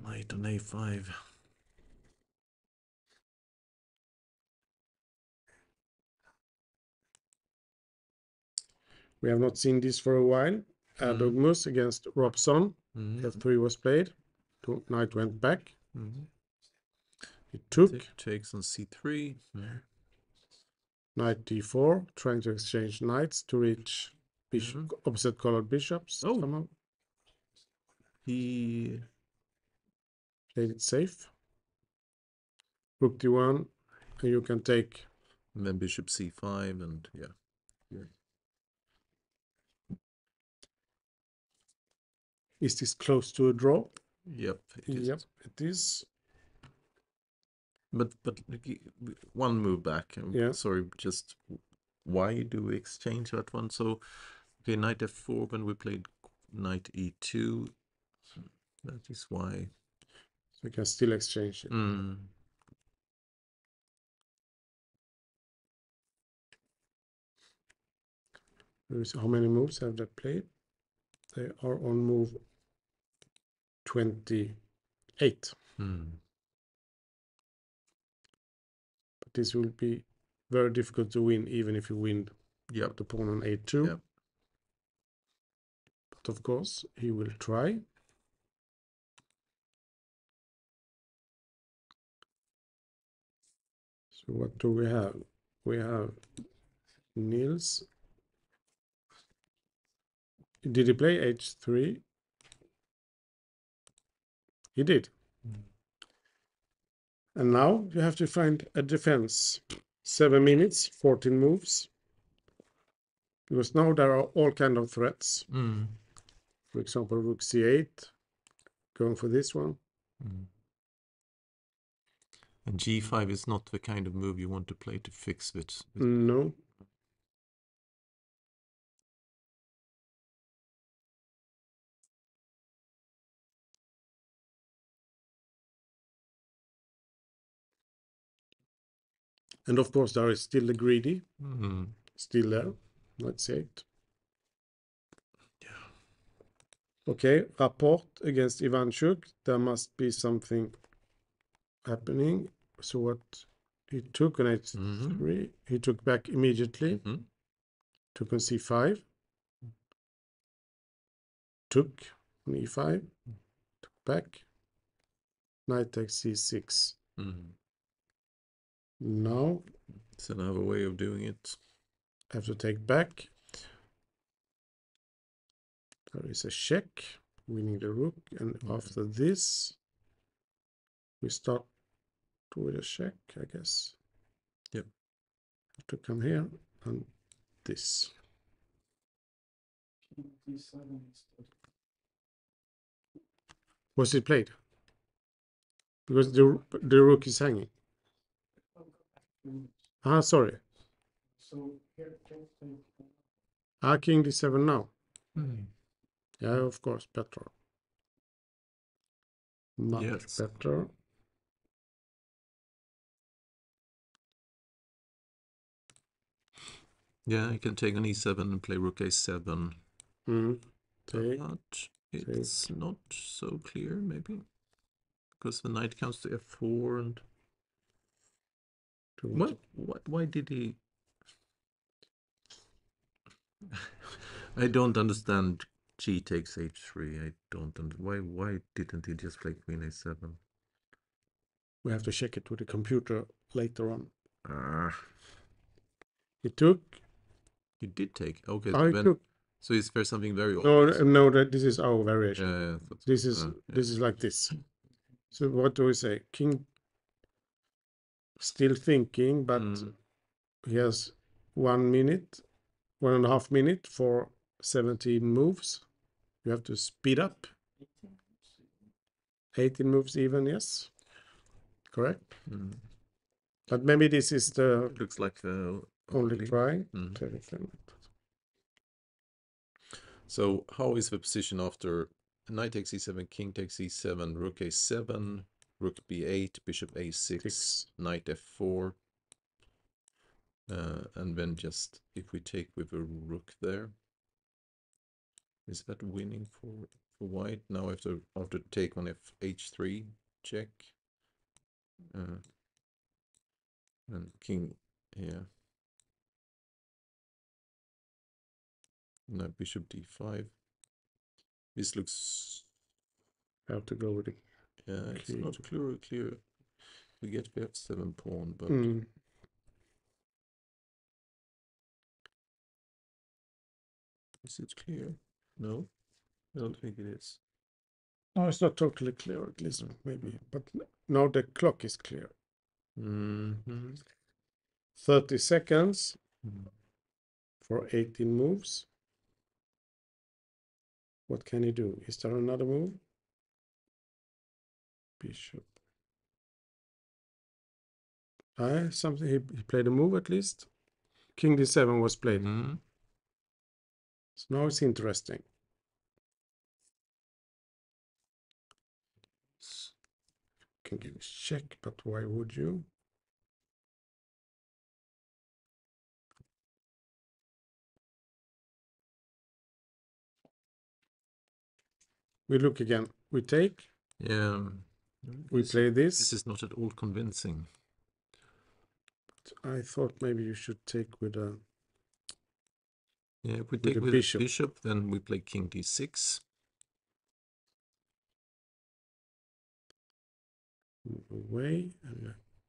Knight on a5. We have not seen this for a while. Erdogmus against Robson. f3 was played. Knight went back. He took. Takes on c3. Knight d4, trying to exchange knights to reach opposite colored bishops. Oh. Somehow He played it safe. Rook d1, and you can take. and then bishop c5 and yeah. Is this close to a draw? Yep. It is. Yep, it is. But one move back. Yeah. Sorry, just why do we exchange that one? So okay, knight f4 when we played knight e2. That is why. So we can still exchange it. How many moves have they played? They are on move 28. But this will be very difficult to win, even if you win the pawn on a2. Yep. But of course, he will try. So what do we have? We have Niels. Did he play h3? He did. And now you have to find a defense. 7 minutes, 14 moves. Because now there are all kind of threats. For example, rook c8, going for this one. And g5 is not the kind of move you want to play to fix it. No. And of course, there is still the greedy. Still there. Let's say it. Okay, Rapport against Ivanchuk. There must be something happening. So what he took on h3, he took back immediately. Took on c5. Took on e5. Took back. Knight takes c6. Now It's another way of doing it. have to take back. There is a check, winning the rook, and after this we start with a check, I guess. Yep. Have to come here and this. D7 instead. Was it played? Because the rook is hanging. Ah, sorry. So here, take. King d7 now. Yeah, of course, better. Much Yes. better. Yeah, you can take on e7 and play rook a7. Take. But it's not so clear, maybe. Because the knight comes to f4 and... Why did he... I don't understand g takes h3. I don't understand. Why didn't he just play queen a7? We have to check it with the computer later on. Ah. He took. He did take. Okay, Oh, he took. So is there something very No, obvious? no, this is our variation. Yeah, this is like this. So what do we say? King still thinking, but he has 1 minute, 1.5 minute for 17 moves. You have to speed up. 18 moves even, yes. Correct. But maybe this is the looks like the only try. So how is the position after knight takes e7, king takes e7, rook a7, rook b8, bishop a6, knight f4, and then just if we take with a rook there, is that winning for white? Now after take on h3, check, and king, yeah. Now bishop d5. This looks... I have to go with it. Yeah, it's not clear. We get the f7 pawn, but is it clear? No, I don't think it is. No, it's not totally clear, at least maybe. But now the clock is clear. 30 seconds for 18 moves. What can he do? Is there another move? Bishop. Something he played a move at least. King d7 was played. So now it's interesting. Can give a check, but why would you? We look again. We take. Yeah. We play this. This is not at all convincing. I thought maybe you should take with a... Yeah, if we take with bishop, then we play king d6. Move away.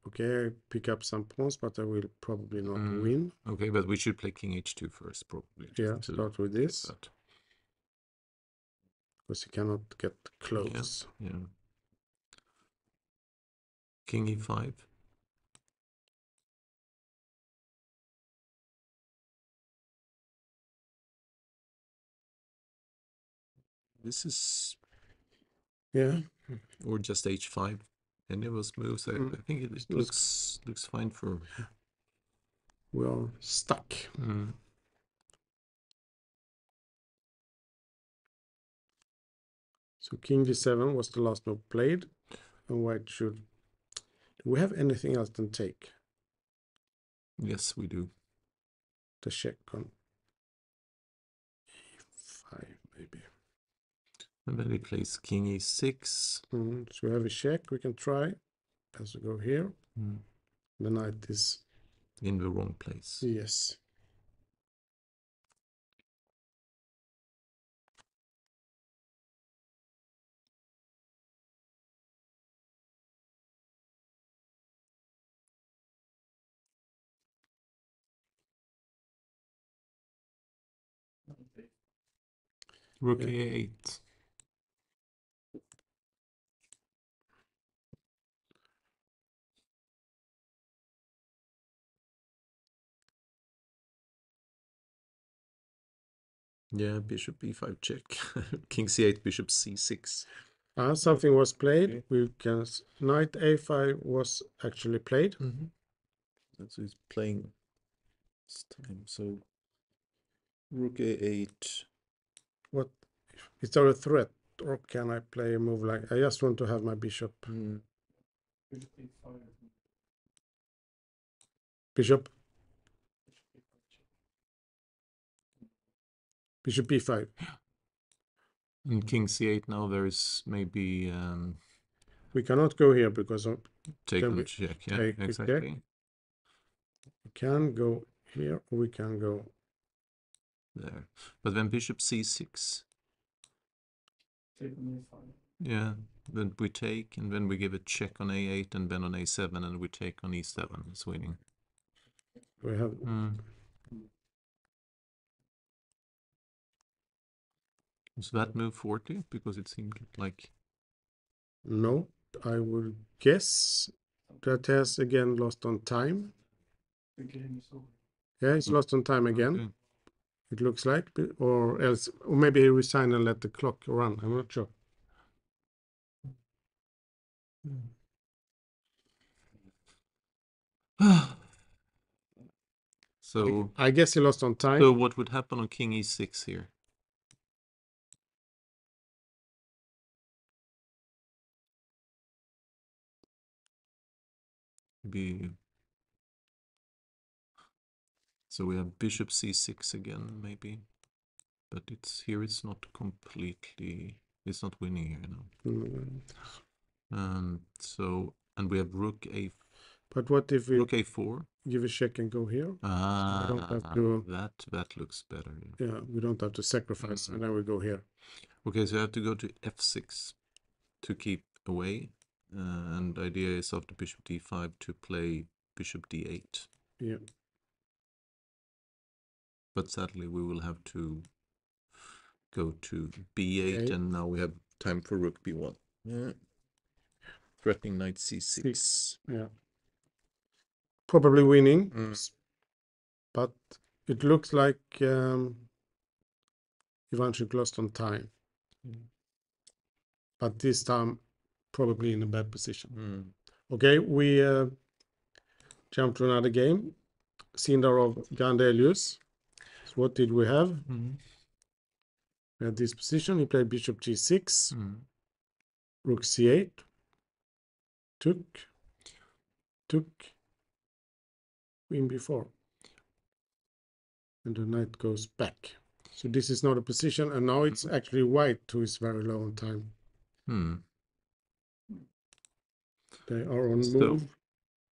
Okay, I pick up some pawns, but I will probably not win. Okay, but we should play king h2 first, probably. Yeah, start with this. Because you cannot get close. Yeah. King e5. This is... Yeah. Or just h5. Any of those moves, I think it looks fine for... We are stuck. So king d7 was the last move played. And white should... Do we have anything else than take? Yes, we do. The check on e5, maybe. And then he plays king e6. So we have a check. We can try. As we go here. The knight is... in the wrong place. Yes. Rook a8. Yeah, bishop b5 check. King c8, bishop c6. Something was played. We can... Knight a5 was actually played. So he's playing this time. So rook a8. What is there a threat, or can I play a move like... I just want to have my bishop. Bishop. Bishop b5. And king c8 now there is maybe We cannot go here because of take then on we check. Yeah, take the check. exactly. We can go here or we can go There. But then bishop c6. Take on a5. Yeah, then we take, and then we give a check on a8, and then on a7, and we take on e7. It's winning. we have Is that move 40? Because it seemed like... no. I would guess that has again lost on time. The game is over. Yeah, it's lost on time again. Okay. It looks like, or else, or maybe he resigned and let the clock run. I'm not sure. So I guess he lost on time. so what would happen on king e6 here? Be so we have bishop c6 again, maybe, but it's here. It's not completely. It's not winning here now. So and we have rook a. But what if we Rook a4? give a check and go here? Ah, we don't have to, that looks better. yeah, we don't have to sacrifice, and then we go here. Okay, so I have to go to f6 to keep away, and the idea is after bishop d5 to play bishop d8. Yeah. But sadly, we will have to go to b8, and now we have time for rook b1. Yeah. Threatening knight c6. Yeah. Probably winning, but it looks like Ivanchuk lost on time. But this time, probably in a bad position. Okay, we jump to another game. Sindarov, Grandelius. So what did we have? We had this position. He played bishop g6, rook c8, took, queen b4. And the knight goes back. So this is not a position, and now it's actually white who is very low on time. They are on move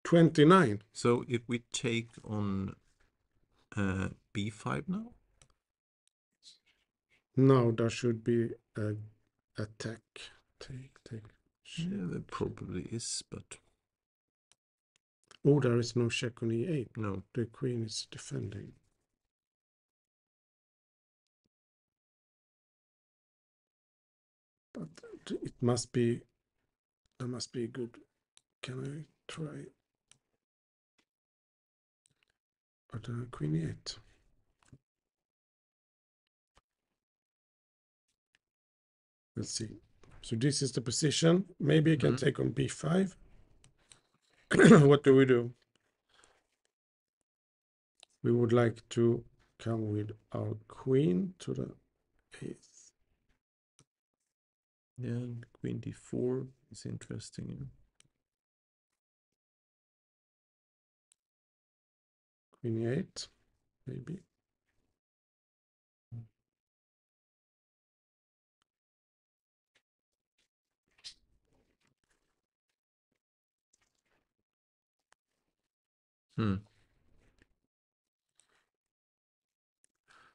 29. So if we take on b5 now? Now there should be a attack. Take. Yeah, there probably is, but... Oh, there is no check on e8. No. The queen is defending. But it must be... There must be a good... Can I try? But queen e8. Let's see. So this is the position. Maybe I can take on b5. What do we do? We would like to come with our queen to the 8th. Yeah, queen d4 is interesting. Queen e8, maybe.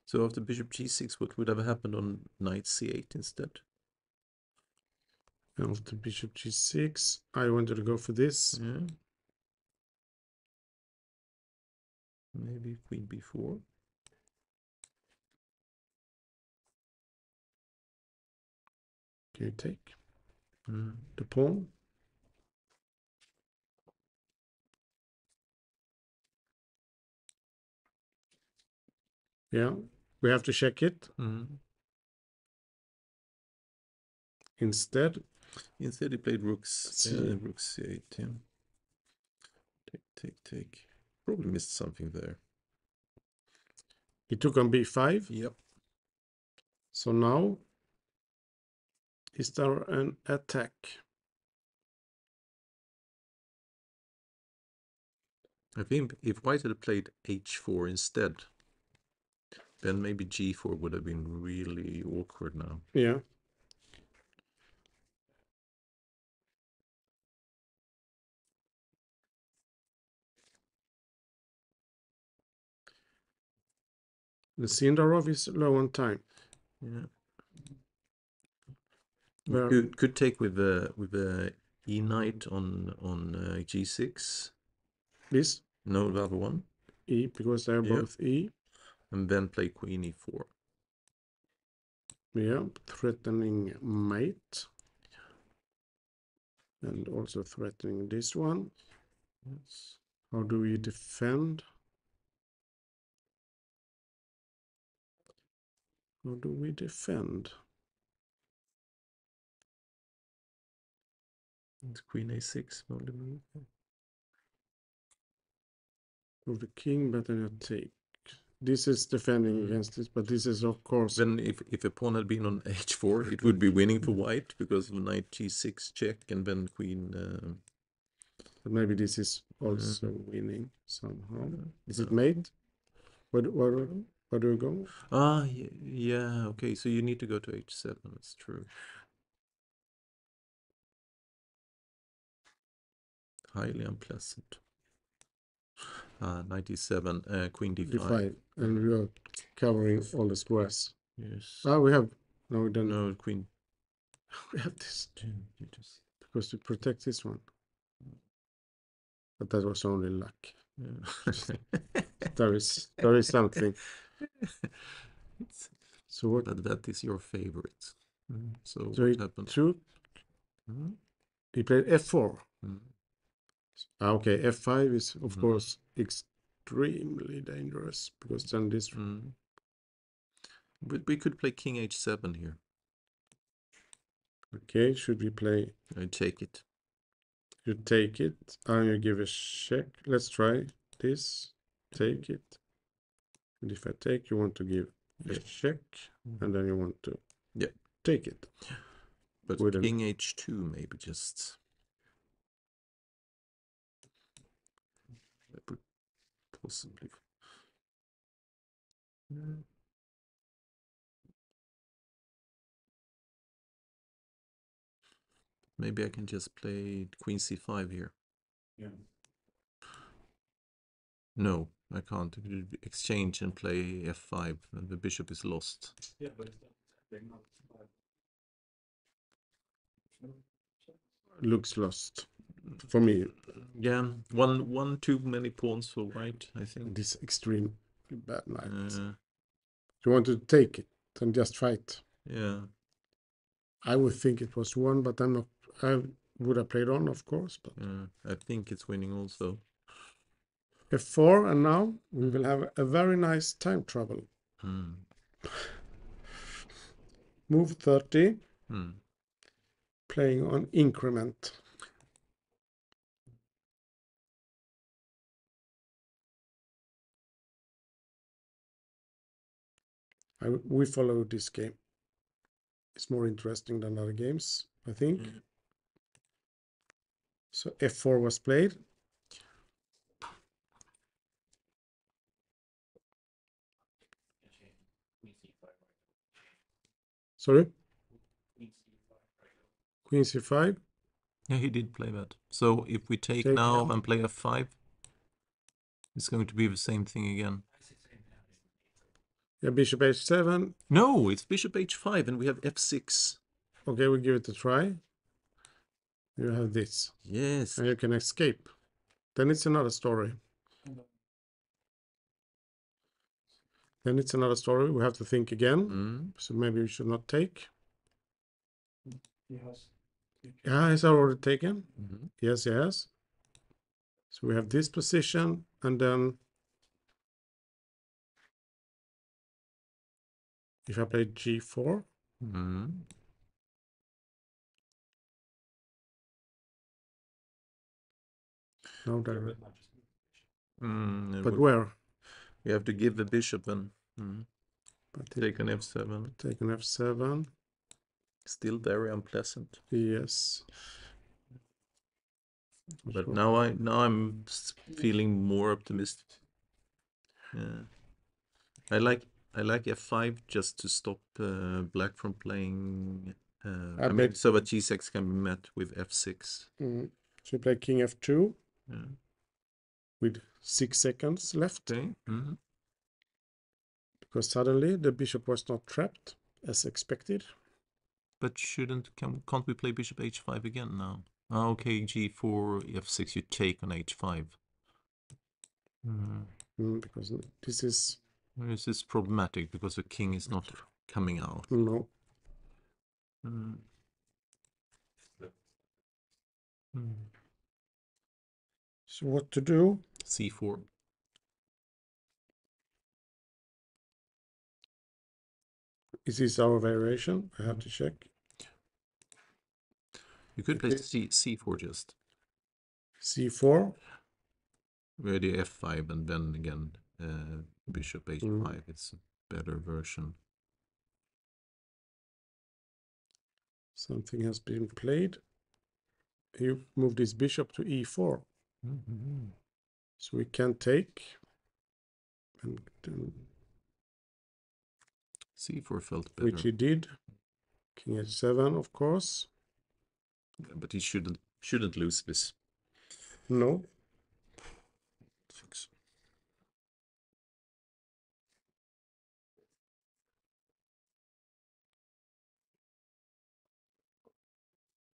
So after bishop g6, what would have happened on knight c8 instead? After bishop g6, I wanted to go for this. Yeah. Maybe queen b4. Can you take the pawn? Yeah, we have to check it. Instead he played rooks. Yeah, rook c8. Yeah. Take. Probably missed something there. He took on b5. Yep. So now, is there an attack? I think if white had played h4 instead, Then maybe g4 would have been really awkward now. Yeah. The Sindarov is low on time. Yeah. Where- Could take with the e knight on g6. This No, the other one, E, because they're Yeah. both E. and then play queen e4. Yeah, threatening mate. And also threatening this one. Yes. How do we defend? How do we defend? It's queen a6. Only move. Move the king, but then I take. This is defending against this, but this is of course. Then if a pawn had been on h4, it would be winning for white because of knight g6 check and then queen. But maybe this is also winning somehow. Is it mate? Where do we go? Yeah. Okay, so you need to go to h7. That's true. Highly unpleasant. 97, queen d5. D5, and we are covering all the squares. Yes. We have no, we don't. No, queen. We have this You just, because to protect this one. But that was only luck. yeah. There is something. So what? But that is your favorite. So So what he happened? took. Mhm. He played f4. Mhm. Okay, f5 is of course extremely dangerous because then this. But we could play king h7 here. Okay, should we play? I take it. You take it and you give a check. Let's try this. Take it. And if I take, you want to give a check, and then you want to take it. But With king h2 maybe just. That would possibly. Maybe I can just play queen c5 here. Yeah. No, I can't. Exchange and play f5, and the bishop is lost. Yeah, but they're not. Looks lost for me. Yeah, one too many pawns for white, I think. This extreme bad night. Uh, You want to take it and just fight. yeah. I would think it was one, but I'm not. I would have played on, of course. But I think it's winning also. f4, and now we will have a very nice time travel. Move 30. Playing on increment. We follow this game. It's more interesting than other games, I think. So f4 was played. Sorry? Queen c5. Yeah, he did play that. So if we take Take now now. and play f5, it's going to be the same thing again. Yeah, bishop h7. No, it's bishop h5 and we have f6. Okay, we give it a try. You have this. Yes. And you can escape. Then it's another story. Then it's another story. We have to think again. So maybe we should not take. Yes. Yeah, it's already taken. Yes, yes. So we have this position, and then if I play g4, no, there. But where? We have to give the bishop and But take an f7. take an f7. Still very unpleasant. Yes. But now I'm feeling more optimistic. Yeah. I like I like f5 just to stop black from playing. I I mean, bet- so that g6 can be met with f6. So you play king f2 Yeah. with 6 seconds left, Okay. because suddenly the bishop was not trapped as expected. But can't we play bishop h5 again now? Ah, okay, g4, f6, you take on h5. Because this is This is problematic because the king is not coming out. no. So what to do? c4. Is this our variation? I have to check. You could play c4 just. c4. Ready f5 and then again bishop h5. It's a better version. Something has been played. You move this bishop to e4. So we can take. And then, c4 felt better. which he did. King h7, of course. Yeah, but he shouldn't lose this. No.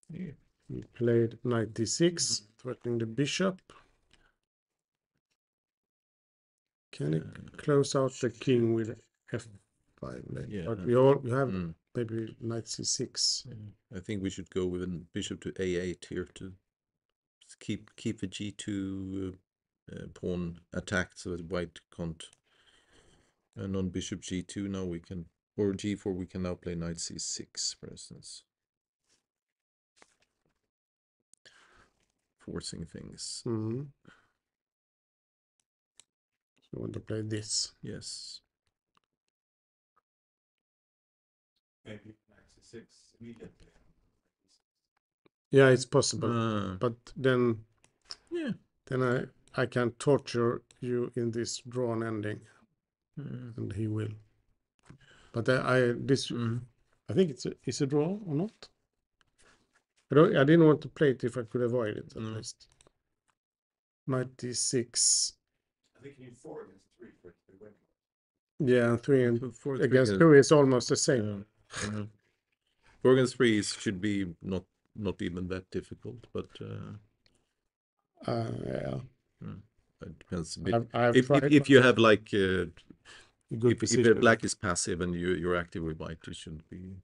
Yeah. He played knight d6, threatening the bishop. Can he close out the king with f5 later? Yeah. But we have maybe knight c6. I think we should go with a bishop to a8 here to keep the g2 pawn attacked so that white can't. And on bishop g2 now we can, or g4 we can now play knight c6 for instance. Forcing things. So you want to play this? Yes. Maybe 96 immediately. Yeah, it's possible. But then, yeah, then I can torture you in this drawn ending, and he will. But I think it's a draw or not. I didn't want to play it if I could avoid it at least. Knight d6. I think you need 4 against 3 for it to win. Yeah, 3 and Four against 2 is almost the same. 4 against 3 should be not even that difficult, but Yeah. it depends a bit. I've tried, if you have like good if position. black is passive and you're active with white, it shouldn't be.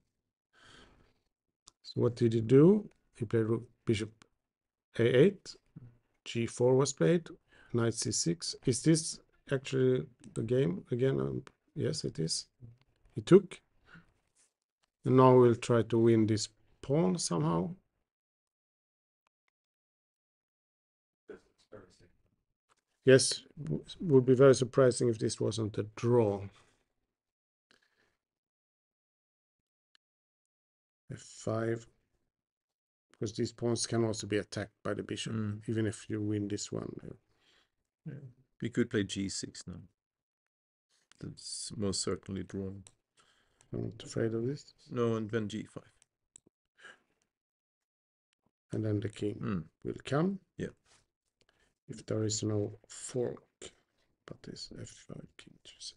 So what did he do? He played bishop a8, g4 was played, knight c6. Is this actually the game again? Yes, it is. He took. And now we'll try to win this pawn somehow. Yes, would be very surprising if this wasn't a draw. f5. Because these pawns can also be attacked by the bishop, even if you win this one. Yeah. We could play g6 now. That's most certainly drawn. I'm not afraid of this. No, and then g5. And then the king will come. Yeah. If there is no fork. But this f5, king g7.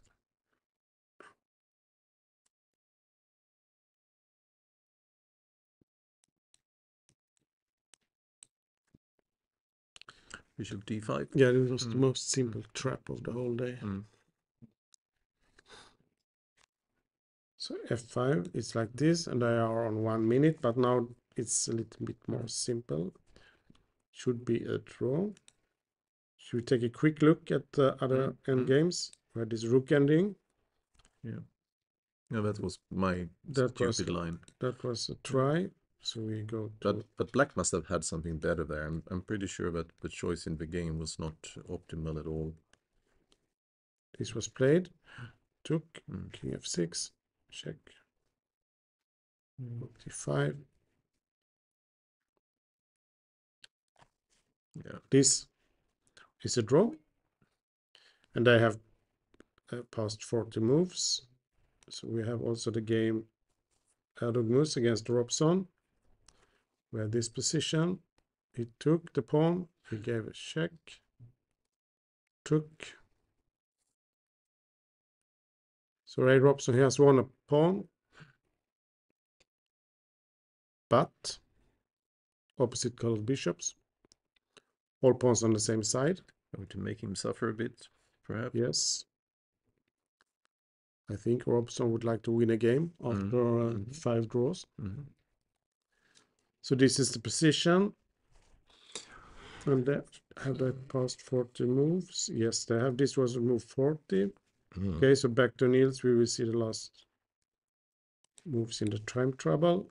Bishop d5. Yeah, this was the most simple trap of the whole day. So f5 is like this, and they are on 1 minute, but now it's a little bit more simple. Should be a draw. Should we take a quick look at the other endgames where this rook ending? Yeah. Yeah, that was my stupid line. That was a try. So we go to. But black must have had something better there. I'm pretty sure that the choice in the game was not optimal at all. This was played. Took. King f6. Check. Rook d5. Yeah. This is a draw. And I have past 40 moves. So we have also the game Erdogmus against Robson. We have this position. He took the pawn. He gave a check. Took. So Ray Robson, he has won a pawn. But opposite colored bishops. All pawns on the same side. To make him suffer a bit, perhaps. Yes. I think Robson would like to win a game after 5 draws. So this is the position. And they have they passed 40 moves? Yes, they have. This was move 40. Okay, so back to Niels. We will see the last moves in the time trouble.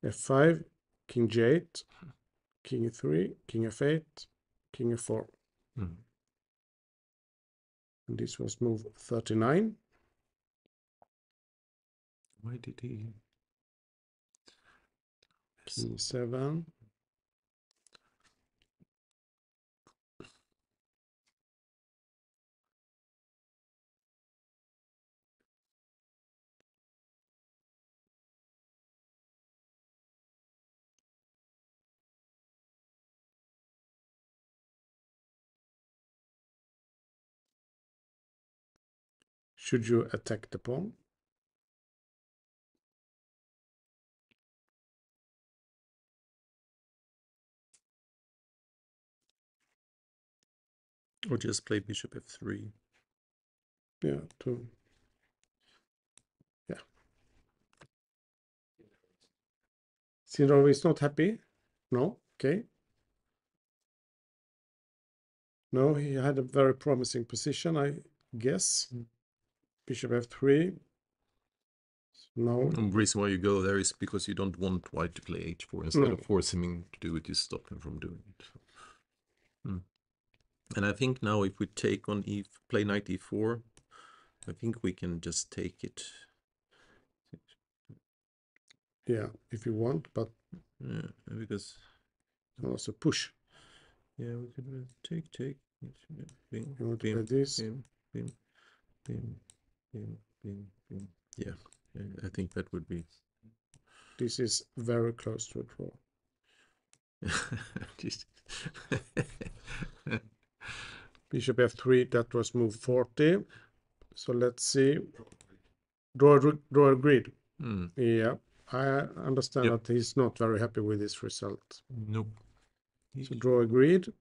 F5, King G8, King E3, King F8, King F4. And this was move 39. Why did he? King E7. Should you attack the pawn? Or just play bishop f3. Yeah, Sindarov is not happy? No? Okay. No, he had a very promising position, I guess. Bishop f3. No. The reason why you go there is because you don't want white to play h4. Instead of forcing him to do it, you stop him from doing it. And I think now if we take on play knight e4, I think we can just take it. Yeah, if you want, but yeah, because also push. Yeah, we could take. Bing, You want to bing, play this? bing, bing, bing, bing, bing, bing. Yeah, I think that would be. This is very close to a draw. Bishop f3, that was move 40. So let's see. Draw a grid. Yeah, I understand that he's not very happy with this result. Nope. So draw a grid.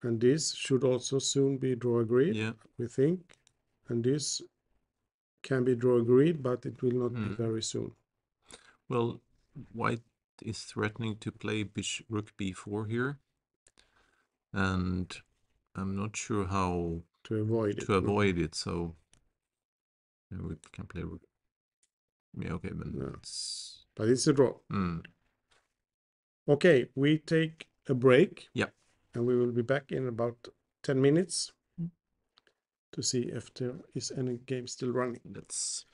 And this should also soon be draw a grid, we think. And this can be draw a grid, but it will not be very soon. Well, white is threatening to play rook b4 here. And I'm not sure how to avoid it. So we can play rook. Yeah, okay, but it's a draw. Okay, we take a break. Yeah. And we will be back in about 10 minutes to see if there is any game still running. Let's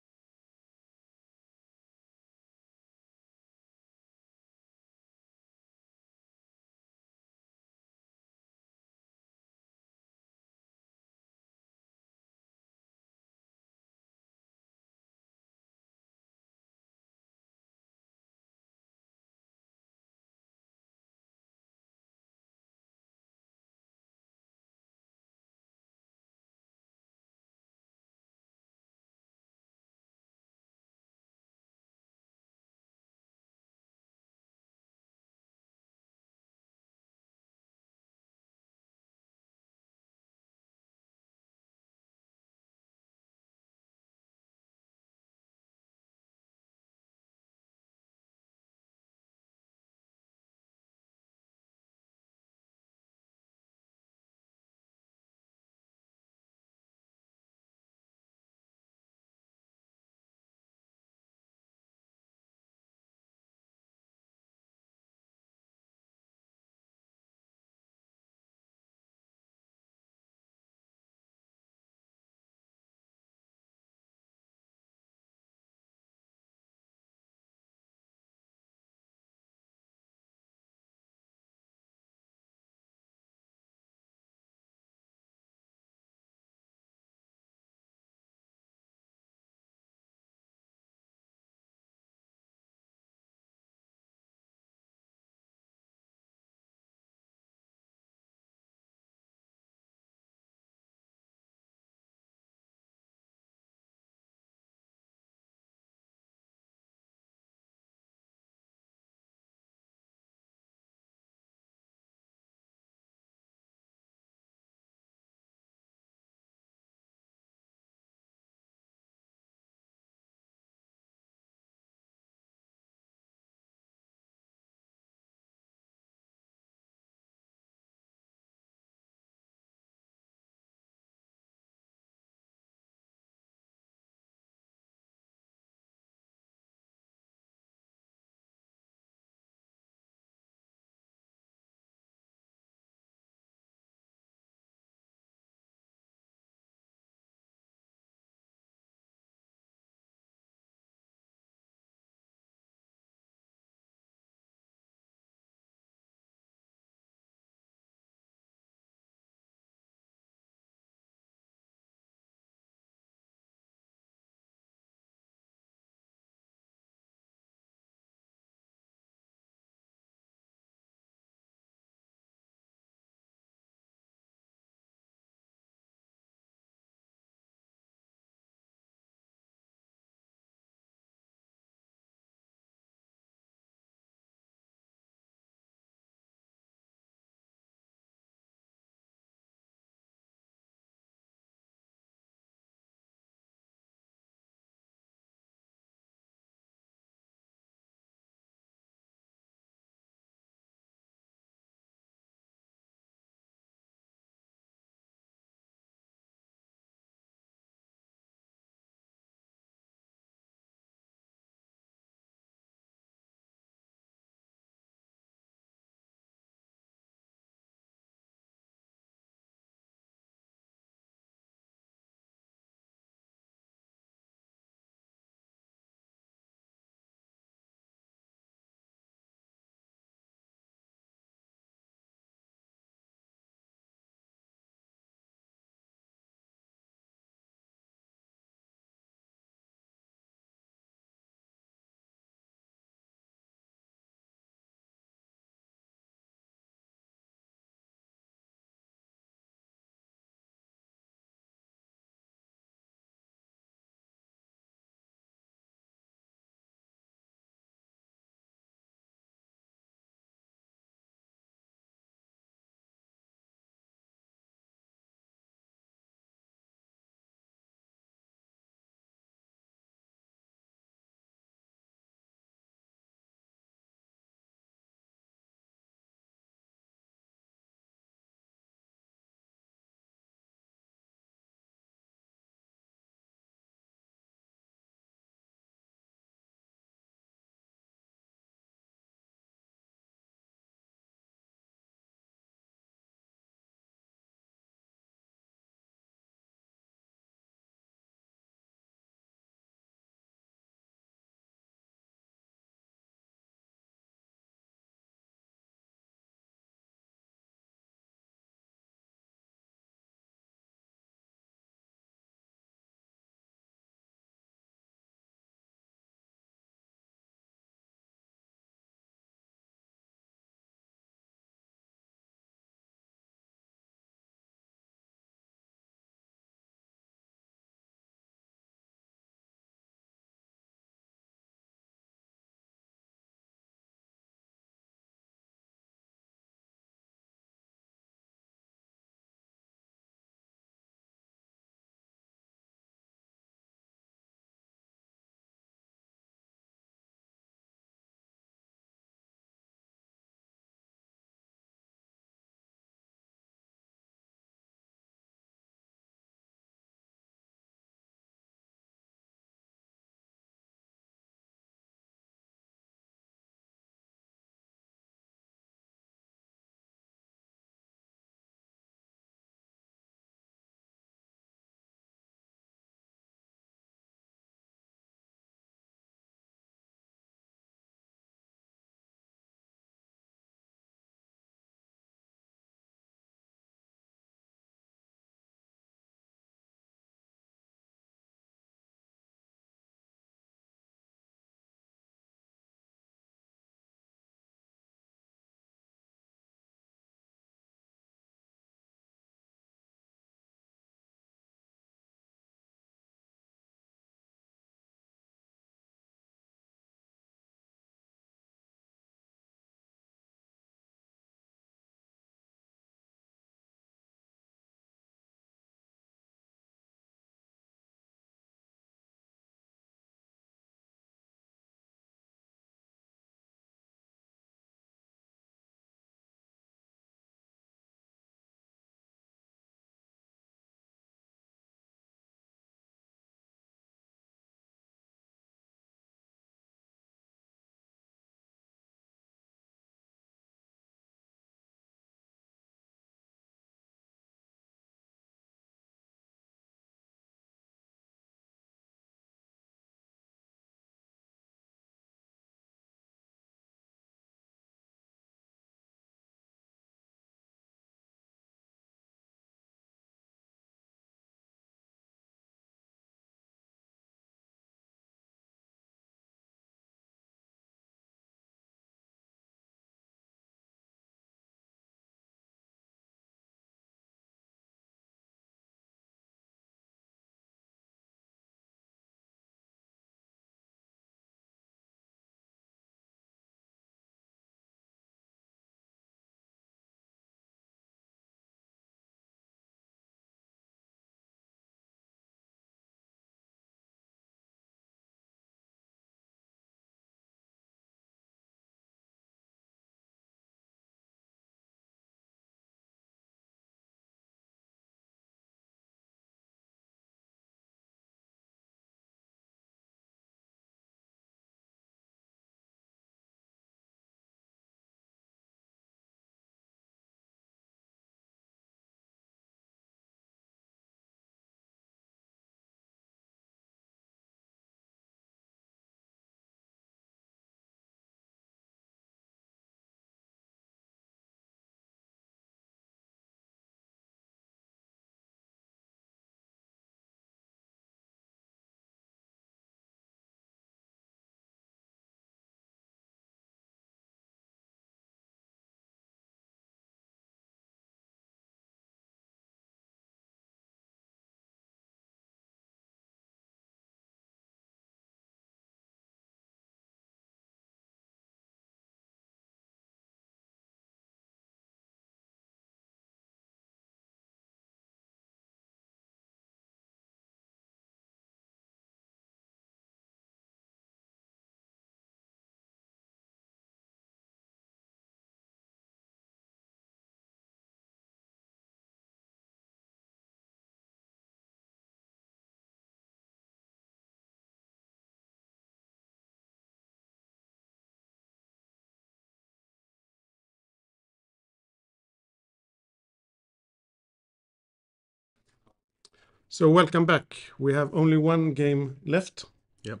So welcome back. We have only one game left. Yep.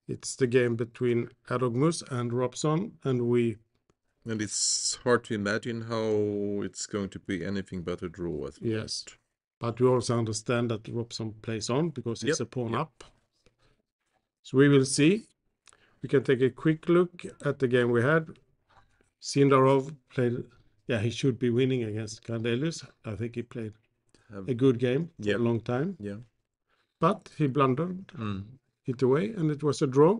It's the game between Erdogmus and Robson, And it's hard to imagine how it's going to be anything but a draw. Yes. But we also understand that Robson plays on because it's Yep, a pawn yep. up. So we will see. We can take a quick look at the game we had. Sindarov played, he should be winning against Grandelius. I think he played a good game for Yep. a long time. Yeah. But he blundered it away, and it was a draw.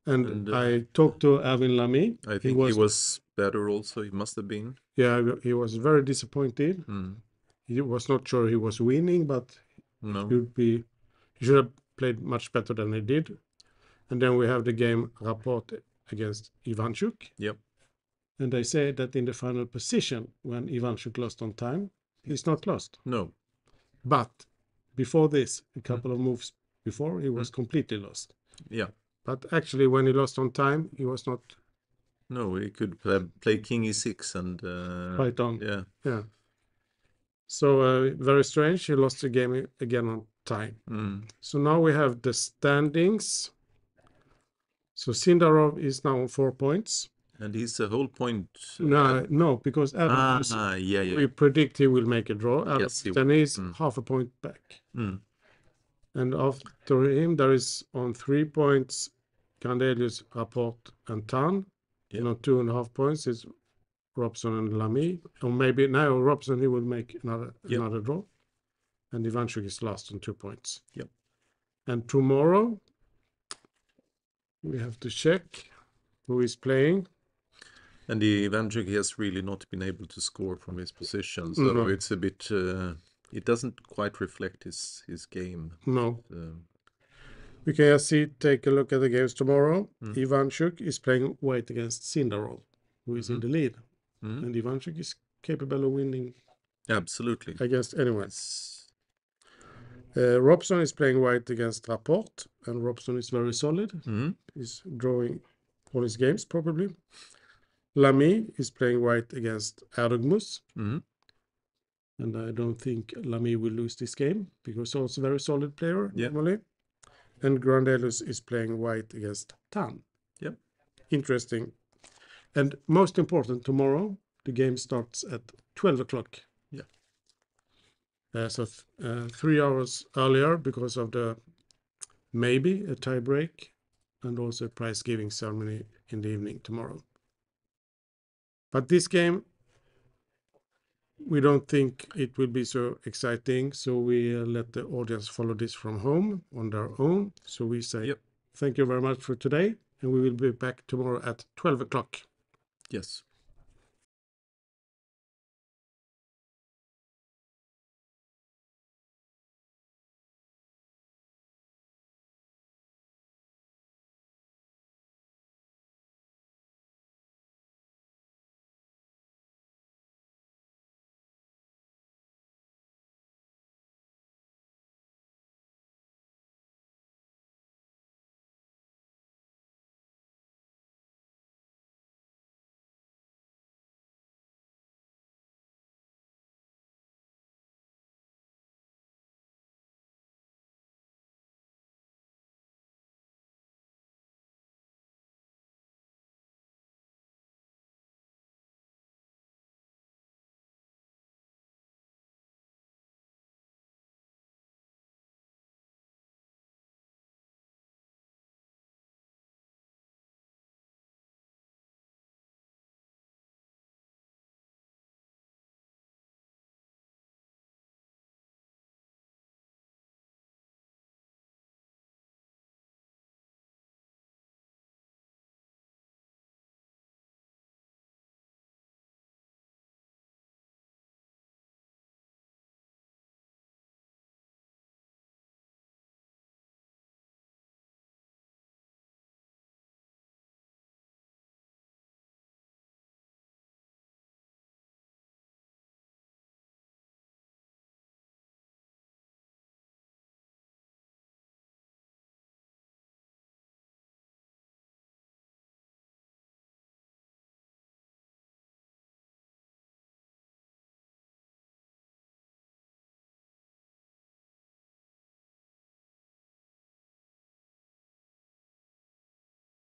And I talked to Erwin Lamy. I think he was better also. He must have been. Yeah, he was very disappointed. He was not sure he was winning, but No. he should have played much better than he did. And then we have the game Rapport against Ivanchuk. Yep. And they say that in the final position, when Ivanchuk lost on time, he's not lost. No. But before this, a couple of moves before, he was completely lost. Yeah. But actually, when he lost on time, he was not. No, he could play King E6 and. Right on. Yeah. Yeah. So very strange. He lost the game again on time. So now we have the standings. So Sindarov is now on 4 points. And he's a whole point. No, because Erdogmus, we predict he will make a draw. Yes, then he's half a point back. And after him, there is on 3 points Grandelius, Rapport, and Tan. Yep. And on 2.5 points is Robson and Lamy. Or maybe now Robson, he will make another draw. And Ivanchuk is last on 2 points. Yep. And tomorrow, we have to check who is playing. And the Ivanchuk has really not been able to score from his position. So it's a bit... it doesn't quite reflect his game. No. We can take a look at the games tomorrow. Ivanchuk is playing white against Sindarov, who is in the lead. And Ivanchuk is capable of winning. Absolutely. Against anyone. Robson is playing white against Rapport, and Robson is very solid. He's drawing all his games, probably. Lamy is playing white against Erdogmus. And I don't think Lamy will lose this game, because he's also a very solid player, normally. And Grandelius is playing white against Tan. Yep. Interesting. And most important, tomorrow, the game starts at 12 o'clock. Yeah. So 3 hours earlier, because of maybe a tie break, and also a prize giving ceremony in the evening tomorrow. But this game, we don't think it will be so exciting, so we let the audience follow this from home on their own. So we say thank you very much for today, and we will be back tomorrow at 12 o'clock. Yes.